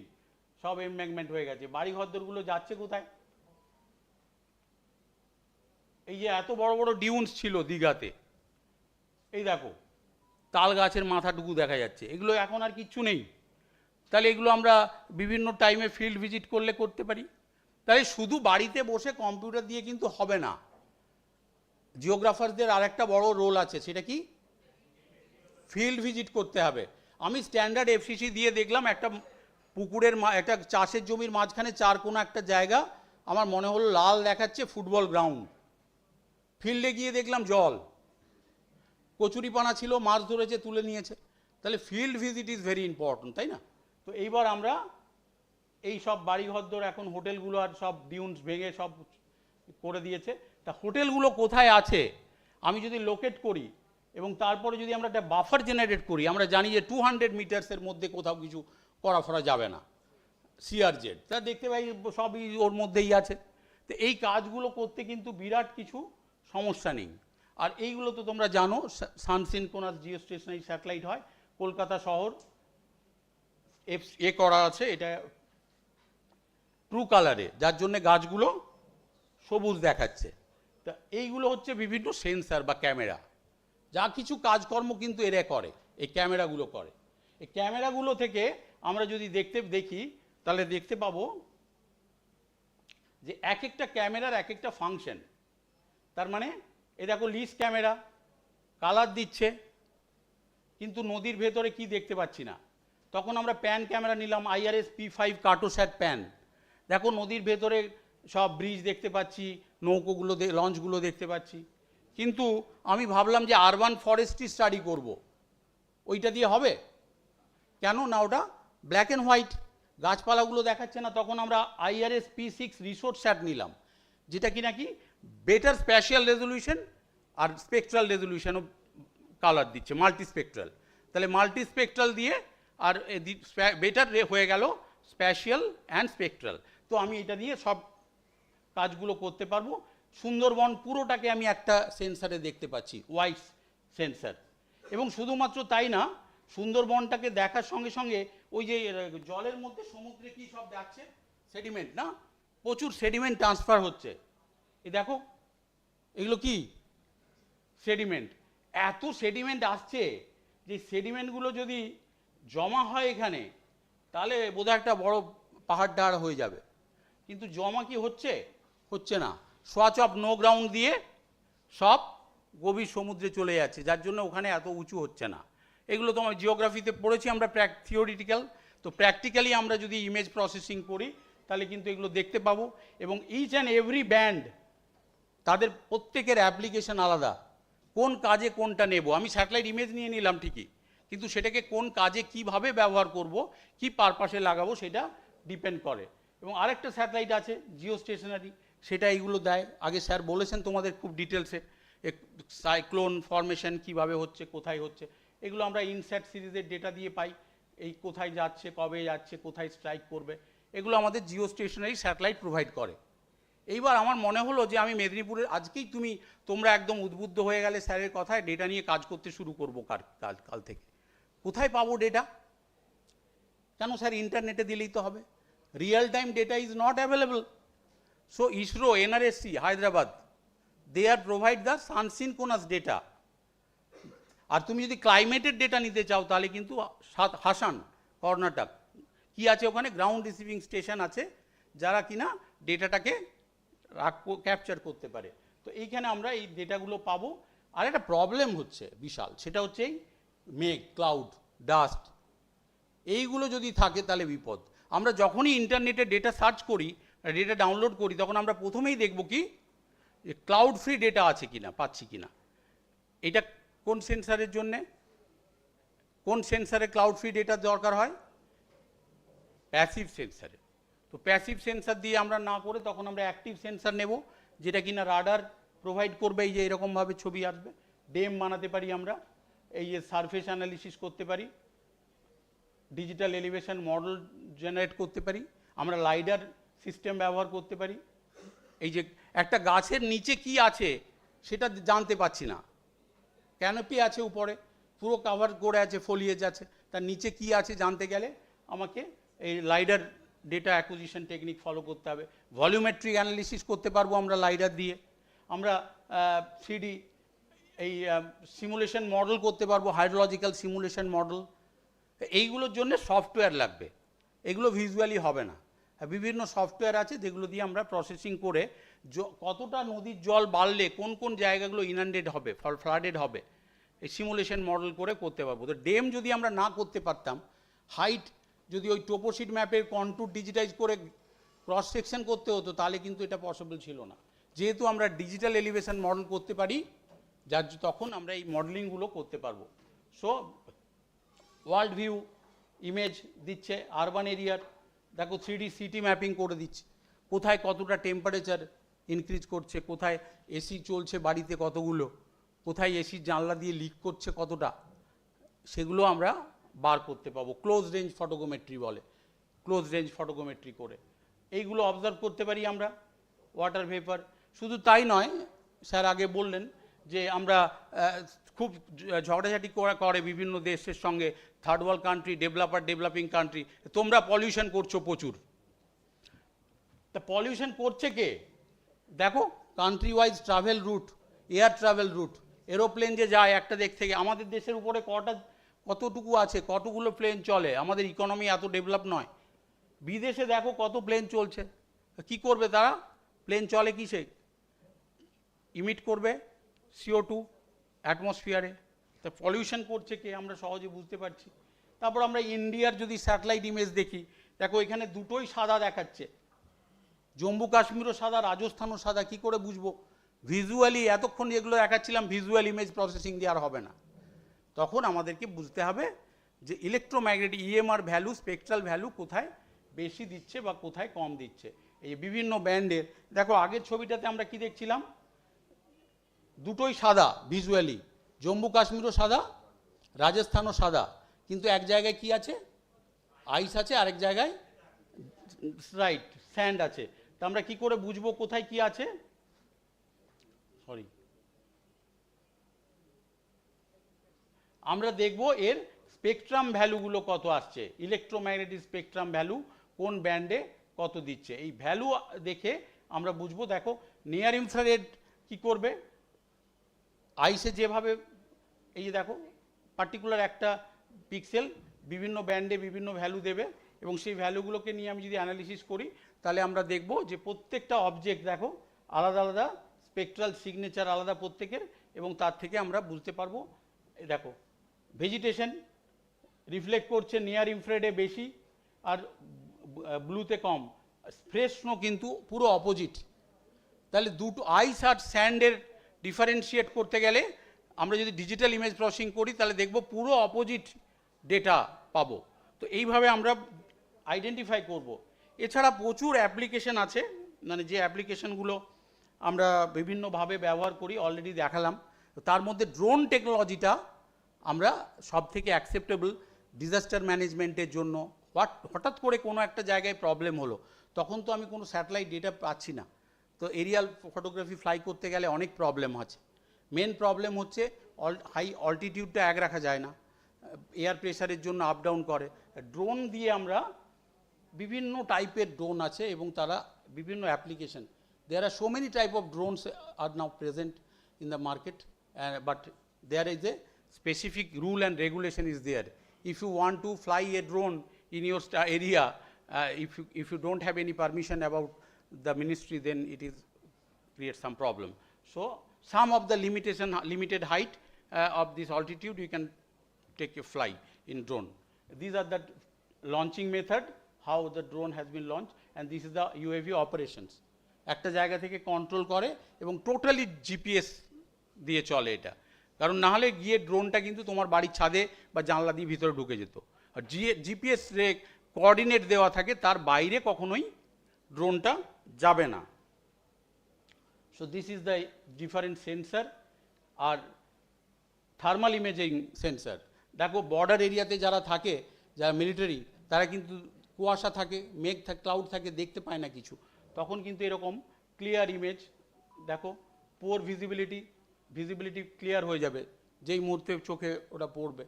সব এমব্যাঙ্কমেন্ট হয়ে গেছে। বাড়ি ঘরদোরগুলো যাচ্ছে কোথায়? এই যে এত বড় বড় ডিউন্স ছিল দীঘাতে, এই দেখো তাল গাছের মাথাটুকু দেখা যাচ্ছে, এগুলো এখন আর কিচ্ছু নেই। তাহলে এগুলো আমরা বিভিন্ন টাইমে ফিল্ড ভিজিট করলে করতে পারি। তাহলে শুধু বাড়িতে বসে কম্পিউটার দিয়ে কিন্তু হবে না, জিওগ্রাফারদের আর একটা বড় রোল আছে, সেটা কি? ফিল্ড ভিজিট করতে হবে। আমি স্ট্যান্ডার্ড এফসিসি দিয়ে দেখলাম একটা পুকুরের একটা চাষের জমির মাঝখানে চারকোনা একটা জায়গা, আমার মনে হলো লাল দেখাচ্ছে, ফুটবল গ্রাউন্ড। ফিল্ডে গিয়ে দেখলাম জল, কচুরিপানা ছিল, মাছ ধরেছে, তুলে নিয়েছে। তাহলে field visit is very important, তাই না? তো এইবার আমরা এই সব বাড়িঘরদোর, এখন হোটেলগুলো আর সব ডিউন্স ভেঙে সব করে দিয়েছে। তা হোটেলগুলো কোথায় আছে আমি যদি লোকেট করি এবং তারপরে যদি আমরা একটা বাফার জেনারেট করি, আমরা জানি যে 200 মিটার্সের মধ্যে কোথাও কিছু করা ফরা যাবে না, সিআরজেড, তা দেখতে পাই সবই ওর মধ্যেই আছে। তো এই কাজগুলো করতে কিন্তু বিরাট কিছু সমস্যা নেই। আর এইগুলো তো তোমরা জানো, সানসিনক্রোনাস জিও স্টেশনারি স্যাটেলাইট হয়, কলকাতা শহর করা আছে, এটা ট্রু কালারে, যার জন্য গাছগুলো সবুজ দেখাচ্ছে। তা এইগুলো হচ্ছে বিভিন্ন সেন্সার বা ক্যামেরা, যা কিছু কাজকর্ম কিন্তু এরা করে, এই ক্যামেরাগুলো করে। এই ক্যামেরাগুলো থেকে আমরা যদি দেখি তাহলে দেখতে পাবো যে এক একটা ক্যামেরার এক একটা ফাংশন। তার মানে এ দেখো লিস ক্যামেরা কালার দিচ্ছে, কিন্তু নদীর ভেতরে কি দেখতে পাচ্ছি না। তখন আমরা প্যান ক্যামেরা নিলাম, IRS P5 কার্টোস্যাট প্যান, দেখো নদীর ভেতরে সব ব্রিজ দেখতে পাচ্ছি, নৌকোগুলো, লঞ্চগুলো দেখতে পাচ্ছি। কিন্তু আমি ভাবলাম যে আরবান ফরেস্ট্রি স্টাডি করব, ওইটা দিয়ে হবে কেন না? ওটা ব্ল্যাক অ্যান্ড হোয়াইট, গাছপালাগুলো দেখাচ্ছে না। তখন আমরা IRS P6 রিসোর্স স্যাট নিলাম, যেটা কি নাকি বেটার স্প্যাশিয়াল রেজলিউশন আর স্পেকট্রাল রেজলিউশনও কালার দিচ্ছে, মাল্টিস্পেকট্রাল। তাহলে মাল্টিস্পেকট্রাল দিয়ে আর বেটার হয়ে গেল স্প্যাশিয়াল অ্যান্ড স্পেকট্রাল। তো আমি এটা দিয়ে সব কাজগুলো করতে পারবো। সুন্দরবন পুরোটাকে আমি একটা সেন্সারে দেখতে পাচ্ছি, ওয়াইস সেন্সার। এবং শুধুমাত্র তাই না, সুন্দরবনটাকে দেখার সঙ্গে সঙ্গে ওই যে জলের মধ্যে সমুদ্রে কি সব যাচ্ছে, সেডিমেন্ট না, প্রচুর সেডিমেন্ট ট্রান্সফার হচ্ছে। এই দেখো এগুলো কি সেডিমেন্ট, এত সেডিমেন্ট আসছে যে সেডিমেন্টগুলো যদি জমা হয় এখানে, তাহলে বোধহয় একটা বড় পাহাড় ডাহাড় হয়ে যাবে। কিন্তু জমা কি হচ্ছে? হচ্ছে না। সোয়াচ অফ নো গ্রাউন্ড দিয়ে সব গভীর সমুদ্রে চলে যাচ্ছে, যার জন্য ওখানে এত উঁচু হচ্ছে না। এগুলো তো আমরা জিওগ্রাফিতে পড়েছি আমরা, থিওরিটিক্যাল। তো প্র্যাকটিক্যালি আমরা যদি ইমেজ প্রসেসিং করি তাহলে কিন্তু এগুলো দেখতে পাবো। এবং ইচ অ্যান্ড এভরি ব্যান্ড, তাদের প্রত্যেকের অ্যাপ্লিকেশন আলাদা, কোন কাজে কোনটা নেব। আমি স্যাটেলাইট ইমেজ নিয়ে নিলাম ঠিকই, কিন্তু সেটাকে কোন কাজে কিভাবে ব্যবহার করব, কি পারপাসে লাগাবো, সেটা ডিপেন্ড করে। এবং আরেকটা স্যাটেলাইট আছে জিও স্টেশনারি, সেটা এইগুলো দেয়। আগে স্যার বলেছেন তোমাদের খুব ডিটেলসে, সাইক্লোন ফরমেশন কিভাবে হচ্ছে, কোথায় হচ্ছে, এগুলো আমরা ইনস্যাট সিরিজের ডেটা দিয়ে পাই। এই কোথায় যাচ্ছে, কবে যাচ্ছে, কোথায় স্ট্রাইক করবে, এগুলো আমাদের জিও স্টেশনারি স্যাটেলাইট প্রোভাইড করে। এইবার আমার মনে হলো যে আমি মেদিনীপুরের, আজকেই তোমরা একদম উদ্বুদ্ধ হয়ে গেলে স্যারের কথায়, ডেটা নিয়ে কাজ করতে শুরু করবো কাল থেকে। কোথায় পাবো ডেটা? কেন স্যার ইন্টারনেটে দিলেই তো হবে? Real time data is not available. So ISRO, NRSC Hyderabad, they are provide the sun synchronous data. আর তুমি যদি ক্লাইমেটের ডেটা নিতে চাও তাহলে কিন্তু হাসান, কর্ণাটক, কি আছে ওখানে, গ্রাউন্ড রিসিভিং স্টেশন আছে, যারা কিনা ডেটাটাকে ক্যাপচার করতে পারে। তো এইখানে আমরা এই ডেটাগুলো পাবো। আর একটা প্রবলেম হচ্ছে বিশাল, সেটা হচ্ছে এই মেঘ, ক্লাউড, ডাস্ট, এইগুলো যদি থাকে তাহলে বিপদ। আমরা যখনই ইন্টারনেটে ডেটা সার্চ করি, ডেটা ডাউনলোড করি, তখন আমরা প্রথমেই দেখব কি ক্লাউড ফ্রি ডেটা আছে কিনা, পাচ্ছি কিনা। এটা কোন সেন্সারের জন্যে, কোন সেন্সারে ক্লাউড ফ্রি ডেটা দরকার হয়? প্যাসিভ সেন্সারে। তো প্যাসিভ সেন্সার দিয়ে আমরা না করে তখন আমরা অ্যাক্টিভ সেন্সার নেব, যেটা কিনা রাডার প্রোভাইড করবে। এই যে এরকমভাবে ছবি আসবে, ডেম বানাতে পারি আমরা, এই যে সারফেস অ্যানালিসিস করতে পারি, ডিজিটাল এলিভেশন মডেল জেনারেট করতে পারি, আমরা লাইডার সিস্টেম ব্যবহার করতে পারি। এই যে একটা গাছের নিচে কি আছে সেটা জানতে পাচ্ছি না, ক্যানোপি আছে উপরে, পুরো কাভার করে আছে, ফলিয়েজ আছে, তার নিচে কি আছে জানতে গেলে আমাকে এই lidar data acquisition technique follow করতে হবে। ভলিউমেট্রিক অ্যানালিসিস করতে পারবো আমরা লাইডার দিয়ে, আমরা 3D এই সিমুলেশন মডেল করতে পারবো, হাইড্রোলজিক্যাল সিমুলেশন মডেল। এইগুলোর জন্য সফটওয়্যার লাগবে, এগুলো ভিজুয়ালি হবে না। বিভিন্ন সফটওয়্যার আছে যেগুলো দিয়ে আমরা প্রসেসিং করে কতটা নদীর জল বাড়লে কোন কোন জায়গাগুলো ইনান্ডেড হবে, ফ্লাডেড হবে, এই সিমুলেশন মডেল করে করতে পারবো। তো ডেম যদি আমরা না করতে পারতাম, হাইট যদি ওই টোপোশিট ম্যাপের কন্ট্যুর ডিজিটাইজ করে ক্রস সেকশন করতে হতো, তাহলে কিন্তু এটা পসিবল ছিল না। যেহেতু আমরা ডিজিটাল এলিভেশন মডেল করতে পারি, যার তখন আমরা এই মডেলিংগুলো করতে পারবো। সো ওয়ার্ল্ড ভিউ ইমেজ দিচ্ছে আরবান এরিয়ার, দেখো 3D সিটি ম্যাপিং করে দিচ্ছে, কোথায় কতটা টেম্পারেচার ইনক্রিজ করছে, কোথায় এসি চলছে বাড়িতে কতগুলো, কোথায় এসির জানলা দিয়ে লিক করছে কতটা, সেগুলো আমরা বার করতে পাবো। ক্লোজ রেঞ্জ ফটোগ্রামেট্রি বলে, ক্লোজ রেঞ্জ ফটোগ্রামেট্রি করে এইগুলো অবজার্ভ করতে পারি আমরা। ওয়াটার ভেপার, শুধু তাই নয়, স্যার আগে বললেন যে আমরা খুব ঝগড়াঝাটি করে বিভিন্ন দেশের সঙ্গে, third world country, developing country, তোমরা পলিউশন করছো প্রচুর। তা পলিউশন করছে কে? দেখো country wise travel route, air travel route, aeroplane যে যায় একটা দেশ থেকে, আমাদের দেশের উপরে কতটুকু আছে, কতগুলো প্লেন চলে, আমাদের ইকোনমি এত ডেভেলপ নয়। বিদেশে দেখো কত প্লেন চলছে, কি করবে তারা? প্লেন চলে কিসে? ইমিট করবে CO2 অ্যাটমসফিয়ারে। তা পলিউশন করছে কে আমরা সহজে বুঝতে পারছি। তারপর আমরা ইন্ডিয়ার যদি স্যাটেলাইট ইমেজ দেখি, দেখো এখানে দুটোই সাদা দেখাচ্ছে, জম্মু কাশ্মীরও সাদা, রাজস্থানও সাদা। কি করে বুঝবো? ভিজুয়ালি এতক্ষণ যেগুলো দেখাচ্ছিলাম ভিজুয়াল ইমেজ প্রসেসিং দিয়ে আর হবে না, তখন আমাদেরকে বুঝতে হবে যে electromagnetic EMR value, spectral value কোথায় বেশি দিচ্ছে বা কোথায় কম দিচ্ছে। এই বিভিন্ন ব্যান্ডের, দেখো আগের ছবিটাতে আমরা কি দেখছিলাম, দুটোই সাদা ভিজুয়ালি, জম্মু কাশ্মীরও সাদা, রাজস্থানও সাদা, কিন্তু এক জায়গায় কি আছে? আইস আছে, আরেক জায়গায় রাইট স্যান্ড আছে। তা আমরা কি করে বুঝবো কোথায় কি আছে? আমরা দেখব এর স্পেকট্রাম ভ্যালুগুলো কত আসছে, ইলেকট্রোম্যাগনেটিক স্পেকট্রাম ভ্যালু কোন ব্যান্ডে কত দিচ্ছে। এই ভ্যালু দেখে আমরা বুঝবো। দেখো নিয়ার ইনফ্রারেড কি করবে, আইসে যেভাবে এই যে দেখো পার্টিকুলার একটা পিক্সেল বিভিন্ন ব্যান্ডে বিভিন্ন ভ্যালু দেবে, এবং সেই ভ্যালুগুলোকে নিয়ে আমি যদি অ্যানালিসিস করি, তাহলে আমরা দেখব যে প্রত্যেকটা অবজেক্ট দেখো আলাদা আলাদা স্পেকট্রাল সিগনেচার আলাদা প্রত্যেকের, এবং তার থেকে আমরা বুঝতে পারবো। দেখো ভেজিটেশন রিফ্লেক্ট করছে নিয়ার ইনফ্রারেডে বেশি আর ব্লুতে কম, ফ্রেশ স্নো কিন্তু পুরো অপোজিট। তাহলে দুটো আইস আর স্যান্ডের ডিফারেন্সিয়েট করতে গেলে আমরা যদি ডিজিটাল ইমেজ প্রসেসিং করি, তাহলে দেখব পুরো অপোজিট ডেটা পাবো। তো এইভাবে আমরা আইডেন্টিফাই করব। এছাড়া প্রচুর অ্যাপ্লিকেশন আছে, মানে যে অ্যাপ্লিকেশনগুলো আমরা বিভিন্নভাবে ব্যবহার করি অলরেডি দেখালাম। তার মধ্যে ড্রোন টেকনোলজিটা আমরা সব থেকে অ্যাকসেপ্টেবল ডিজাস্টার ম্যানেজমেন্টের জন্য। হঠাৎ করে কোনো একটা জায়গায় প্রবলেম হলো, তখন তো আমি কোনো স্যাটেলাইট ডেটা পাচ্ছি না, তো এরিয়াল ফটোগ্রাফি ফ্লাই করতে গেলে অনেক প্রবলেম আছে। মেন প্রবলেম হচ্ছে হাই অল্টিটিউডটা এক রাখা যায় না, এয়ার প্রেশারের জন্য আপ ডাউন করে। ড্রোন দিয়ে আমরা বিভিন্ন টাইপের ড্রোন আছে এবং তারা বিভিন্ন application, there are so many type of drones are now present in the market, but there is a specific rule and regulation is there. If you want to fly a drone in your area, if you don't have any permission about the ministry, then it is create some problem. So some of the limited height of this altitude you can take a fly in drone. These are the launching method, how the drone has been launched, and this is the UAV operations. একটা জায়গা থেকে control করে এবং totally GPS দিয়ে চলে এটা, কারণ না হলে গিয়ে ড্রোনটা কিন্তু তোমার বাড়ির ছাদে বা জানলা দিয়ে ভিতরে ঢুকে যেত। আর জিপিএস কোঅর্ডিনেট দেওয়া থাকে, তার বাইরে কখনোই ড্রোনটা যাবে না। So this is the different sensor আর থার্মাল ইমেজিং সেন্সর। দেখো বর্ডার এরিয়াতে যারা থাকে, যারা মিলিটারি, তারা কিন্তু কুয়াশা থাকে, মেঘ থাকে, ক্লাউড থাকে, দেখতে পায় না কিছু, তখন কিন্তু এরকম ক্লিয়ার ইমেজ, দেখো পোর ভিজিবিলিটি ক্লিয়ার হয়ে যাবে যেই মুহূর্তে চোখে ওটা পড়বে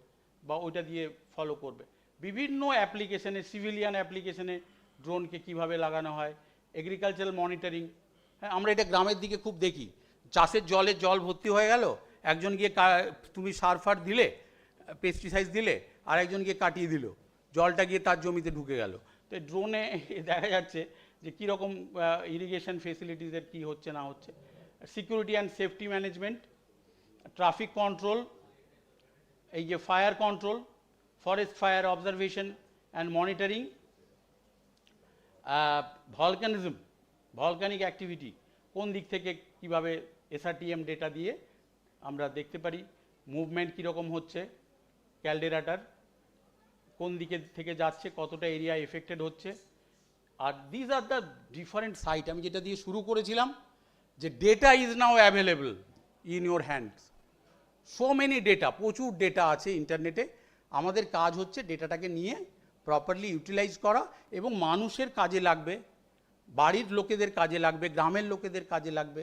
বা ওইটা দিয়ে ফলো করবে। বিভিন্ন অ্যাপ্লিকেশনে, সিভিলিয়ান অ্যাপ্লিকেশনে ড্রোনকে কিভাবে লাগানো হয়, এগ্রিকালচারাল মনিটরিং। হ্যাঁ, আমরা এটা গ্রামের দিকে খুব দেখি, চাষের জল ভর্তি হয়ে গেল, একজন গিয়ে তুমি সার দিলে, পেস্টিসাইড দিলে, আর একজন গিয়ে কাটিয়ে দিল, জলটা গিয়ে তার জমিতে ঢুকে গেল। তো ড্রোনে দেখা যাচ্ছে যে কীরকম ইরিগেশন ফেসিলিটিসের কী হচ্ছে না হচ্ছে। Security and safety management, traffic control, এই যে fire control, forest fire observation and monitoring, volcanic activity, কোন দিক থেকে কিভাবে SRTM ডেটা দিয়ে আমরা দেখতে পারি মুভমেন্ট কীরকম হচ্ছে, ক্যালডেরাটার কোন দিকে থেকে যাচ্ছে, কতটা এরিয়া এফেক্টেড হচ্ছে। আর these are the different site, আমি যেটা দিয়ে শুরু করেছিলাম যে data is now available in your hands. So many data, প্রচুর ডেটা আছে ইন্টারনেটে। আমাদের কাজ হচ্ছে ডেটাটাকে নিয়ে প্রপারলি ইউটিলাইজ করা এবং মানুষের কাজে লাগবে, বাড়ির লোকেদের কাজে লাগবে, গ্রামের লোকেদের কাজে লাগবে,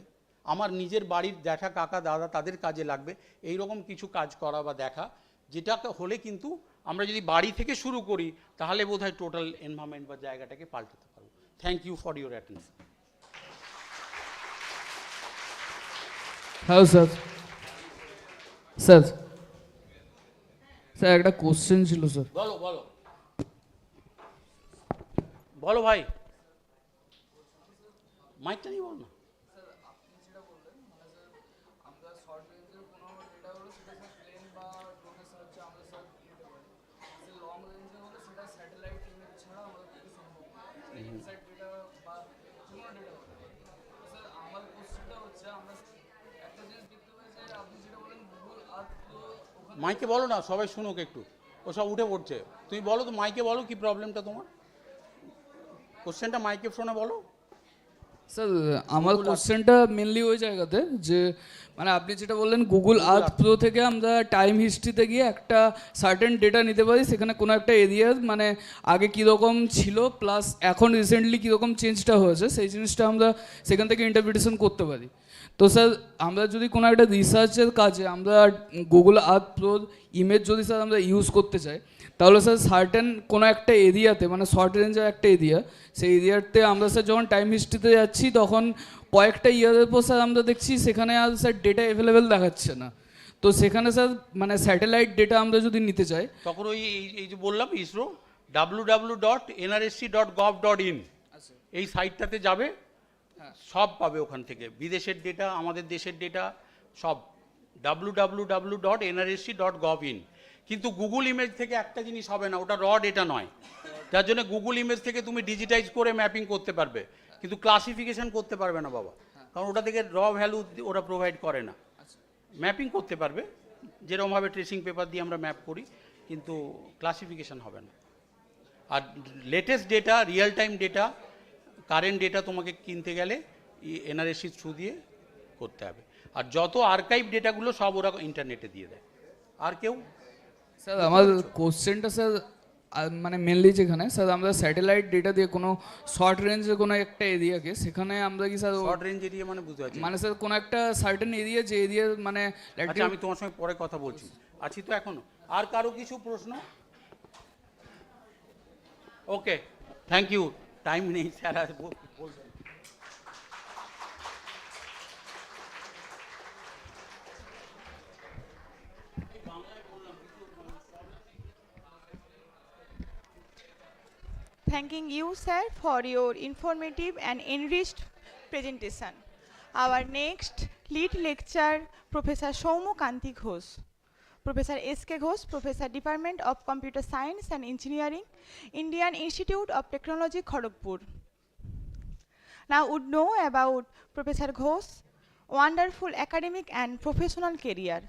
আমার নিজের বাড়ির দেখা কাকা দাদা তাদের কাজে লাগবে, এই রকম কিছু কাজ করা বা দেখা, যেটা হলে কিন্তু আমরা যদি বাড়ি থেকে শুরু করি তাহলে বোধহয় টোটাল এনভায়রনমেন্ট বা জায়গাটাকে পাল্টাতে পারবো। Thank you for your attention. Hello sir. Sir sir একটা কোশ্চেন ছিল স্যার। বলো বলো বলো ভাই, মাইকটা নিয়ে বল না। মাইকে বলো না, সবাই শুনুক একটু, ও সব উঠে পড়ছে। তুমি বলো তো, মাইকে বলো কি প্রবলেমটা তোমার, কোশ্চেনটা মাইকে ফোনে বলো। স্যার আমার কোশ্চেনটা মেনলি ওই জায়গাতে যে মানে আপনি যেটা বললেন গুগল আর্থ প্রো থেকে আমরা টাইম হিস্ট্রিতে গিয়ে একটা সার্টেন ডেটা নিতে পারি, সেখানে কোনো একটা এরিয়ার মানে আগে কীরকম ছিল প্লাস এখন রিসেন্টলি কীরকম চেঞ্জটা হয়েছে সেই জিনিসটা আমরা সেখান থেকে ইন্টারপ্রিটেশন করতে পারি। তো স্যার আমরা যদি কোনো একটা রিসার্চের কাজে আমরা গুগল আর্থ প্রোর ইমেজ যদি স্যার আমরা ইউজ করতে চাই, তাহলে স্যার সার্টেন কোনো একটা এরিয়াতে মানে শর্ট রেঞ্জের একটা এরিয়া, সেই এরিয়াতে আমরা স্যার যখন টাইম হিস্ট্রিতে যাচ্ছি তখন কয়েকটা ইয়ারের পর স্যার আমরা দেখছি সেখানে আর স্যার ডেটা অ্যাভেলেবেল দেখাচ্ছে না। তো সেখানে স্যার মানে স্যাটেলাইট ডেটা আমরা যদি নিতে চাই তখন ওই এই যে বললাম ইসরো www.nrsc.gov.in এই সাইটটাতে যাবে, সব পাবে ওখান থেকে, বিদেশের ডেটা, আমাদের দেশের ডেটা, সব www.nrsc.gov.in। কিন্তু গুগল ইমেজ থেকে একটা জিনিস হবে না, ওটা র ডেটা নয়, যার জন্য গুগল ইমেজ থেকে তুমি ডিজিটাইজ করে ম্যাপিং করতে পারবে, কিন্তু ক্লাসিফিকেশন করতে পারবে না বাবা, কারণ ওটা থেকে র ভ্যালু ওরা প্রোভাইড করে না। ম্যাপিং করতে পারবে যেরকমভাবে ট্রেসিং পেপার দিয়ে আমরা ম্যাপ করি, কিন্তু ক্লাসিফিকেশন হবে না। আর latest data, real time data, current data তোমাকে কিনতে গেলে NRSC থ্রু দিয়ে করতে হবে। আর যত আর্কাইভ ডেটাগুলো সব ওরা ইন্টারনেটে দিয়ে দেয়। আর কেউ? স্যার আমার কোশ্চেনটা স্যার মানে মেনলি যেখানে স্যার আমরা স্যাটেলাইট ডেটা দিয়ে কোনো শর্ট রেঞ্জের কোনো একটা এরিয়াকে, সেখানে আমরা কি স্যার শর্ট রেঞ্জ এরিয়া মানে বুঝতে পারছি মানে স্যার কোনো একটা সার্টেন এরিয়া, যে এরিয়া মানে আচ্ছা আমি তোমার সঙ্গে পরে কথা বলছি, আছি তো এখনো। আর কারো কিছু প্রশ্ন? ওকে, থ্যাংক ইউ। টাইম নেই স্যার, আর বলবেন। Thanking you, sir, for your informative and enriched presentation. Our next lead lecturer, Professor Soumo Kanti Ghosh. Professor S.K. Ghosh, Professor, Department of Computer Science and Engineering, Indian Institute of Technology, Kharagpur. Now would know about Professor Ghosh's wonderful academic and professional career.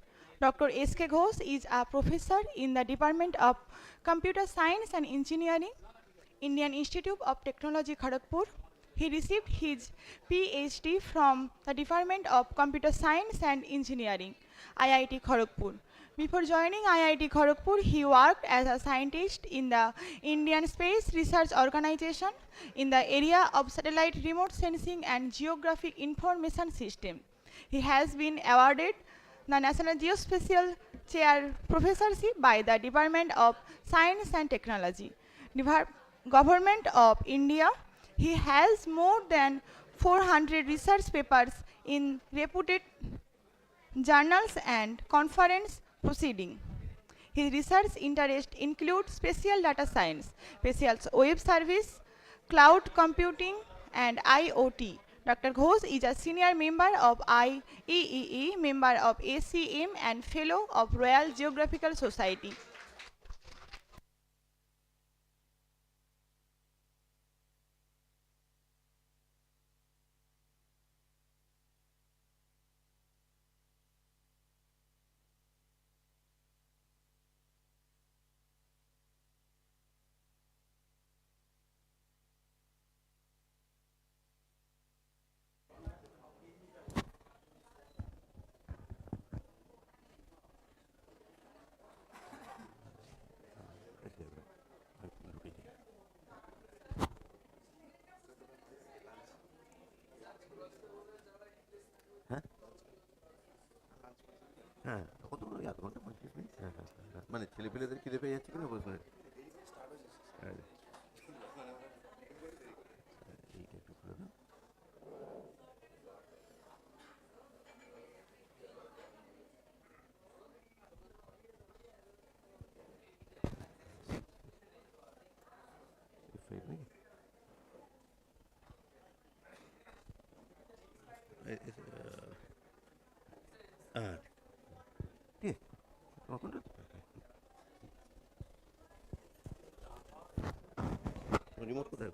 Dr. S.K. Ghosh is a professor in the Department of Computer Science and Engineering, Indian Institute of Technology, Kharagpur. He received his PhD from the Department of Computer Science and Engineering, IIT Kharagpur. Before joining IIT Kharagpur, he worked as a scientist in the Indian Space Research Organization in the area of satellite remote sensing and geographic information system. He has been awarded the National Geospatial Chair Professorship by the Department of Science and Technology, Government of India. He has more than 400 research papers in reputed journals and conference proceedings. His research interests include spatial data science, spatial web service, cloud computing, and IoT. Dr. Ghosh is a senior member of IEEE, member of ACM, and fellow of Royal Geographical Society. হ্যাঁ কত আধ ঘন্টা 45 minute হ্যাঁ হ্যাঁ হ্যাঁ মানে ছেলেপেলেদের খিদে পেয়ে যাচ্ছে কিনা বুঝতে পারি এইটা একটু খুলে দাও ঠিক আছে রিমোট কোথায়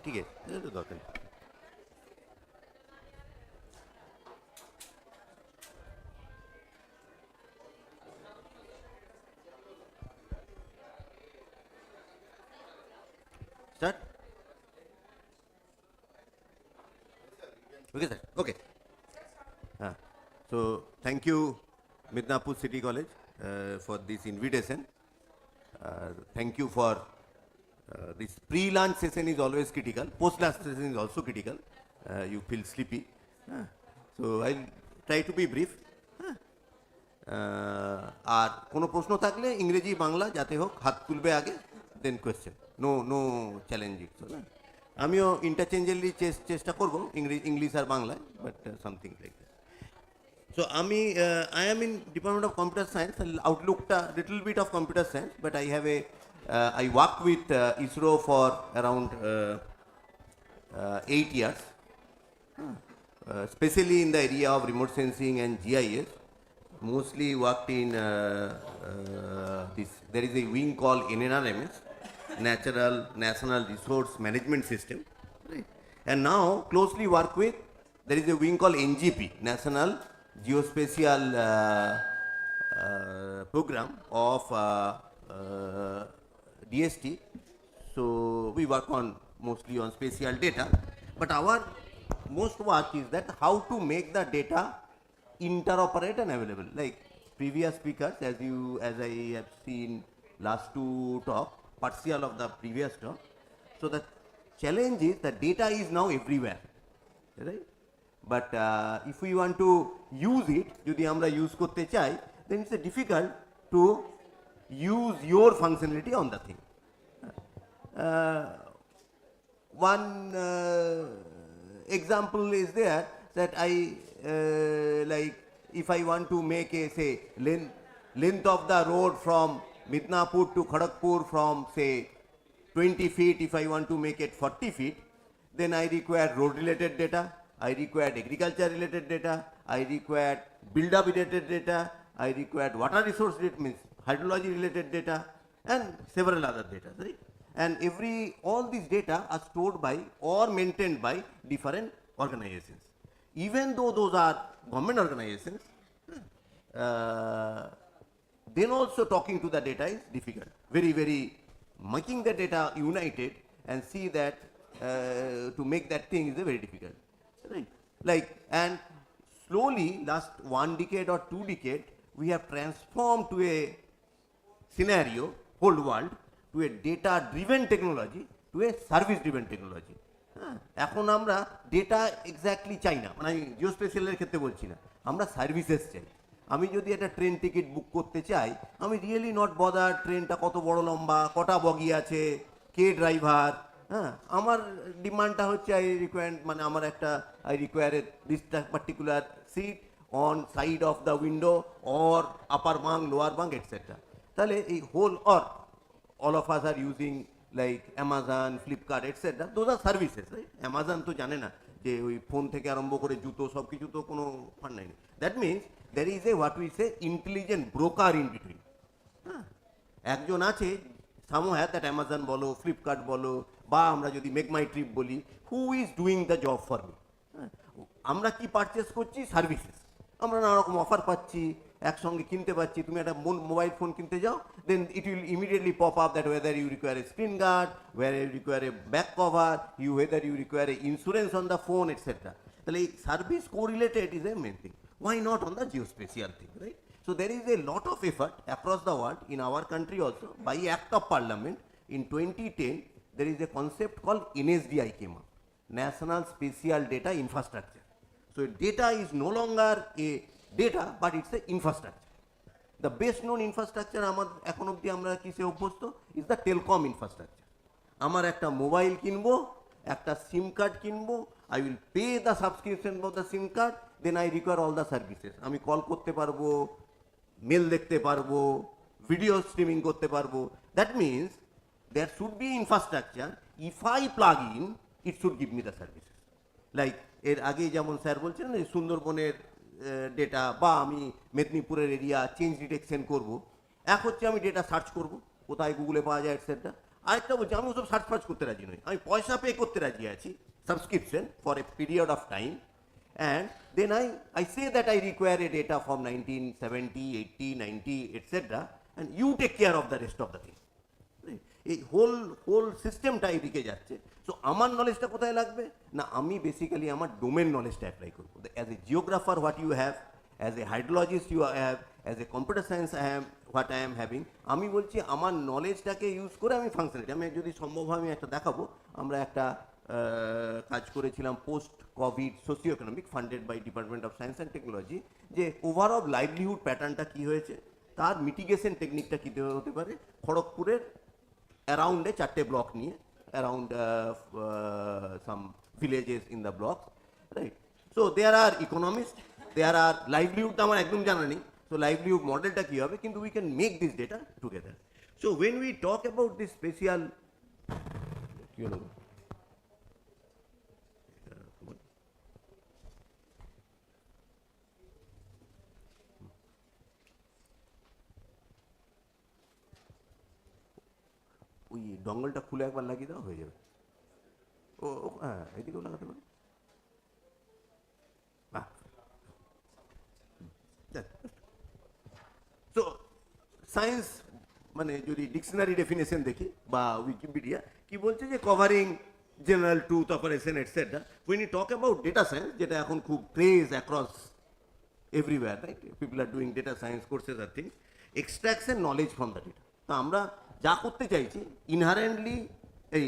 ঠিক আছে এটা তো দরকার Start? Okay, sir. Okay. So, thank you, Midnapore City College, for this invitation. Thank you for this pre-lunch session is always critical. Post-lunch session is also critical. You feel sleepy. So, I'll try to be brief. আর কোনো প্রশ্ন থাকলে ইংরেজি বাংলা যাতে হোক হাত তুলবে আগে দেন question no challenging আমিও ইন্টারচেঞ্জেবলি চেষ্টা করবো ইংলিশ আর বাংলায় but something like this so আমি I am in department of computer science আউটলুকটা little bit of computer science but I have I work with ISRO for around 8 years, especially in the area of remote sensing and GIS. Mostly worked in this. There is a wing called NNRMS, National Resource Management System, right? And now closely work with. There is a wing called NGP, National Geospatial Program of DST. So we work on mostly on spatial data, but our most work is that how to make the data interoperate and available. Like previous speakers, as I have seen last two talk, partial of the previous talk. So the challenge is the data is now everywhere, right? But if we want to use it, যদি আমরা use করতে চাই, then it's difficult to use your functionality on the thing. One example is there that I like if I want to make a say length of the road from Midnapore to Kharagpur from say 20 feet, if I want to make it 40 feet, then I require road related data, I require agriculture related data, I require build up related data, I require water resource data, means hydrology related data, and several other data, right? And all these data are stored by or maintained by different organizations. Even though those are government organizations, then also talking to the data is difficult. Very, very making the data united and see that to make that thing is very difficult. Right? Like, and slowly, last 1 decade or 2 decade, we have transformed to a scenario, whole world, to a data-driven technology, to a service-driven technology. এখন আমরা data exactly চাই না, মানে আমি জিওস্পেশালের ক্ষেত্রে বলছি না, আমরা সার্ভিসেস চাই। আমি যদি একটা ট্রেন টিকিট বুক করতে চাই, আমি রিয়েলি নট বদার ট্রেনটা কত বড় লম্বা, কটা বগি আছে, কে ড্রাইভার, হ্যাঁ, আমার ডিমান্ডটা হচ্ছে মানে আমার একটা I require this particular seat on side of the window or upper bunk, lower bunk, et cetera. তাহলে এই whole or all of us are using like Amazon, Flipkart, etc. Those are services, right? Amazon তো জানে না যে ওই phone থেকে আরম্ভ করে জুতো সব কিছু তো কোনো ফান্ড নাই। That means there is a what we say intelligent broker in between. হ্যাঁ, একজন আছে somewhere that Amazon বলো, Flipkart বলো, বা আমরা যদি মেক মাই ট্রিপ বলি, who is doing the job for me? আমরা কি পারচেস করছি? সার্ভিসেস। আমরা নানা রকম অফার পাচ্ছি, একসঙ্গে কিনতে পাচ্ছি। তুমি একটা মোবাইল ফোন কিনতে যাও, then it will immediately pop up that whether you require a screen guard, whether you require a back cover, whether you require a insurance on the phone, etcetera. তাহলে এই service correlated is a main thing. Why not on the geospatial thing, right? So there is a lot of effort across the world, in our country also, by Act of Parliament in 2010, there is a concept called NSDI came up, National Spatial Data Infrastructure. So data is no longer a data, but it's a infrastructure. The best known infrastructure আমার এখন অবধি আমরা কিসে অভ্যস্ত is the telecom infrastructure. আমার একটা mobile কিনবো, একটা সিম কার্ড কিনবো, I will pay the subscription for the SIM card, then I require all the services. আমি কল করতে পারবো, মেল দেখতে পারবো, ভিডিও স্ট্রিমিং করতে পারবো। That means there should be infrastructure. If I plug in, it should give me the services. Like এর আগে যেমন স্যার বলছেন সুন্দরবনের ডেটা, বা আমি মেদিনীপুরের এরিয়া চেঞ্জ ডিটেকশন করবো। এক হচ্ছে আমি ডেটা সার্চ করবো, কোথায় গুগলে পাওয়া যায়, এটসেট্রা। আরেকটা বলছি আমি ওসব সার্চ ফার্চ করতে রাজি নই, আমি পয়সা পে করতে রাজি আছি, subscription for a period of time, and then I say that I require a data from 1970, 80, 90, etc., and you take care of the rest of the thing. এই হোল সিস্টেমটা এদিকে যাচ্ছে। সো আমার নলেজটা কোথায় লাগবে না, আমি বেসিক্যালি আমার ডোমেন নলেজটা অ্যাপ্লাই করবো। As a geographer what you have, as a hydrologist you have, as a computer science I have what I am having. আমি বলছি আমার নলেজটাকে ইউজ করে আমি ফাংশনালিটি, আমি যদি সম্ভব হয় আমি একটা দেখাবো। আমরা একটা কাজ করেছিলাম post covid socio economic, funded by department of science and technology, যে ওভারঅল লাইভলিহুড প্যাটার্নটা কী হয়েছে, তার মিটিগেশন টেকনিকটা কী হতে পারে। খড়গপুরের অ্যারাউন্ডে 4টে ব্লক নিয়ে, around some villages in the block, right? So there are economist, there are লাইভলিহুডটা আমার একদম জানা নেই, সো লাইভলিহুড মডেলটা কী হবে, কিন্তু we can make this data together. So when we talk about this special, কী হলো ওই ডঙ্গলটা খুলে একবার লাগিয়ে দেওয়া হয়ে যাবে। ও হ্যাঁ, এদিকেও লাগাতে পারি। তো সায়েন্স মানে যদি ডিকশনারি ডেফিনেশন দেখি বা উইকিপিডিয়া কি বলছে, যে covering general truth, operation, etcetera. when you talk about data science, যেটা এখন খুব craze across everywhere, right? People are doing data science courses or things. Extraction knowledge from the data. তো আমরা যা করতে চাইছি ইনহারেন্টলি, এই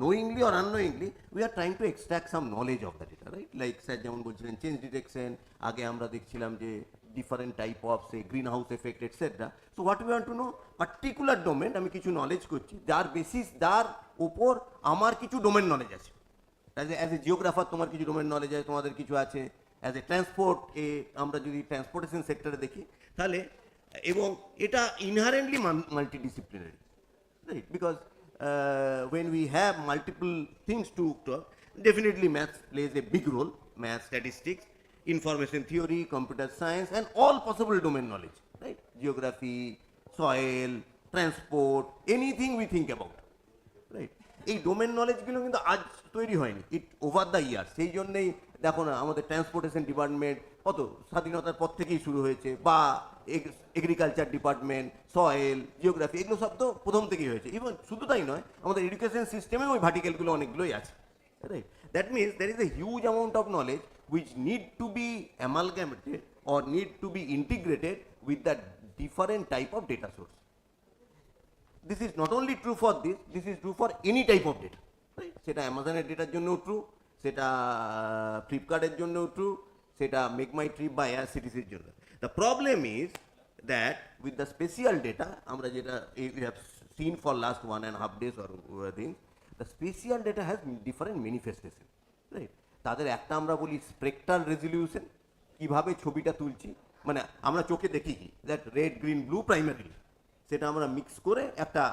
knowingly or unknowingly, we are trying to extract some knowledge of the data, right? Like sir যেমন বলছিলেন change detection, আগে আমরা দেখছিলাম যে different type of say green house effect, etcetera. So what we want to know, particular domain, আমি কিছু knowledge করছি যার বেসিস, যার উপর আমার কিছু ডোমেন নলেজ আছে। অ্যাজ এ জিওগ্রাফার তোমার কিছু ডোমেন নলেজ আছে, তোমাদের কিছু আছে। অ্যাজ এ ট্রান্সপোর্ট, আমরা যদি ট্রান্সপোর্টেশন সেক্টরে দেখি তাহলে, এবং এটা inherently multidisciplinary, right? Because when we have multiple things to talk, definitely maths plays a big role. Math, statistics, information theory, computer science, and all possible domain knowledge, right? Geography, soil, transport, anything we think about, right? এই domain নলেজগুলো কিন্তু আজ তৈরি হয়নি, it over the year. সেই জন্যেই দেখো না আমাদের ট্রান্সপোর্টেশন ডিপার্টমেন্ট কত স্বাধীনতার পর থেকেই শুরু হয়েছে, বা এগ্রিকালচার ডিপার্টমেন্ট, সয়েল, জিওগ্রাফি, এগুলো সব তো প্রথম থেকেই হয়েছে। ইভেন শুধু তাই নয়, আমাদের এডুকেশন সিস্টেমে ওই ভার্টিক্যালগুলো অনেকগুলোই আছে, right? That means there is a huge amount of knowledge which need to be amalgamated or need to be integrated with the different type of data source. This is not only true for this is true for any type of data, right? সেটা অ্যামাজনের ডেটার জন্যও true, সেটা ফ্লিপকার্টের জন্যও true, সেটা make মাই trip বা এআরসিটিসির জন্য। The problem is that with the spatial data, আমরা যেটা we have seen for last 1.5 days or things, the spatial data has different manifestation, right? তাদের একটা আমরা বলি স্পেকট্রাল রেজলিউশন, কিভাবে ছবিটা তুলছি, মানে আমরা চোখে দেখি কি that red green blue primary, সেটা আমরা মিক্স করে একটা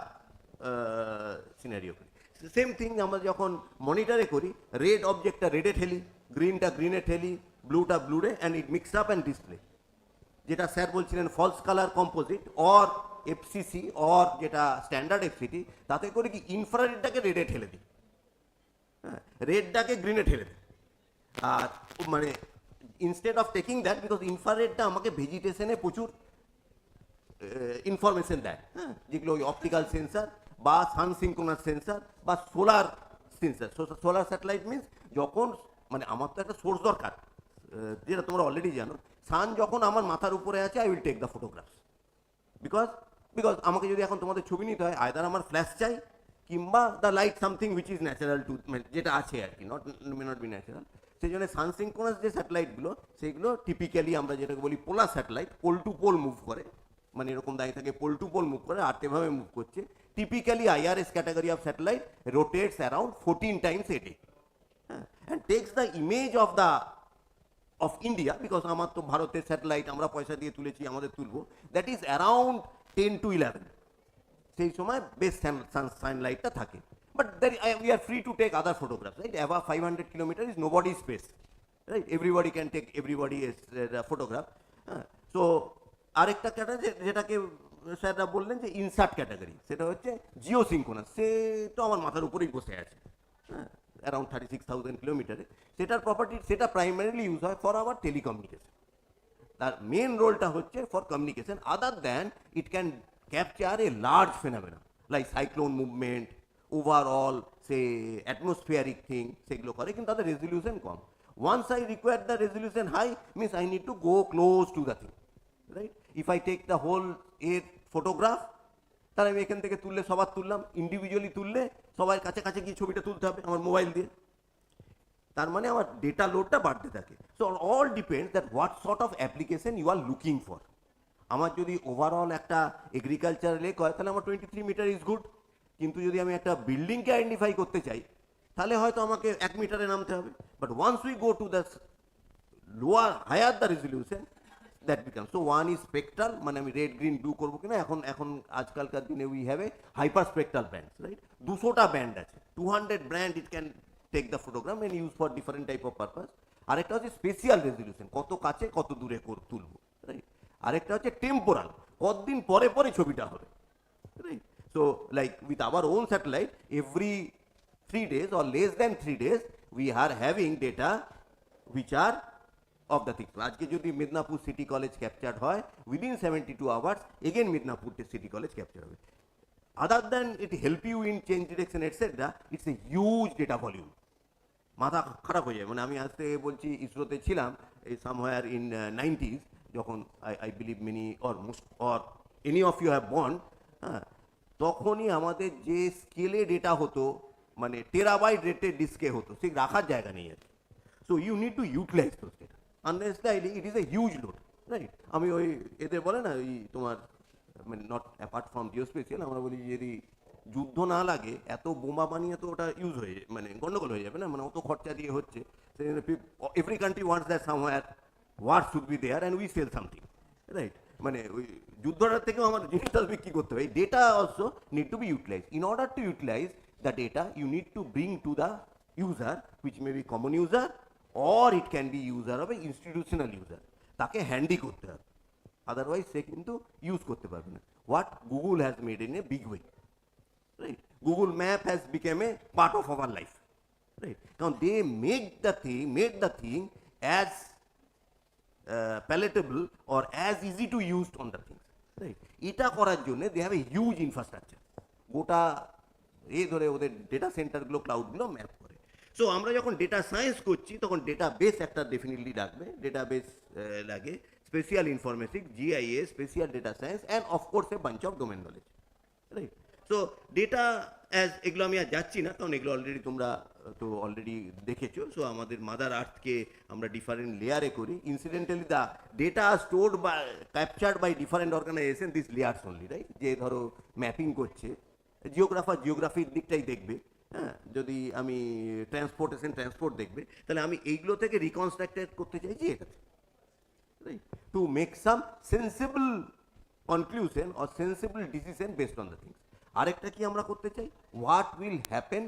সিনারিও করি। সেম থিং আমরা যখন মনিটরে করি, রেড অবজেক্টটা রেডে ঠেলি, গ্রিনটা গ্রিনে ঠেলি, ব্লুটা ব্লুরে, and it mixed up and display. যেটা স্যার বলছিলেন false colour composite or FCC or যেটা স্ট্যান্ডার্ড এফসিটি, তাতে করে কি ইনফ্রারেডটাকে রেডে ঠেলে দিই, হ্যাঁ, রেডটাকে গ্রিনে ঠেলে দিই। আর মানে instead of taking that, because ইনফ্রারেডটা আমাকে ভেজিটেশনে প্রচুর ইনফরমেশন দেয়, হ্যাঁ, যেগুলো ওই অপটিক্যাল সেন্সার বা সানসিনক্রোনাস সেন্সার বা solar sensor. Solar satellite means যখন মানে আমার তো একটা সোর্স দরকার, যেটা তোমরা অলরেডি জানো, সান যখন আমার মাথার উপরে আছে I will take the photographs, because আমাকে যদি এখন তোমাদের ছবি নিতে হয়, আয়দার আমার ফ্ল্যাশ চাই কিংবা the light something which is natural too, যেটা আছে আর কি, মে নট বি ন্যাচারাল। সেই জন্য সানসিনক্রোনাস যে স্যাটেলাইটগুলো, সেইগুলো টিপিক্যালি আমরা যেটাকে বলি polar satellite, pole to pole move করে, মানে এরকম দাঁড়িয়ে থাকে, পোল টু পোল মুভ করে, আর্টেভাবে মুভ করছে। Typically IRS category of satellite rotates around 14 times a day, and takes the image of India, because আমার তো ভারতের স্যাটেলাইট আমরা পয়সা দিয়ে তুলেছি, আমাদের তুলবো, দ্যাট ইজ অ্যারাউন্ড 10 to 11, সেই সময় বেস্ট সানলাইটটা থাকে। But we are free to take other photographs, right? Above 500 kilometers is nobody's space, right? Everybody can take everybody is photograph. So আরেকটা ক্যাটাগরি যেটাকে স্যাররা বললেন যে ইনসার্ট ক্যাটাগরি, সেটা হচ্ছে জিও সিনক্রোনাস, সে তো আমার মাথার উপরেই বসে আছে, হ্যাঁ, অ্যারাউন্ড 36,000 কিলোমিটারে। সেটার প্রপার্টি, সেটা প্রাইমারিলি ইউজ হয় ফর আওয়ার টেলিকমিউনিকেশন। তার মেন রোলটা হচ্ছে for communication, other than it can capture a large phenomena like cyclone movement, overall say atmospheric thing, সেগুলো করে, কিন্তু তাদের রেজলিউশন কম। Once I require the resolution high means I need to go close to the thing, right? If I take the whole এর photograph, তাহলে আমি এখান থেকে তুললে সবার তুললাম, ইন্ডিভিজুয়ালি তুললে সবার কাছে কাছে গিয়ে ছবিটা তুলতে হবে আমার মোবাইল দিয়ে, তার মানে আমার ডেটা লোডটা বাড়তে থাকে। So all depends that what sort of application you are looking for. আমার যদি ওভারঅল একটা এগ্রিকালচার লেক হয়, তাহলে আমার 23 মিটার ইজ গুড, কিন্তু যদি আমি একটা বিল্ডিংকে আইডেন্টিফাই করতে চাই, তাহলে হয়তো আমাকে 1 মিটারে নামতে হবে। But once we go to the lower higher the resolution, that become, so one is spectral, মানে আমি রেড গ্রিন ব্লু করবো কিনা, এখন আজকালকার দিনে we have a hyper spectral band, right? 200টা ব্যান্ড আছে, 200 band it can take the photogram and use for different type of purpose. আরেকটা হচ্ছে স্পেশিয়াল রেজলিউশন, কত কাছে কত দূরে তুলবো, রাইট? আরেকটা হচ্ছে টেম্পোরাল, কতদিন পরে পরে ছবিটা হবে, right? So like with our own satellite, every 3 days or less than 3 days, we are having data which are of the thing. আজকে যদি মিদনাপুর সিটি কলেজ ক্যাপচার্ড হয়, within 72 hours again Midnapore city college capture হবে। Other than it help you in change direction etc, it's a huge data volume. মাথা খারাপ হয়ে যায়। মানে আমি আজ থেকে বলছি, ইসরোতে ছিলাম এই সামহায়ার ইন 90s, যখন I believe many or most or any of you have born, হ্যাঁ, তখনই আমাদের যে স্কেলে ডেটা হতো, মানে টেরাবাইট রেটের ডিস্কে হতো, সে রাখার জায়গা নেই আর কি। So you need to utilise those data, unnecessarily it is a huge load, right? আমি ওই এদের বলে না, ওই তোমার মানে নট অ্যাপার্ট ফ্রম জিওস্পেশিয়াল, আমরা বলি যদি যুদ্ধ না লাগে, এত বোমা বানিয়ে তো ওটা ইউজ হয়ে মানে গন্ডগোল হয়ে যাবে না, মানে অত খরচা দিয়ে হচ্ছে। Every country wants that somewhere war should be there and we sell something, right? মানে ওই যুদ্ধটার থেকেও আমার জিনিসটা বিক্রি করতে হবে। Data also need to be utilise. In order to utilise the data, you need to bring to the user, which may be common user or it can be user of a institutional user, তাকে handy করতে হবে, otherwise সে কিন্তু use করতে পারবে না। What Google has made in a big way, right? Google Map has become a part of our life, right? Now they made the thing as palatable or as easy to use on the things, right? এটা করার জন্য they have a huge infrastructure, গোটা এই ধরে ওদের data সেন্টারগুলো ক্লাউডগুলো map করে। So আমরা যখন ডেটা সায়েন্স করছি তখন ডেটাবেস একটা ডেফিনেটলি লাগবে, ডেটাবেস লাগে, special informatics, GIS, special data science, and of course a bunch of domain knowledge, right? So data as এগুলো আমি আর যাচ্ছি না, কারণ এগুলো অলরেডি তোমরা তো অলরেডি দেখেছো। সো আমাদের মাদার আর্থকে আমরা ডিফারেন্ট লেয়ারে করি। ইনসিডেন্টালি দ্য ডেটা স্টোর্ড বা captured by different organisation this layers only, right? যে ধরো ম্যাপিং করছে, জিওগ্রাফির দিকটাই দেখবে, হ্যাঁ, যদি আমি ট্রান্সপোর্ট দেখবে, তাহলে আমি এইগুলো থেকে রিকনস্ট্রাক্টেড করতে চাইছি এটাতে, right? To make some sensible conclusion or sensible decision based on the things. আরেকটা কি আমরা করতে চাই, what will happen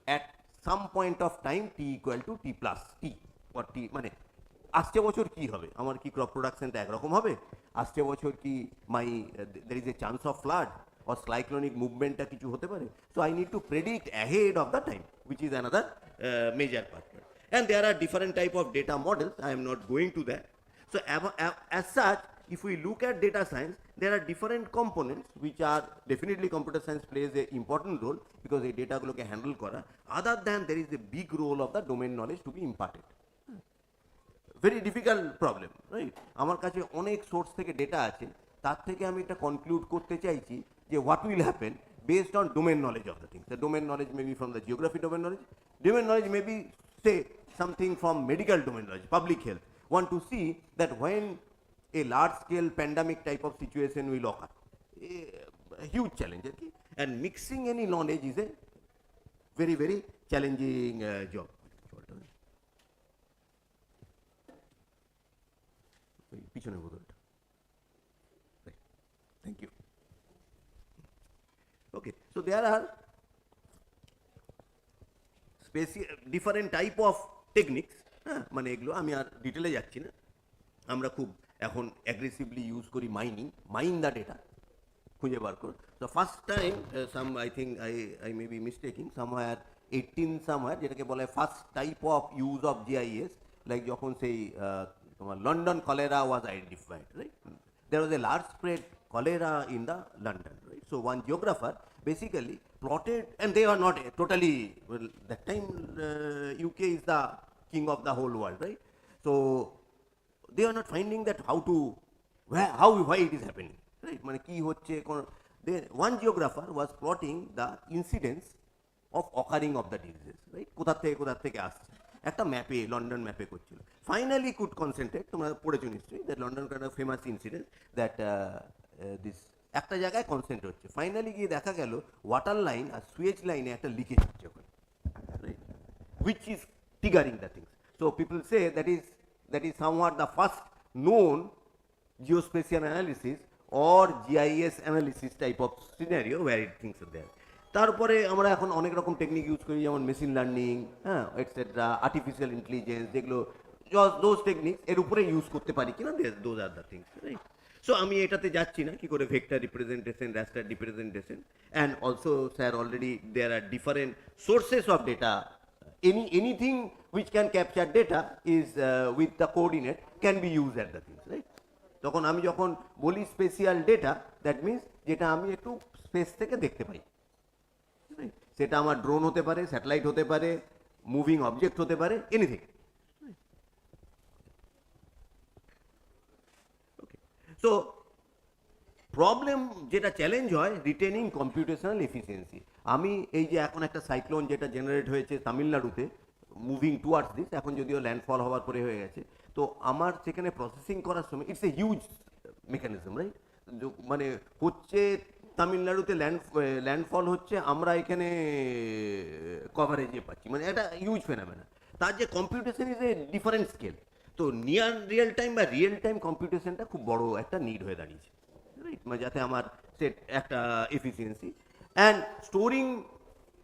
at some point of time T equal to T plus T, or T মানে আসছে বছর কি হবে, আমার কি ক্রপ প্রোডাকশনটা একরকম হবে, আসছে বছর কি there is a chance of flood or cyclonic movement কিছু হতে পারে। So I need to predict ahead of the time, which is another major part. And there are different type of data models. I am not going to that. So as such, if we look at data science, there are different components which are definitely computer science plays a important role because এই ডেটাগুলোকে handle করা। Other than there is a big role of the domain knowledge to be imparted. Very difficult problem, right? আমার কাছে অনেক source থেকে data আছে, তার থেকে আমি এটা কনক্লুড করতে চাইছি যে what will happen based on domain knowledge of the things. The domain knowledge may be from the geography domain knowledge may be say something from medical domain knowledge, public health. Want to see that when a large scale pandemic type of situation will occur, a huge challenge, okay? And mixing any knowledge is a very very challenging job. পিছনে বোধহয়, thank you. Okay, so there are different type of techniques, হ্যাঁ, মানে এগুলো আমি আর ডিটেলে যাচ্ছি না। আমরা খুব এখন অ্যাগ্রেসিভলি ইউজ করি মাইন দ্য ডেটা, খুঁজে বার কর। তো first time some I think I may be মিস্টেকিং somewhere 18 somewhere, যেটাকে বলে first type of use of GIS, like যখন সেই তোমার London cholera was identified, right? There was a large spread cholera in the London, right? So one geographer basically plotted, and they are not totally, well, that time UK is the king of the whole world, right? So they are not finding that why it is happening, right? মানে কি হচ্ছে, one geographer was plotting the incidence of occurring of the diseases, right? কোথা থেকে আসছে একটা ম্যাপে, London ম্যাপে করছিল। ফাইনালি কুড কনসেন্ট্রেট, তোমরা পড়েছো নিশ্চয়ই, দ্যাট লন্ডন একটা ফেমাস ইনসিডেন্ট দ্যাট দিস একটা জায়গায় কনসেন্ট্রেট হচ্ছে, ফাইনালি গিয়ে দেখা গেল ওয়াটার লাইন আর সুয়েজ লাইনে একটা লিকেজ হচ্ছে ওখানে, right? Which is triggering the things. So people say that is somewhat the first known geospatial analysis or GIS analysis type of scenario where it things are there. তারপরে আমরা এখন অনেক রকম technique use করি, যেমন machine learning, হ্যাঁ, et cetera, artificial intelligence, যেগুলো those techniques এর উপরে ইউজ করতে পারি কিনা, those are the things, right? So আমি এটাতে যাচ্ছি না, কি করে vector representation, raster representation, and also sir already there are different sources of data. Anything which can capture data is with the coordinate can be used at the things, right? তখন আমি যখন বলি স্পেশাল ডেটা, দ্যাট মিনস যেটা আমি একটু space থেকে দেখতে পাই, সেটা আমার ড্রোন হতে পারে, স্যাটেলাইট হতে পারে, মুভিং অবজেক্ট হতে পারে, এনিথিং। ওকে, সো প্রবলেম যেটা চ্যালেঞ্জ হয়, রিটেনিং কম্পিউটেশনাল এফিসিয়েন্সি। আমি এই যে এখন একটা সাইক্লোন যেটা জেনারেট হয়েছে তামিলনাড়ুতে, মুভিং টুয়ার্ডস দিস, এখন যদিও ল্যান্ডফল হওয়ার পরে হয়ে গেছে, তো আমার সেখানে প্রসেসিং করার সময় it's a huge mechanism, right? মানে হচ্ছে তামিলনাড়ুতে ল্যান্ডফল হচ্ছে, আমরা এখানে কভারেজে পাচ্ছি, মানে একটা হিউজ ফেনামেনা। তার যে computation is a different scale. তো নিয়ার রিয়েল টাইম বা রিয়েল টাইম কম্পিউটেশনটা খুব বড় একটা নিড হয়ে দাঁড়িয়েছে, রাইট? মানে যাতে আমার সেট একটা efficiency and storing,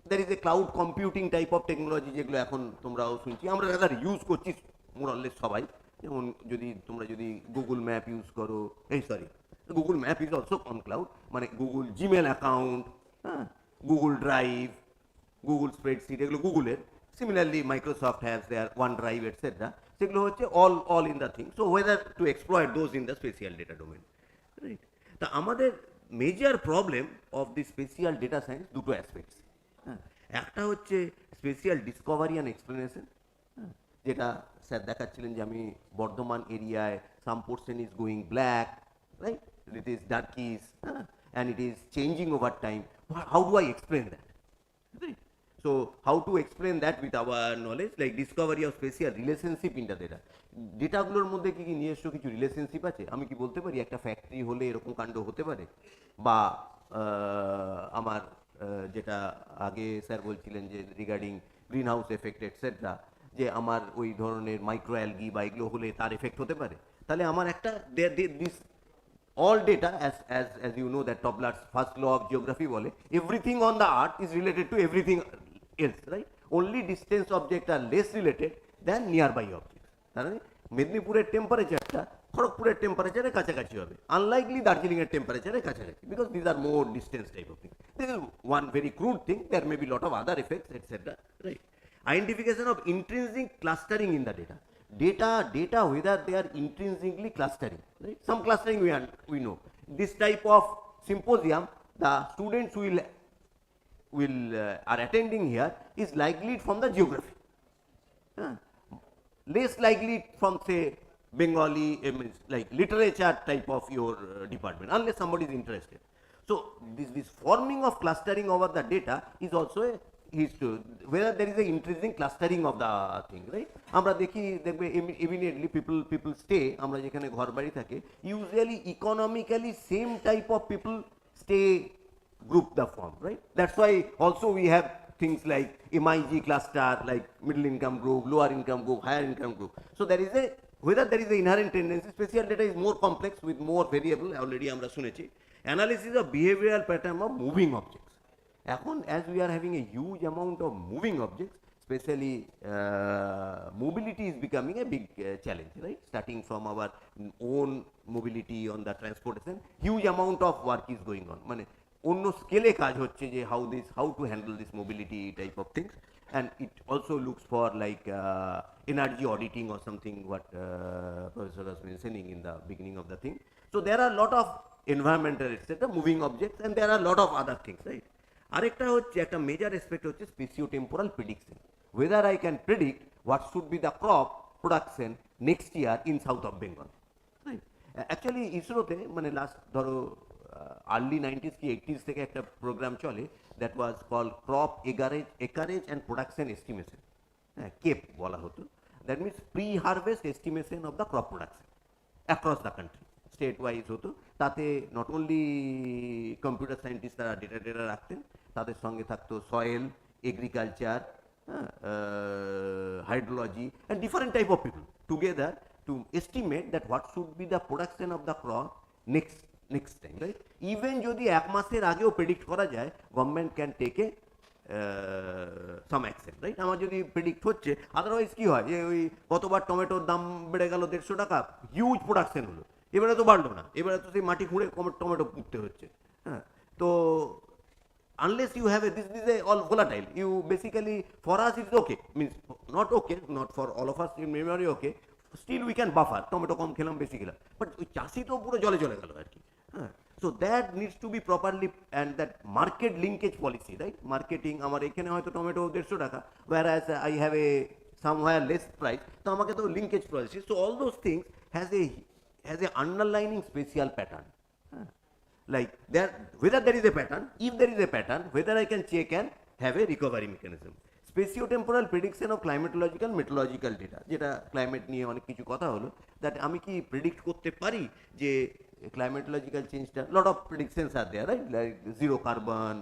there is a cloud computing type of technology, যেগুলো এখন তোমরাও শুনছি, আমরা রাদার ইউজ করছি মোরাললেস সবাই। যেমন তোমরা যদি গুগল ম্যাপ ইউজ করো, Google map is also on cloud, মানে গুগল জিমেল অ্যাকাউন্ট, হ্যাঁ, গুগল ড্রাইভ, গুগল স্প্রেডশিট, এগুলো গুগলের। Similarly, Microsoft has their OneDrive, etc. সেগুলো হচ্ছে all in the thing. So whether to exploit those in the spatial data domain, right? তা আমাদের major problem of the spatial data science দুটো aspects. হ্যাঁ, একটা হচ্ছে স্পেশিয়াল ডিসকভারি অ্যান্ড এক্সপ্লেনেশন, যেটা sir দেখাচ্ছিলেন যে আমি বর্ধমান এরিয়ায় some portion is going black, right, it is darkish, and it is changing over time. How do I explain that? So how to explain that with our knowledge, like discovery of spatial relationship in the data. ডেটাগুলোর মধ্যে কি কি নিজস্ব কিছু relationship আছে? আমি কি বলতে পারি একটা ফ্যাক্টরি হলে এরকম কাণ্ড হতে পারে? বা আমার যেটা আগে স্যার বলছিলেন যে regarding green house effect etcetera, যে আমার ওই ধরনের মাইক্রো অ্যালগি বা এগুলো হলে তার এফেক্ট হতে পারে। তাহলে আমার একটা this all data, as you know that Tobler's first law of geography বলে, everything on the earth is related to everything else, right? Only distance objects are less related than nearby objects. তার মানে মেদিনীপুরের টেম্পারেচারটা খড়গপুরের টেম্পারেচারের কাছাকাছি হবে, unlikely দার্জিলিংয়ের টেম্পারেচারের কাছাকাছি, because this are more distance type of thing. This is one very crude thing, there may be lot of other effects et cetera, right? Identification of intrinsic clustering in the data whether they are intrinsically clustering, right? Some clustering we know. This type of symposium, the students will are attending here is likely from the geography, less likely from say Bengali, like literature type of your department, unless somebody is interested. So this forming of clustering over the data is also a whether there is a intrinsic clustering of the thing, right? আমরা দেখি দেখবে immediately people stay, আমরা যেখানে ঘর বাড়ি থাকে, usually economically same type of people stay group the form, right? That's why also we have things like MIG cluster, like middle income group, lower income group, higher income group. So there is a whether there is a inherent tendency, spatial data is more complex with more variable, already আমরা শুনেছি। Analysis of behavioral pattern of moving objects. এখন as we are having a huge amount of moving objects, especially mobility is becoming a big challenge, right? Starting from our own mobility on the transportation, huge amount of work is going on, মানে অন্য স্কেলে কাজ হচ্ছে যে how to handle this mobility type of things, and it also looks for like energy auditing or something what professor was mentioning in the beginning of the thing. So there are a lot of environmental etc moving objects, and there are a lot of other things, right? আরেকটা হচ্ছে একটা major aspect হচ্ছে Spacio-temporal prediction, whether I can predict what should be the crop production next year in south of Bengal, right? Actually ইসরোতে মানে last ধরো early 90s কি 80s থেকে একটা program চলে, that was call crop acreage and production estimation, হ্যাঁ, CAPE বলা হতো। That means pre harvest estimation of the crop production across the country, state wise হতো। তাতে নট অনলি কম্পিউটার সায়েন্টিস্ট তারা ডেটা রাখতেন, তাদের সঙ্গে থাকতো soil, agriculture, hydrology, and different type of people together to estimate that what should be the production of the crop next time, right? Even যদি এক মাসের আগেও প্রেডিক্ট করা যায়, government can take a some action, right? আমার যদি predict হচ্ছে, otherwise কি হয় যে ওই গতবার টমেটোর দাম বেড়ে গেল 150 টাকা, হিউজ প্রোডাকশন হলো, এবারে তো বাড়লো না, এবারে তো সেই মাটি খুঁড়ে টমেটো পুঁততে হচ্ছে, হ্যাঁ। তো unless you have this is all volatile, you basically, for us it's okay, means not okay, not for all of us in memory okay, still we can buffer, tomato কম খেলাম বেশি খেলাম, but ওই চাষি তো পুরো জলে গেল আর কি, হ্যাঁ। So that needs to be properly, and that market linkage policy, right? Marketing, আমার এখানে হয়তো টমেটো 150 টাকা, whereas I have a somewhere less price, তো আমাকে তো linkage policy, so all those things has a underlining spatial pattern, like there, whether there is a pattern, if there is a pattern, whether I can check and have a recovery mechanism. Spatio-temporal prediction of climatological meteorological data, যেটা climate নিয়ে অনেক কিছু কথা হলো, that আমি কি predict করতে পারি যে climatological চেঞ্জটা, lot of predictions are there, right? Like zero carbon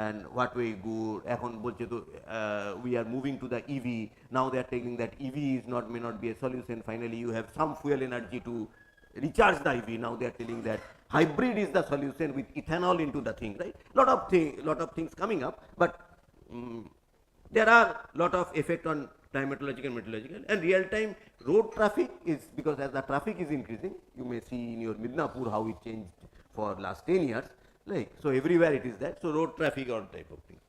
and what way good, এখন বলছে তো we are moving to the EV, now they are telling that EV is not, may not be a solution, finally you have some fuel energy to recharge the EV, now they are telling that hybrid is the solution with ethanol into the thing, right? Lot of things coming up, but there are lot of effect on climatological, meteorological, and real time road traffic is, because as the traffic is increasing, you may see in your Midnapore how it changed for last 10 years, like, so everywhere it is that, so road traffic, all type of thing.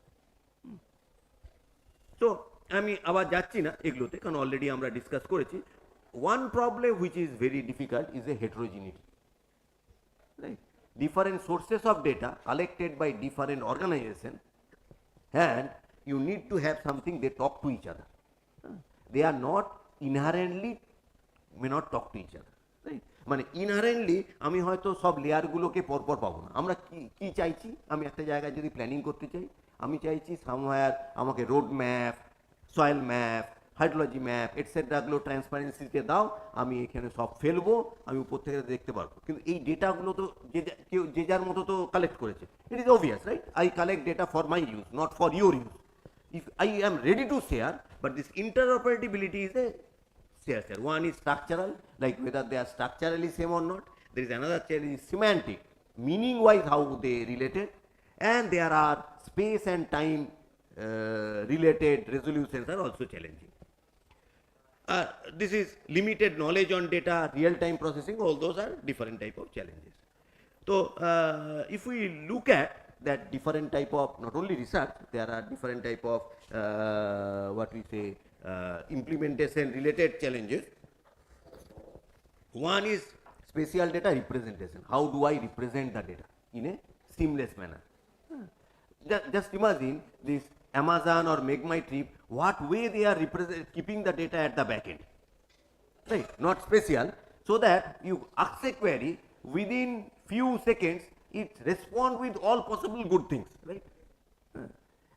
So আমি আবার যাচ্ছি না এগুলোতে, কারণ already আমরা discuss করেছি। One problem which is very difficult is a heterogeneity, right? Different sources of data collected by different organization, and you need to have something they talk to each other. They are not inherently may not talk to each other, right? মানে inherently আমি হয়তো সব লেয়ারগুলোকে পরপর পাবো না। আমরা কি চাইছি, আমি একটা জায়গায় যদি প্ল্যানিং করতে চাই, আমি চাইছি সামহায়ার আমাকে road map, soil map, hydrology map এটসেট্রাগুলো ট্রান্সপারেন্সিতে দাও, আমি এখানে সব ফেলবো, আমি উপর থেকে দেখতে পারবো। কিন্তু এই ডেটাগুলো তো কেউ যে যার মতো তো কালেক্ট করেছে। It is obvious, right? I collect data for my use, not for your use. If I am ready to share, but this interoperability is a share. One is structural, like whether they are structurally same or not. There is another challenge is semantic, meaning wise how they related, and there are space and time related resolutions are also challenging. This is limited knowledge on data, real time processing, all those are different type of challenges. So if we look at that different type of not only research, there are different type of what we say implementation related challenges. One is spatial data representation. How do I represent the data in a seamless manner? Just imagine this Amazon or Make My Trip, what way they are keeping the data at the back end, right? Not spatial, so that you ask a query, within few seconds it responds with all possible good things, right?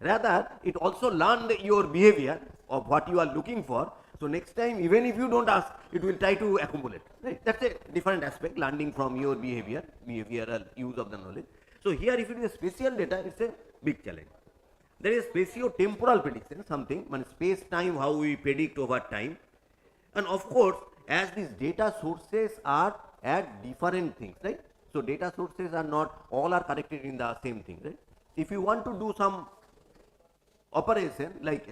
Rather, it also learn your behavior of what you are looking for. So next time, even if you don't ask, it will try to accumulate, right? That's a different aspect, learning from your behavioral use of the knowledge. So here, if it is a spatial data, it's a big challenge. There is spatio-temporal prediction, something, space-time, how we predict over time. And of course, as these data sources are at different things, right? So data sources are not, all are connected in the same thing, right? If you want to do some operation, like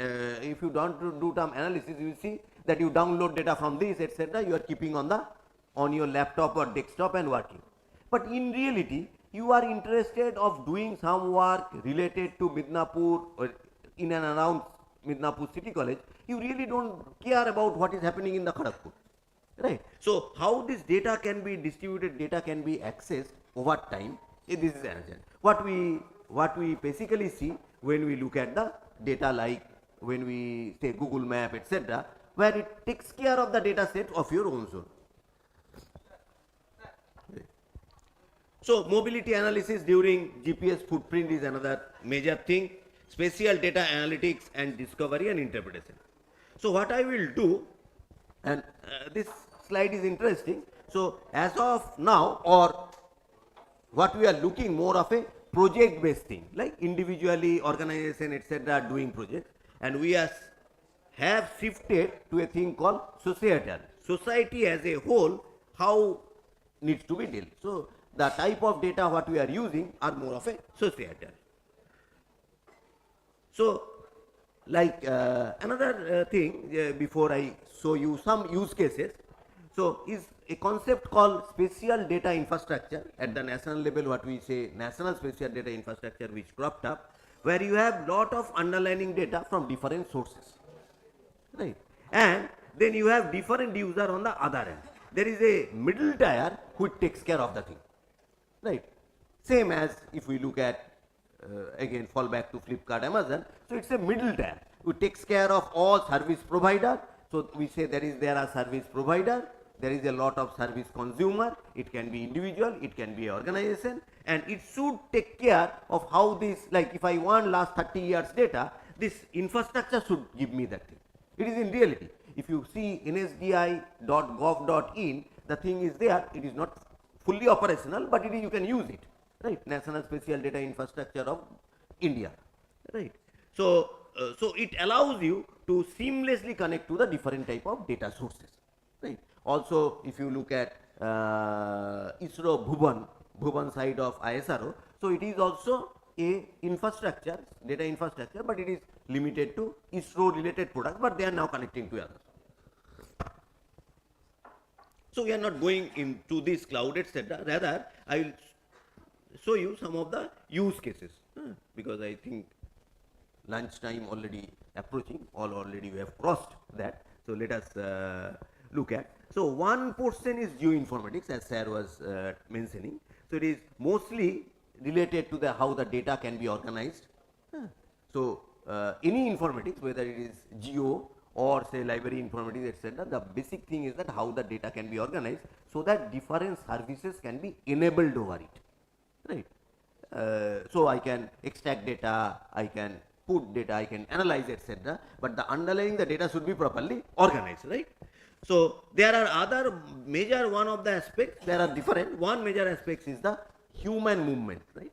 if you want to do some analysis, you see that you download data from this, etc. You are keeping on your laptop or desktop and working. But in reality, you are interested of doing some work related to Midnapore or in and around Midnapore City College. You really don't care about what is happening in the Kharagpur, right? So how this data can be distributed, data can be accessed over time, this is an agenda. What we basically see when we look at the data, like when we say Google Map, etc., where it takes care of the data set of your own zone. So mobility analysis during GPS footprint is another major thing. Spatial data analytics and discovery and interpretation. So what I will do, and this slide is interesting. So as of now, or what we are looking more of a project based thing, like individually organization, etc., doing projects, and we have shifted to a thing called societal. Society as a whole, how needs to be dealt. So the type of data what we are using are more of a societal. So like another thing, before I show you some use cases, so is a concept called spatial data infrastructure at the national level, what we say national spatial data infrastructure, which cropped up, where you have lot of underlying data from different sources, right? And then you have different user on the other end. There is a middle tier which takes care of the thing, right? Same as if we look at again fall back to Flipkart, Amazon. So it's a middle tier who takes care of all service provider. So we say there are service provider, there is a lot of service consumer, it can be individual, it can be organization, and it should take care of how this, like if I want last 30 years data, this infrastructure should give me that thing. It is in reality. If you see nsdi.gov.in, the thing is there, it is not fully operational, but it is, you can use it, right? National Spatial Data Infrastructure of India, right? So it allows you to seamlessly connect to the different type of data sources, right? Also, if you look at ISRO Bhuban side of ISRO, so it is also a infrastructure, data infrastructure, but it is limited to ISRO related products, but they are now connecting to others. So we are not going into this cloud, etc. Rather, I will show you some of the use cases, because I think lunch time already approaching, all already we have crossed that. So let us look at. So one portion is geoinformatics, as sir was mentioning. So it is mostly related to the how the data can be organized. So any informatics, whether it is geo or say library informatics, etc., the basic thing is that how the data can be organized so that different services can be enabled over it, right? So I can extract data, I can put data, I can analyze, etc., but the underlying the data should be properly organized, right? So there are other major one of the aspects, there are different, one major aspect is the human movement, right?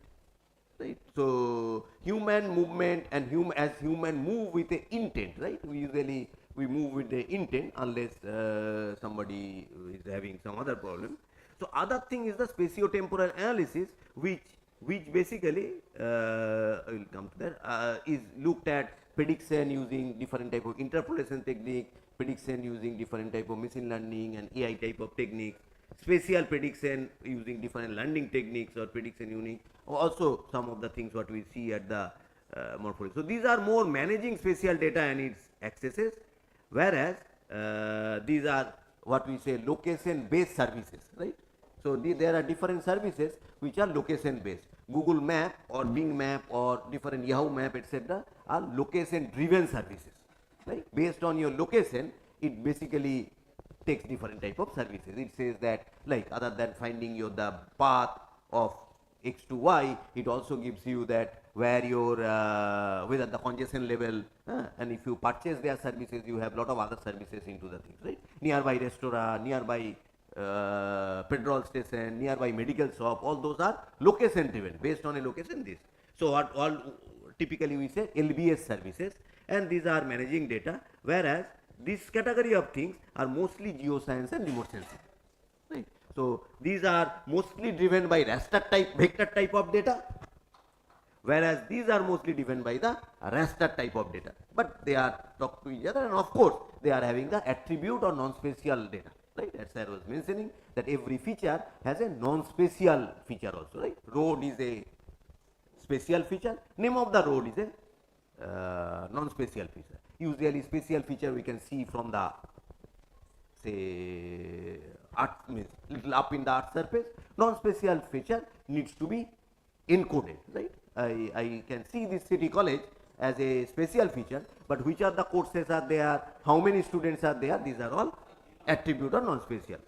Right. So human movement and as human move with a intent, right? We usually we move with the intent unless somebody is having some other problem. So other thing is the spatio-temporal analysis, which basically I will come to that, is looked at prediction using different type of interpolation technique, prediction using different type of machine learning and AI type of techniques, spatial prediction using different learning techniques or prediction unique, also some of the things what we see at the morphology. So these are more managing spatial data and its accesses, whereas these are what we say location based services, right? So there are different services which are location based. Google Map or Bing Map or different Yahoo Map, etc., are location driven services, right? Based on your location, it basically takes different type of services. It says that, like, other than finding you the path of x to y, it also gives you that where your whether the congestion level, and if you purchase their services, you have lot of other services into the things, right? Nearby restaurant, nearby petrol station, nearby medical shop, all those are location driven, based on a location this. So what all typically we say LBS services, and these are managing data, whereas this category of things are mostly geoscience and remote sensing, right? So these are mostly driven by raster type, vector type of data, whereas these are mostly driven by the raster type of data, but they are talk to each other, and of course they are having the attribute or non-spatial data, right? As I was mentioning, that every feature has a non-spatial feature also, right? Road is a spatial feature, name of the road is a non-spatial feature. Usually spatial feature we can see from the, say, earth, means little up in the earth surface. Non-spatial feature needs to be encoded, right? I can see this city college as a spatial feature, but which are the courses are there, how many students are there, these are all attribute or non-spatial.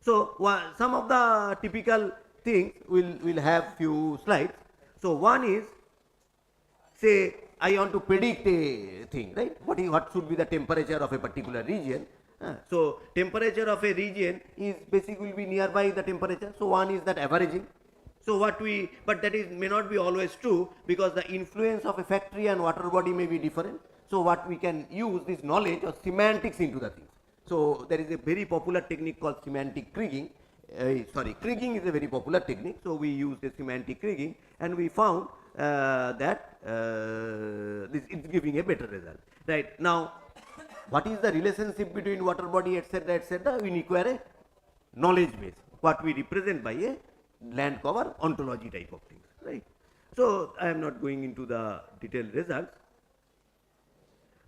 So some of the typical things will have few slides. So one is, say, I want to predict a thing, right? What should be the temperature of a particular region? So temperature of a region is basically will be nearby the temperature. So one is that averaging. So but that may not be always true, because the influence of a factory and water body may be different. So what we can use this knowledge of semantics into the things. So there is a very popular technique called semantic kriging. Kriging is a very popular technique. So we used the semantic kriging, and we found that this is giving a better result. Right now, what is the relationship between water body, etc., etc.? We require a knowledge base, what we represent by a land cover ontology type of things, right? So I am not going into the detailed results.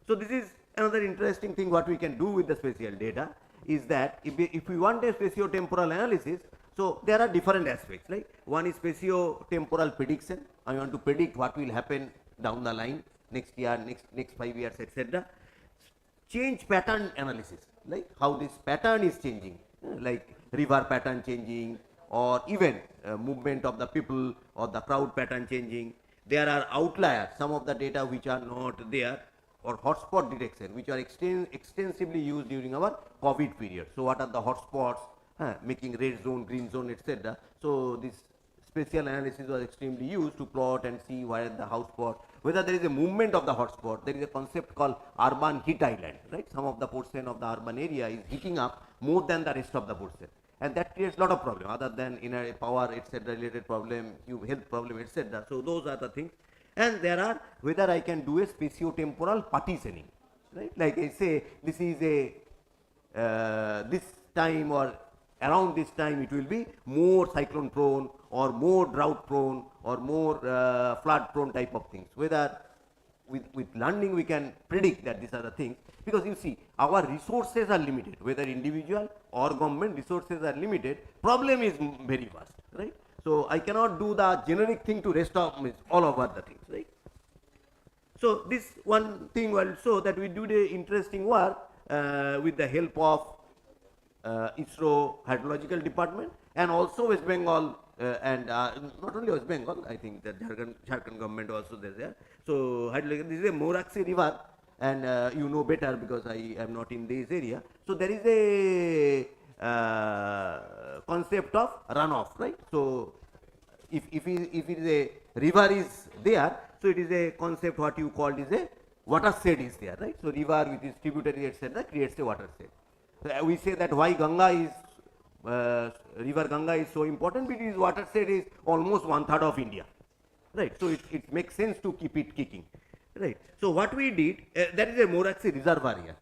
So this is another interesting thing what we can do with the spatial data, is that if we want a spatio-temporal analysis, so there are different aspects, like one is spatio-temporal prediction. I want to predict what will happen down the line, next year, next 5 years, etc. Change pattern analysis, like how this pattern is changing, like river pattern changing, or even movement of the people or the crowd pattern changing. There are outliers, some of the data which are not there, or hotspot detection, which are extensively used during our COVID period. So what are the hotspots, making red zone, green zone, etc. So this spatial analysis was extremely used to plot and see where the hotspot, whether there is a movement of the hotspot. There is a concept called urban heat island, right? Some of the portion of the urban area is heating up more than the rest of the portion, and that creates a lot of problem, other than in a power, etc., related problem, health problem, etc. So those are the things. And there are, whether I can do a spatio-temporal partitioning, right? Like I say, this is a this time or around this time it will be more cyclone prone or more drought prone or more flood prone type of things. Whether with learning we can predict that these are the things, because you see our resources are limited, whether individual or government resources are limited, problem is very vast, right? So I cannot do the generic thing to rest of all over the things, right? So this one thing will show that we do the interesting work with the help of ISRO Hydrological Department and also West Bengal and not only West Bengal, I think that Jharkhand government also is there. So this is a Moraxi river, and you know better because I am not in this area. So there is a concept of runoff, right? So if it is a river is there, so it is a concept what you called is a watershed is there, right? So river with its tributary etc. creates a watershed. So we say that why Ganga is river Ganga is so important because watershed is almost 1/3 of India, right? So it makes sense to keep it kicking, right? So what we did, that is a Moraxi reservoir here.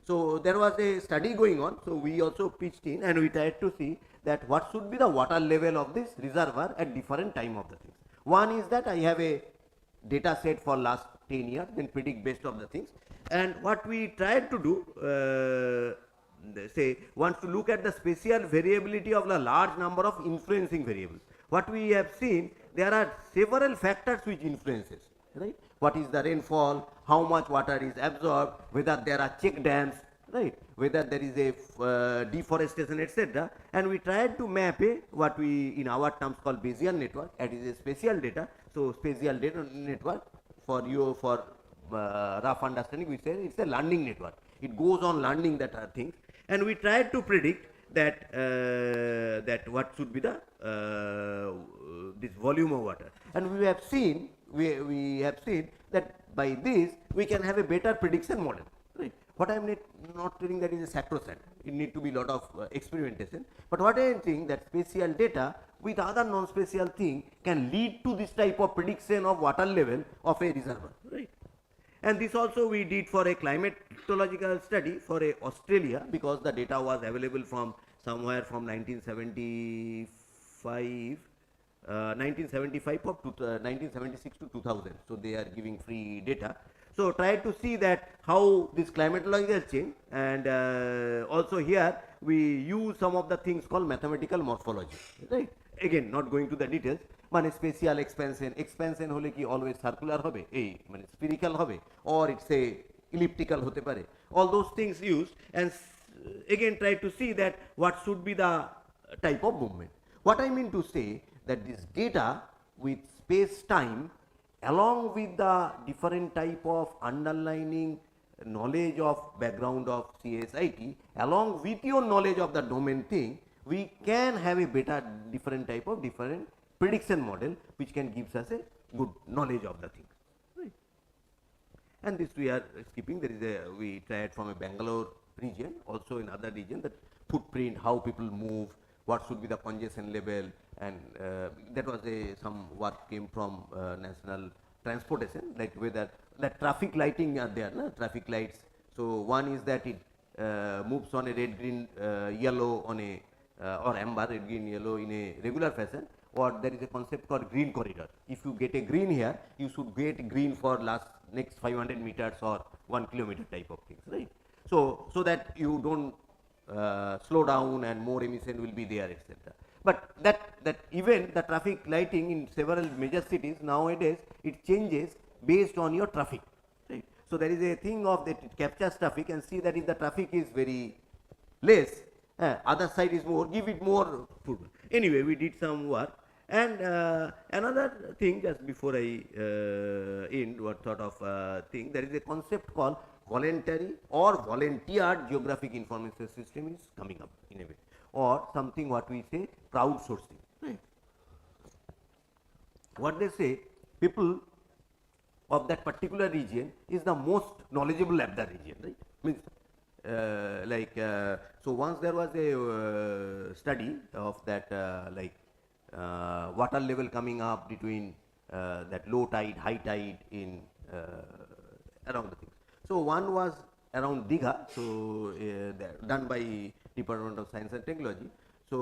So there was a study going on, so we also pitched in and we tried to see that what should be the water level of this reservoir at different time of the things. One is that I have a data set for last 10 years, then predict based on the things. And what we tried to do, say, wants to look at the spatial variability of the large number of influencing variables. What we have seen, there are several factors which influences, right? What is the rainfall, how much water is absorbed, whether there are check dams, right? Whether there is a deforestation, etc. And we tried to map a what we in our terms call Bayesian network. It is a spatial data. So spatial data network for you for rough understanding, we say it's a learning network. It goes on learning that are things, and we tried to predict that that what should be the this volume of water, and we have seen that by this we can have a better prediction model, right? What I am not telling that is a sacrosanct. It need to be lot of experimentation, but what I am saying that spatial data with other non-spatial thing can lead to this type of prediction of water level of a reservoir, right? And this also we did for a climatological study for a Australia, because the data was available from somewhere from 1975 or 1976 to 2000. So they are giving free data. So try to see that how this climatological change, and also here we use some of the things called mathematical morphology, right? Again, not going to the details. মানে special expansion হলে কি always circular হবে, এই মানে স্পিরিক্যাল হবে, or it's a elliptical হতে পারে, all those things use and again try to see that what should be the type of movement. What I mean to say that this data with space time along with the different type of underlining knowledge of background of CSIT along with your knowledge of the domain thing, we can have a better different type of different prediction model which can gives us a good knowledge of the thing, right? And this we are skipping. There is a we tried from a Bangalore region, also in other region, that footprint, how people move, what should be the congestion level, and that was a some work came from national transportation, like whether the traffic lighting are there, na? Traffic lights. So one is that it moves on a red, green, yellow on a or amber, red, green, yellow in a regular fashion, or there is a concept called green corridor. If you get a green here, you should get green for next 500 meters or 1 kilometer type of things, right? So that you don't slow down and more emission will be there, etc. But that even the traffic lighting in several major cities nowadays, it changes based on your traffic, right? So there is a thing of that it captures traffic and see that if the traffic is very less, other side is more, give it more food. Anyway, we did some work. And another thing, just before I end what sort of thing, there is a concept called voluntary or volunteered geographic information system is coming up in a way, or something what we say crowdsourcing, right? What they say, people of that particular region is the most knowledgeable at the region, right? Means so once there was a study of that water level coming up between that low tide, high tide in around the things. So one was around Digha, so done by Department of Science and Technology. So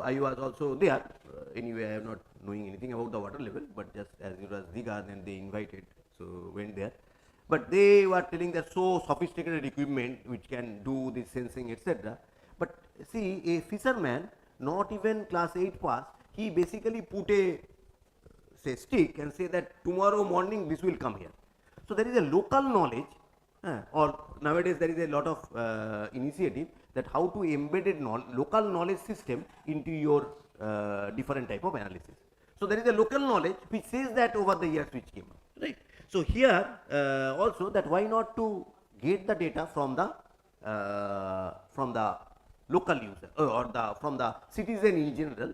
I was also there. Anyway, I am not knowing anything about the water level, but just as it was Digha, then they invited. So so went there. But they were telling that so sophisticated equipment which can do this sensing, etc. But see, a fisherman, not even class 8 pass, he basically put a say stick and say that tomorrow morning this will come here. So there is a local knowledge, or nowadays there is a lot of initiative that how to embed local knowledge system into your different type of analysis. So there is a local knowledge which says that over the years which came up, right. So here also that why not to get the data from the local user or from the citizen in general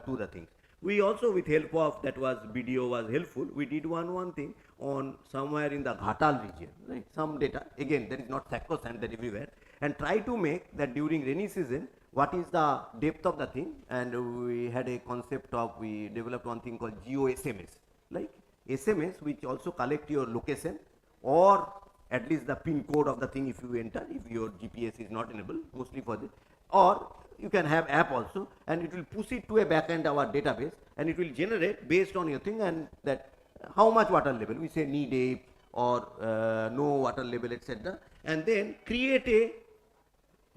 to the things. We also with help of that was video was helpful. We did one thing on somewhere in the Ghatal region, right? Some data, again there is not sacrosanct that everywhere, and try to make that during rainy season what is the depth of the thing, and we had a concept of, we developed one thing called geo SMS, like SMS which also collect your location or at least the pin code of the thing if you enter, if your GPS is not enabled, mostly for this, or you can have app also, and it will push it to a backend our database, and it will generate based on your thing, and that how much water level, we say knee deep or no water level, etc., and then create a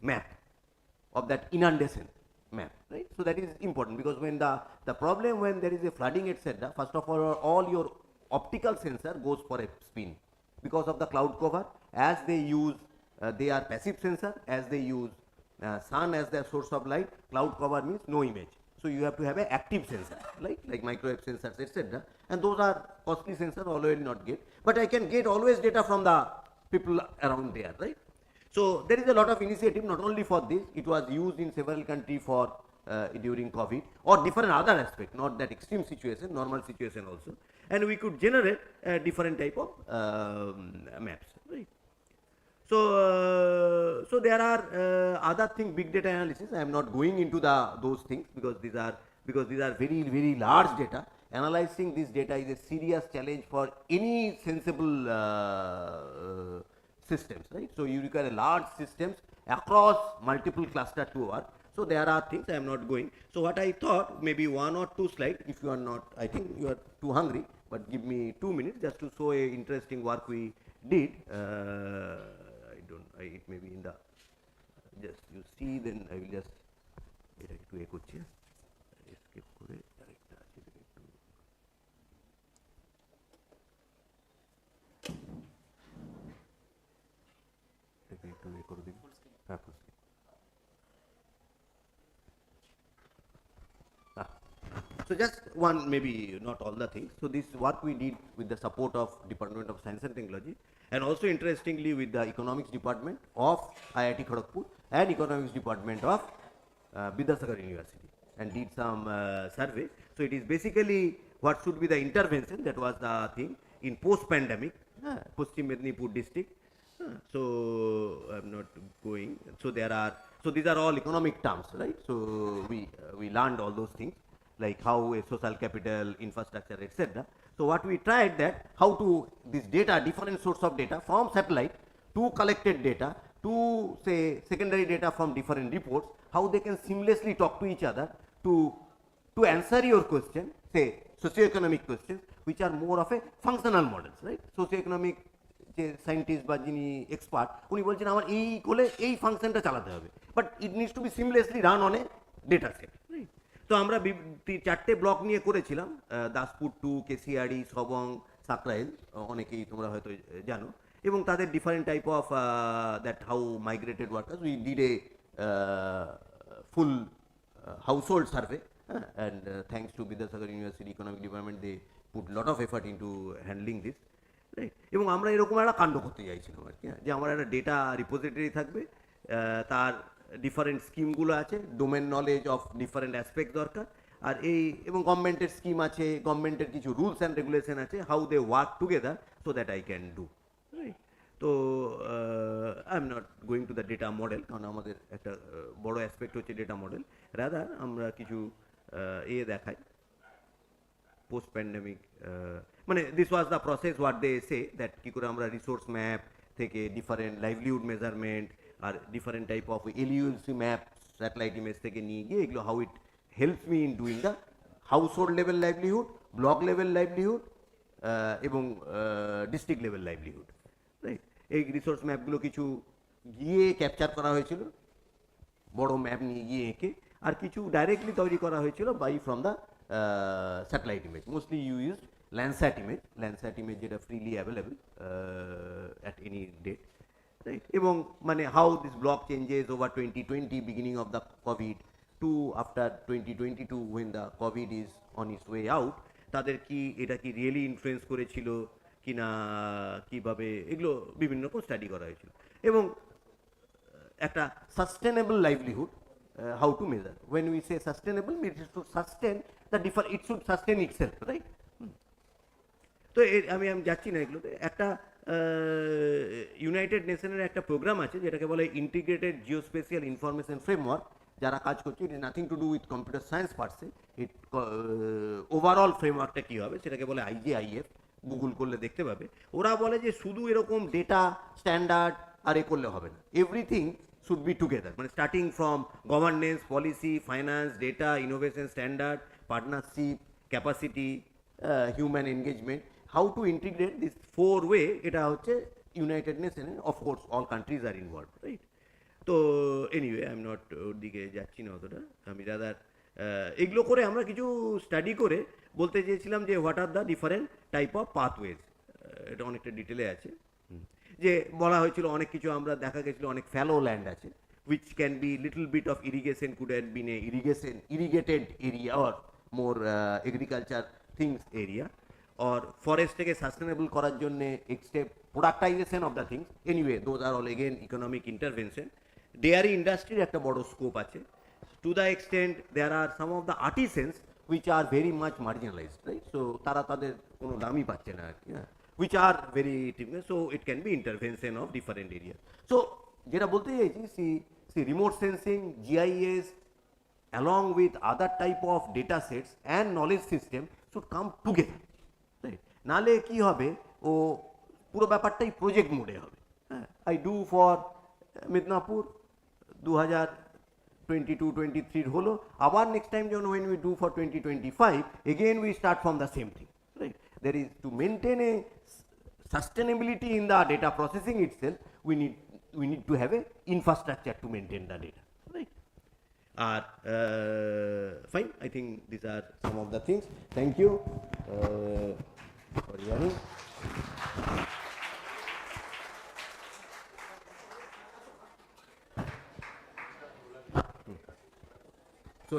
map of that inundation map, right. So that is important, because when the problem when there is a flooding, etc., first of all your optical sensor goes for a spin because of the cloud cover, as they use they are passive sensor, as they use sun as their source of light, cloud cover means no image. So you have to have an active sensor, like microwave sensors, etc., and those are costly sensors, always not get, but I can get always data from the people around there, right. So there is a lot of initiative not only for this, it was used in several countries for during COVID or different other aspect, not that extreme situation, normal situation also, and we could generate different type of maps, right. So so there are other thing, big data analysis. I am not going into those things because these are very large data. Analyzing this data is a serious challenge for any sensible systems, right. So you require a large systems across multiple cluster to work. So there are things I am not going. So what I thought, maybe one or two slides, if you are not, I think you are too hungry, but give me 2 minutes just to show a interesting work we did. It may be in the, just you see, then I will just escape করে আরেকটা আছে একটু করে দিন, হ্যাঁ full screen. So just one, maybe not all the things. So this work we did with the support of Department of Science and Technology, and also interestingly with the Economics Department of IIT Kharagpur and Economics Department of Vidyasagar University, and did some survey. So it is basically what should be the intervention, that was the thing in post-pandemic, Paschim Midnapore district. So I'm not going. So there are, so these are all economic terms, right. So we learned all those things, like how a social capital, infrastructure, etc. So what we tried that how to this data, different source of data from satellite to collected data to say secondary data from different reports, how they can seamlessly talk to each other to answer your question, say socio-economic questions, which are more of a functional models, right. Socio-economic যে scientist বা যিনি expert, উনি বলছেন আমার এই করলে এই ফাংশনটা চালাতে হবে, but it needs to be seamlessly run on a data set, right. তো আমরা 4টে ব্লক নিয়ে করেছিলাম, দাসপুর টু, কেসিয়াড়ি, সবং, সাকরাইল, অনেকেই তোমরা হয়তো জানো, এবং তাদের different type of that how migrated workers, we did a full household survey, and thanks to Vidyasagar University Economic Department, they put lot of effort into handling this, right. এবং আমরা এরকম একটা কাণ্ড করতে চাইছিলাম আর কি, যে আমার একটা ডেটা রিপোজিটরি থাকবে, তার ডিফারেন্ট স্কিমগুলো আছে, domain knowledge of different aspect দরকার, আর এই এবং গভর্নমেন্টের স্কিম আছে, গভর্নমেন্টের কিছু রুলস অ্যান্ড রেগুলেশন আছে, how they work together so that I can do, right. তো I am not going to the data model, কারণ আমাদের একটা বড় অ্যাসপেক্ট হচ্ছে ডেটা মডেল, রাদার আমরা কিছু দেখাই পোস্ট প্যান্ডেমিক, মানে this was the process what they say that কী করে আমরা রিসোর্স ম্যাপ থেকে ডিফারেন্ট লাইভলিহুড মেজারমেন্ট আর different type of LUC map satellite image থেকে নিয়ে গিয়ে এগুলো how it helps me in doing the household level livelihood, block level livelihood, এবং ডিস্ট্রিক্ট লেভেল লাইভলিহুড, রাইট? এই রিসোর্স ম্যাপগুলো কিছু গিয়ে ক্যাপচার করা হয়েছিল বড় ম্যাপ নিয়ে গিয়ে এঁকে, আর কিছু ডাইরেক্টলি তৈরি করা হয়েছিল by from the satellite image. Mostly you use Landsat image যেটা freely available at any date, right? এবং মানে how this block changes over 2020 beginning of the covid to after 2022 when the COVID is on its way out, তাদের কি এটা কি really influence করেছিল কি না, কীভাবে, এগুলো বিভিন্ন রকম স্টাডি করা হয়েছিল। এবং একটা sustainable livelihood, how to measure, when we say sustainable it should sustain the it should sustain itself, right? তো আমি যাচ্ছি না এগুলোতে। একটা ইউনাইটেড নেশনের একটা প্রোগ্রাম আছে যেটাকে বলে ইন্টিগ্রেটেড জিওস্পেশিয়াল ইনফরমেশন ফ্রেমওয়ার্ক। যারা কাজ করছে, it is nothing to do with computer science per se, it overall ফ্রেমওয়ার্কটা কী হবে সেটাকে বলে IJIF, গুগল করলে দেখতে পাবে। ওরা বলে যে শুধু এরকম ডেটা স্ট্যান্ডার্ড আর করলে হবে না, এভরিথিং শুড বি টুগেদার, মানে starting from governance, policy, finance, data, innovation, standard, partnership, capacity, human engagement, how to integrate this 4 way. এটা হচ্ছে United নেশনে, of course all countries are involve, right? তো এনিওয়ে আই এম নট ওর দিকে যাচ্ছি না অতটা, আমি দাদার এগুলো করে আমরা কিছু স্টাডি করে বলতে চেয়েছিলাম যে what are the different type of pathways. এটা অনেকটা ডিটেলে আছে, যে বলা হয়েছিল অনেক কিছু আমরা দেখা গেছিলো অনেক ফ্যালো ল্যান্ড আছে which can be little bit of irrigation could have been a irrigated area or more agriculture things area, or forest থেকে সাস্টেনেবল করার জন্য except productization of the things, anyway those are all again economic intervention. Dairy industry একটা বড় scope আছে, to the extent there are some of the artisans which are very much marginalized, right? So তারা তাদের কোনো দামই পাচ্ছে না আর কি, which are very typical, so it can be intervention of different areas. So যেটা বলতে চাইছি, see remote sensing, GIS along with other type of data sets and knowledge system should come together, right? নালে কি হবে, ও পুরো ব্যাপারটাই project মোডে হবে। I do for Midnapore 2022-23 হলো, আবার নেক্সট টাইম যখন when we do for 2025 again we start from the same thing, right? There is to maintain a sustainability in the data processing itself, we need to have a infrastructure to maintain the data, right? Fine, I think these are some of the things. Thank you for hearing. So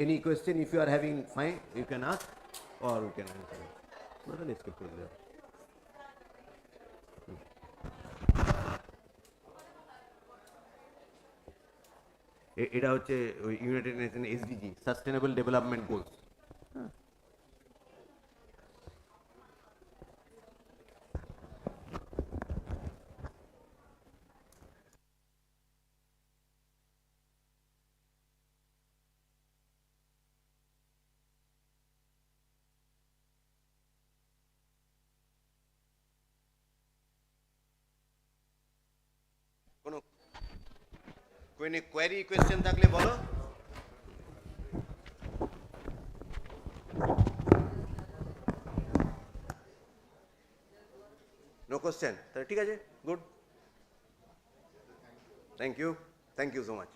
any question if you are having, fine, you can ask or you can answer. Let's skip it there. এটা হচ্ছে United Nation SDG, sustainable development goals. কোনো query question থাকলে বলো। No question, তাহলে ঠিক আছে, good, thank you so much.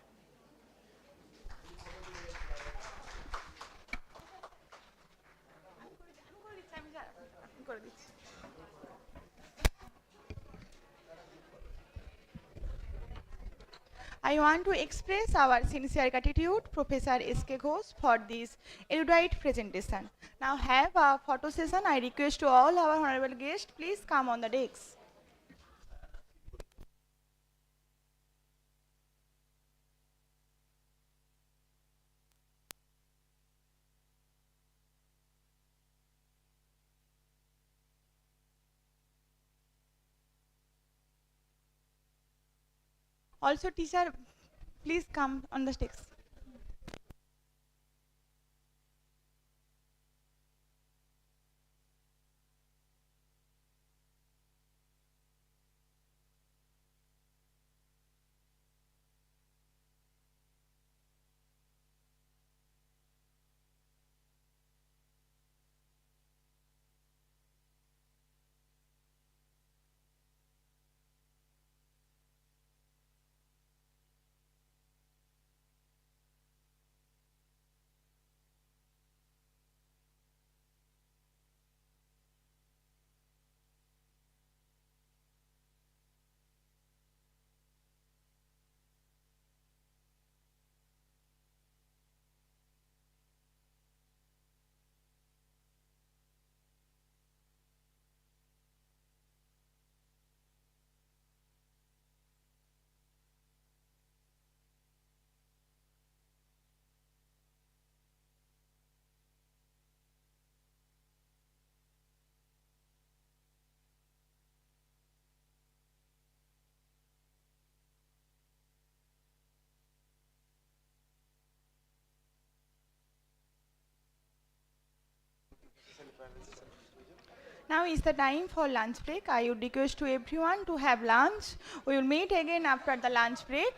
I want to express our sincere gratitude, Professor S.K. Ghosh, for this erudite presentation. Now have a photo session. I request to all our honorable guests, please come on the decks. Also, teacher, please come on the stage. Now is the time for lunch break. I would request to everyone to have lunch. We will meet again after the lunch break.